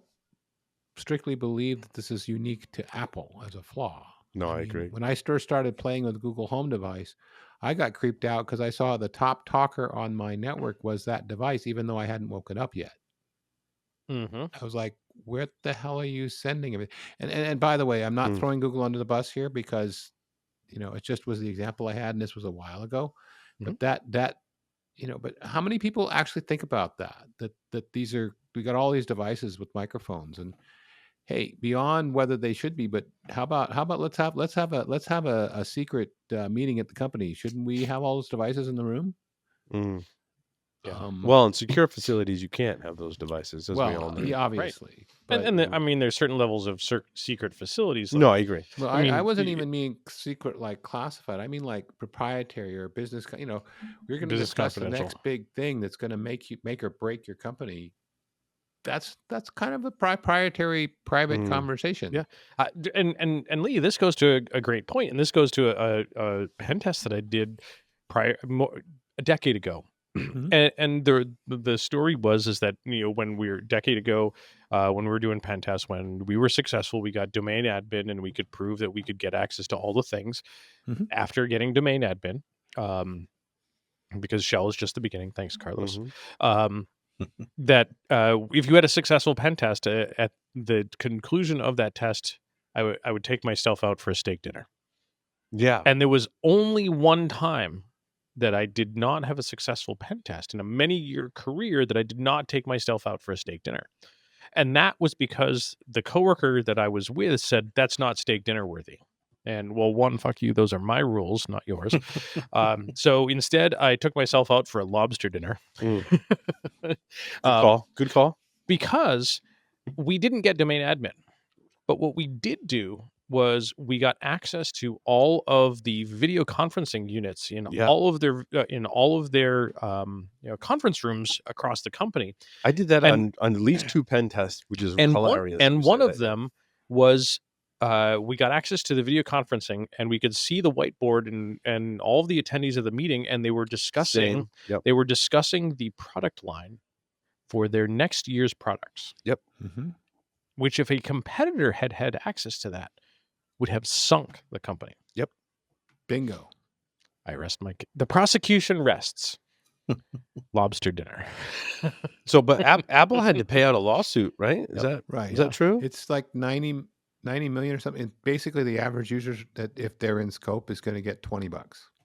strictly believe that this is unique to Apple as a flaw. No, I mean, agree. When I first started playing with the Google Home device, I got creeped out because I saw the top talker on my network was that device, even though I hadn't woken up yet. Mm-hmm. I was like, where the hell are you sending it? And by the way, I'm not Mm. throwing Google under the bus here because, it just was the example I had, and this was a while ago. But that but how many people actually think about that? That we got all these devices with microphones, and hey, beyond whether they should be, but how about let's have a secret meeting at the company? Shouldn't we have all those devices in the room? Mm. Yeah. Well, in secure facilities, you can't have those devices, as we all know. yeah, obviously, And but I mean, there's certain levels of secret facilities. Like, No, I agree. well, I mean, I wasn't even meaning secret like classified. I mean like proprietary or business. We're going to Business discuss the confidential. next big thing that's going to make or break your company. That's kind of a proprietary private conversation. Yeah. And Lee, this goes to a great point, and this goes to a pen test that I did a decade ago. And the story is that when we were a decade ago, when we were doing pen tests, when we were successful, we got domain admin, and we could prove that we could get access to all the things after getting domain admin, because Shell is just the beginning. Thanks, Carlos. That if you had a successful pen test, at the conclusion of that test, I would take myself out for a steak dinner. Yeah. And there was only one time that I did not have a successful pen test in a many-year career that I did not take myself out for a steak dinner. And that was because the coworker that I was with said, that's not steak dinner worthy. And well, one, fuck you. Those are my rules, not yours. So instead, I took myself out for a lobster dinner. Good call. Good call. Because we didn't get domain admin. But what we did do was we got access to all of the video conferencing units in all of their conference rooms across the company. I did that on at least 2 pen tests, which is hilarious. One of them was we got access to the video conferencing, and we could see the whiteboard and all of the attendees of the meeting, and they were discussing the product line for their next year's products. Yep. Which, if a competitor had had access to that, would have sunk the company. Yep. Bingo. I rest my... The prosecution rests. Lobster dinner. So, but Apple had to pay out a lawsuit, right? Is that right? Is that true? It's like 90 million or something. And basically, the average user that if they're in scope is going to get $20.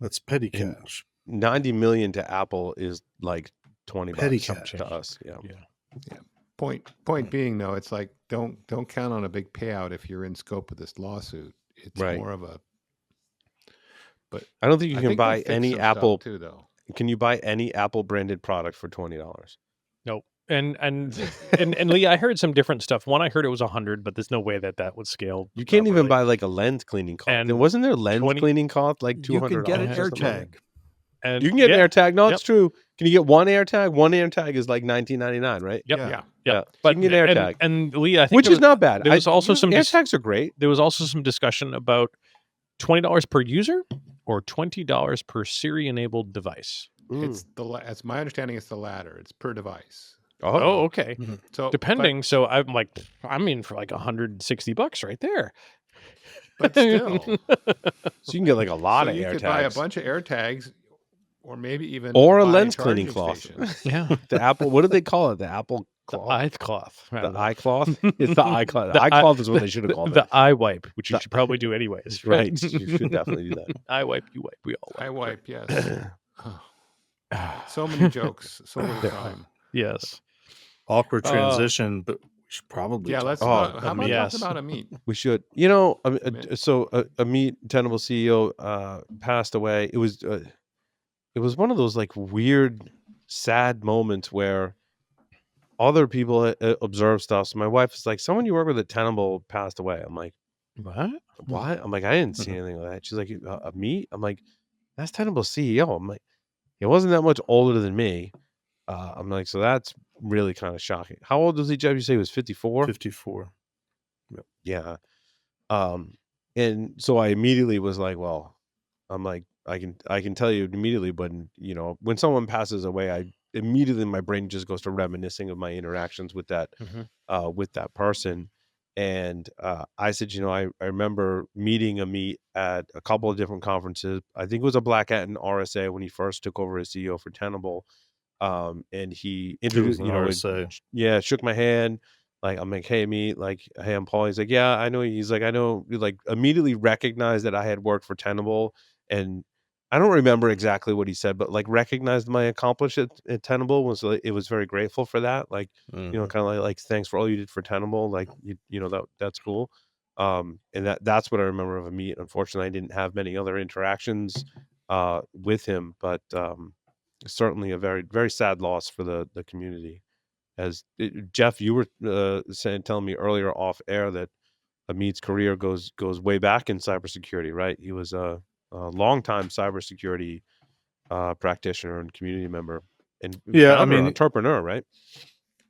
That's petty cash. 90 million to Apple is like 20 Petty bucks cash to us. Yeah. Point being, though, it's like don't count on a big payout if you're in scope of this lawsuit. It's more of a. But I don't think you can buy they'll fix any some Apple. stuff too, though. Can you buy any Apple branded product for $20? Nope. And Lee, I heard some different stuff. One, I heard it was 100, but there's no way that would scale. You can't even properly. buy like a lens cleaning cloth. And wasn't there lens cleaning cloth like $200? You can get an AirTag. And you can get an AirTag. No, it's true. Can you get one AirTag? One AirTag is like $19.99, right? Yep. Yeah. But you can get an AirTag. And Lee, I think which is not bad. There was also some AirTags are great. There was also some discussion about $20 per user or $20 per Siri-enabled device. It's my understanding. It's the latter. It's per device. Oh, okay. So depending. So I'm like, I'm in for like $160 right there. But still, so you can get like a lot of AirTags. You could buy a bunch of AirTags, or maybe even a lens cleaning cloth. Yeah, the Apple. What do they call it? The Apple cloth. The eye cloth. The eye cloth. It's the eye cloth. The eye cloth is what they should have called it. The eye wipe, which you should probably do anyways. Right. You should definitely do that. Eye wipe. You wipe. We all wipe. Eye wipe. Yes. So many jokes. So little time. Yes. Awkward transition, but we should probably. Yeah. Let's. how about talk about a meet? We should. So a Meet Tenable CEO passed away. It was one of those like weird, sad moments where other people observe stuff. So my wife is like, "Someone you work with at Tenable passed away." I'm like, "What? What?" I'm like, "I didn't see anything like that." She's like, "A Meet?" I'm like, "That's Tenable CEO." I'm like, "He wasn't that much older than me." I'm like, so that's really kind of shocking. How old was he, Jeff? You say he was 54? 54. Yeah. And so I immediately was like, well, I'm like, I can tell you immediately, but when someone passes away, I immediately, my brain just goes to reminiscing of my interactions with that, with that person. And I said, I remember meeting Amit at a couple of different conferences. I think it was a Black Hat in RSA when he first took over as CEO for Tenable. And he It was introduced, an RSA. shook my hand. Like, I'm like, hey, Amit, like, hey, I'm Paul. He's like, yeah, I know. He's like, I know. Like, immediately recognized that I had worked for Tenable, and I don't remember exactly what he said, but like recognized my accomplishment at Tenable. Was like, it was very grateful for that. Like, kind of like thanks for all you did for Tenable. Like, that's cool. And that's what I remember of Amit. Unfortunately, I didn't have many other interactions with him, but certainly a very, very sad loss for the community. Jeff, you were telling me earlier off air that Amit's career goes way back in cybersecurity, right? He was a longtime cybersecurity practitioner and community member, and founder, entrepreneur, right?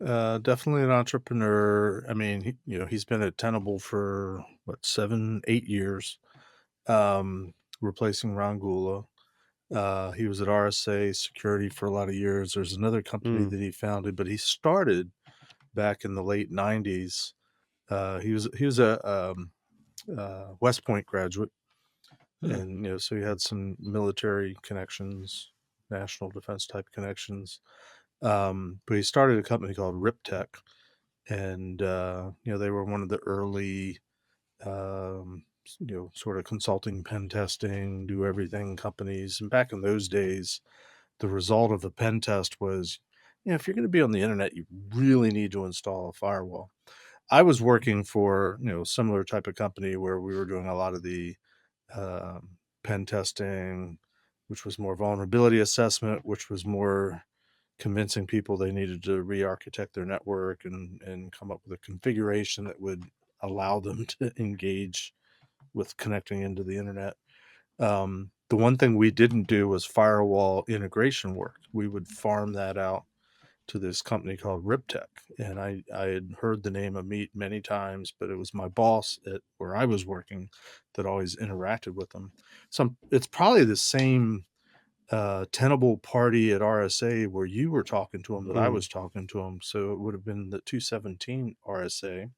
Definitely an entrepreneur. I mean, he's been at Tenable for 7-8 years, replacing Ron Gula. He was at RSA Security for a lot of years. There's another company that he founded, but he started back in the late 90s. He was a West Point graduate, and so he had some military connections, national defense type connections. But he started a company called RipTech, and they were one of the early sort of consulting, pen testing, do everything companies. And back in those days, the result of a pen test was, if you're going to be on the internet, you really need to install a firewall. I was working for similar type of company where we were doing a lot of the pen testing, which was more vulnerability assessment, which was more convincing people they needed to re-architect their network and come up with a configuration that would allow them to engage with connecting into the internet. The one thing we didn't do was firewall integration work. We would farm that out to this company called RipTech. And I had heard the name Amit many times, but it was my boss at where I was working that always interacted with them. So it's probably the same Tenable party at RSA where you were talking to him that I was talking to him. So it would have been the 217 RSA.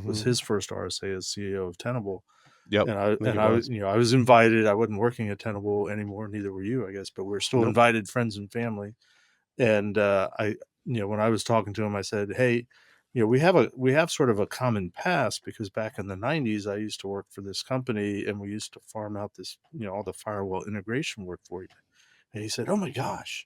Was his first RSA as CEO of Tenable. Yep. And I was invited. I wasn't working at Tenable anymore. Neither were you, I guess, but we're still invited, friends and family. And when I was talking to him, I said, hey, we have sort of a common past, because back in the 90s, I used to work for this company and we used to farm out this, all the firewall integration work for you. And he said, oh my gosh,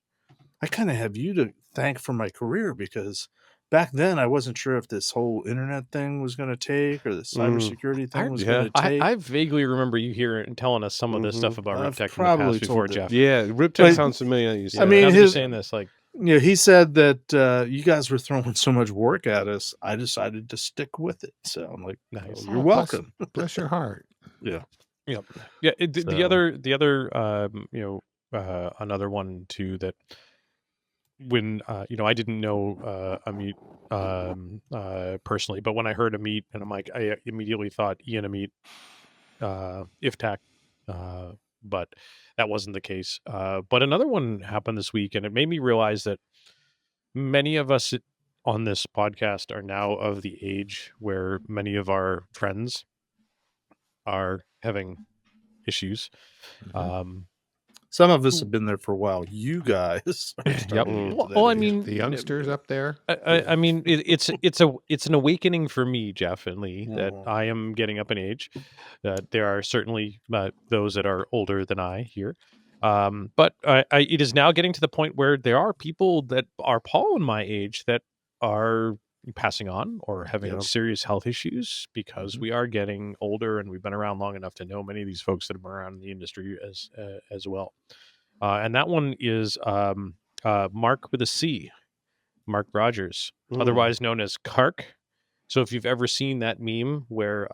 I kind of have you to thank for my career, because back then I wasn't sure if this whole internet thing was going to take, or the cybersecurity thing was going to take. I vaguely remember you here and telling us some of this stuff about RipTech in the past before, Jeff. Yeah, RipTech sounds familiar. I mean, he's saying this like, he said that you guys were throwing so much work at us, I decided to stick with it. So I'm like, nice. You're welcome. Bless your heart. Yeah. Yep. Yeah. The other, another one too that when I didn't know Amit personally, but when I heard Amit, and I'm like, I immediately thought Ian Amit, IFTAC, but that wasn't the case. But another one happened this week, and it made me realize that many of us on this podcast are now of the age where many of our friends are having issues. Some of us have been there for a while. You guys are starting to get to that I age. mean, the youngsters up there. I mean, it's an awakening for me, Jeff and Lee, that I am getting up in age. There are certainly those that are older than I here, but it is now getting to the point where there are people that are Paul and my age that are passing on or having serious health issues because we are getting older, and we've been around long enough to know many of these folks that have been around in the industry as well. And that one is Mark with a C, Mark Rogers, otherwise known as Kark. So if you've ever seen that meme where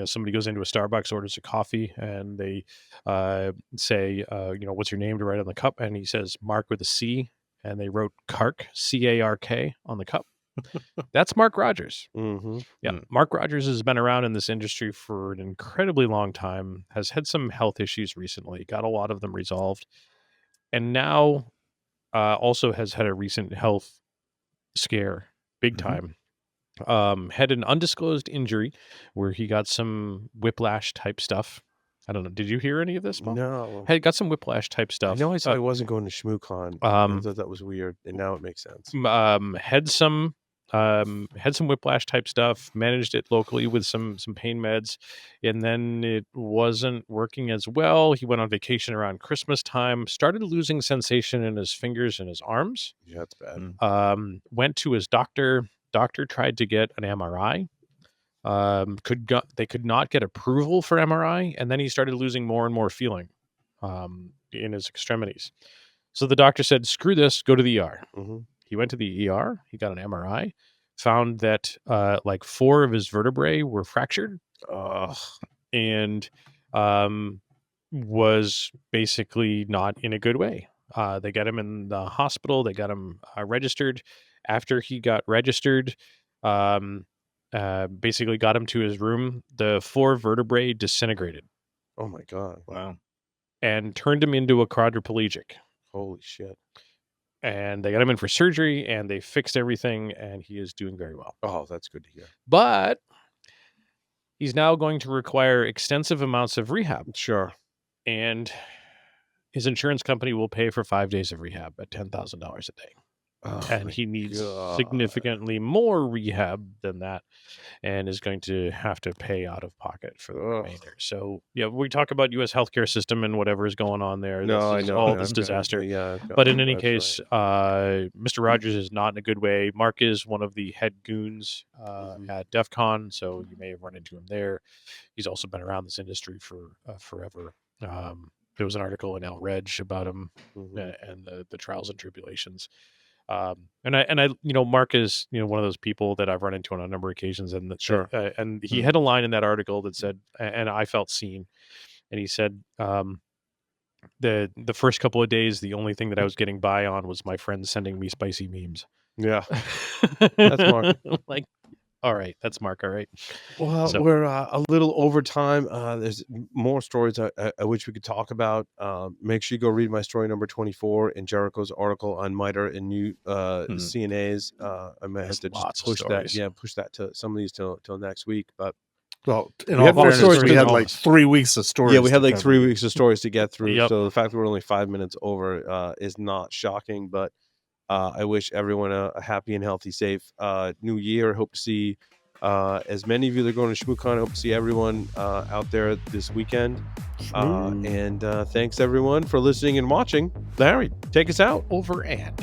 somebody goes into a Starbucks, orders a coffee, and they say what's your name to write on the cup, and he says Mark with a C, and they wrote Kark, C-A-R-K, on the cup. That's Mark Rogers. Yeah, Mark Rogers has been around in this industry for an incredibly long time, has had some health issues recently, got a lot of them resolved, and now also has had a recent health scare, big time. had an undisclosed injury where he got some whiplash type stuff. I don't know. Did you hear any of this, Paul? No. Had got some whiplash type I stuff. know I said I wasn't going to ShmooCon. I thought that was weird, and now it makes sense. Had some whiplash type stuff. Managed it locally with some pain meds, and then it wasn't working as well. He went on vacation around Christmas time. Started losing sensation in his fingers and his arms. Yeah, that's bad. Went to his doctor. Doctor tried to get an MRI. They could not get approval for MRI, and then he started losing more and more feeling in his extremities. So the doctor said, "Screw this, go to the ER." Mm-hmm. He went to the ER. He got an MRI, found that like 4 of his vertebrae were fractured, and was basically not in a good way. They got him in the hospital. They got him registered. After he got registered, basically got him to his room. The 4 vertebrae disintegrated Oh my god! Wow. and turned him into a quadriplegic. Holy shit! And they got him in for surgery, and they fixed everything, and he is doing very well. Oh, that's good to hear. But he's now going to require extensive amounts of rehab, Sure. and his insurance company will pay for 5 days of rehab at $10,000 a day. Oh, And my he needs God. significantly more rehab than that, and is going to have to pay out of pocket for the Ugh. remainder. So, yeah, we talk about U.S. healthcare system and whatever is going on there. No, I This is know. all I've this got- disaster. Yeah. I've got- But in any that's case, right. Mr. Rogers is not in a good way. Mark is one of the head goons at DEF CON, so you may have run into him there. He's also been around this industry for forever. There was an article in El Reg about him Mhm. and the trials and tribulations. And I, Mark is, one of those people that I've run into on a number of occasions, and Sure. and he had a line in that article that said, and I felt seen, and he said, the first couple of days, the only thing that I was getting by on was my friends sending me spicy memes. Yeah. That's Mark. Like, all right, that's Mark. All right. Well, So- we're a little over time. There's more stories I wish we could talk about. Make sure you go read my story number 24 in Jericho's article on MITRE and new CNAs. I might have There's to lots just of push that. stories. Yeah, push that to some of these till next week. But Well, in We all had more fairness, stories we to had go. like 3 weeks of stories. yeah, we had to like cover. 3 weeks of stories to get through. Yep. So the fact that we're only 5 minutes over is not shocking. But I wish everyone a happy and healthy, safe new year. Hope to see as many of you that are going to ShmooCon. Hope to see everyone out there this weekend. And thanks everyone for listening and watching. Larry, take us out. Over and.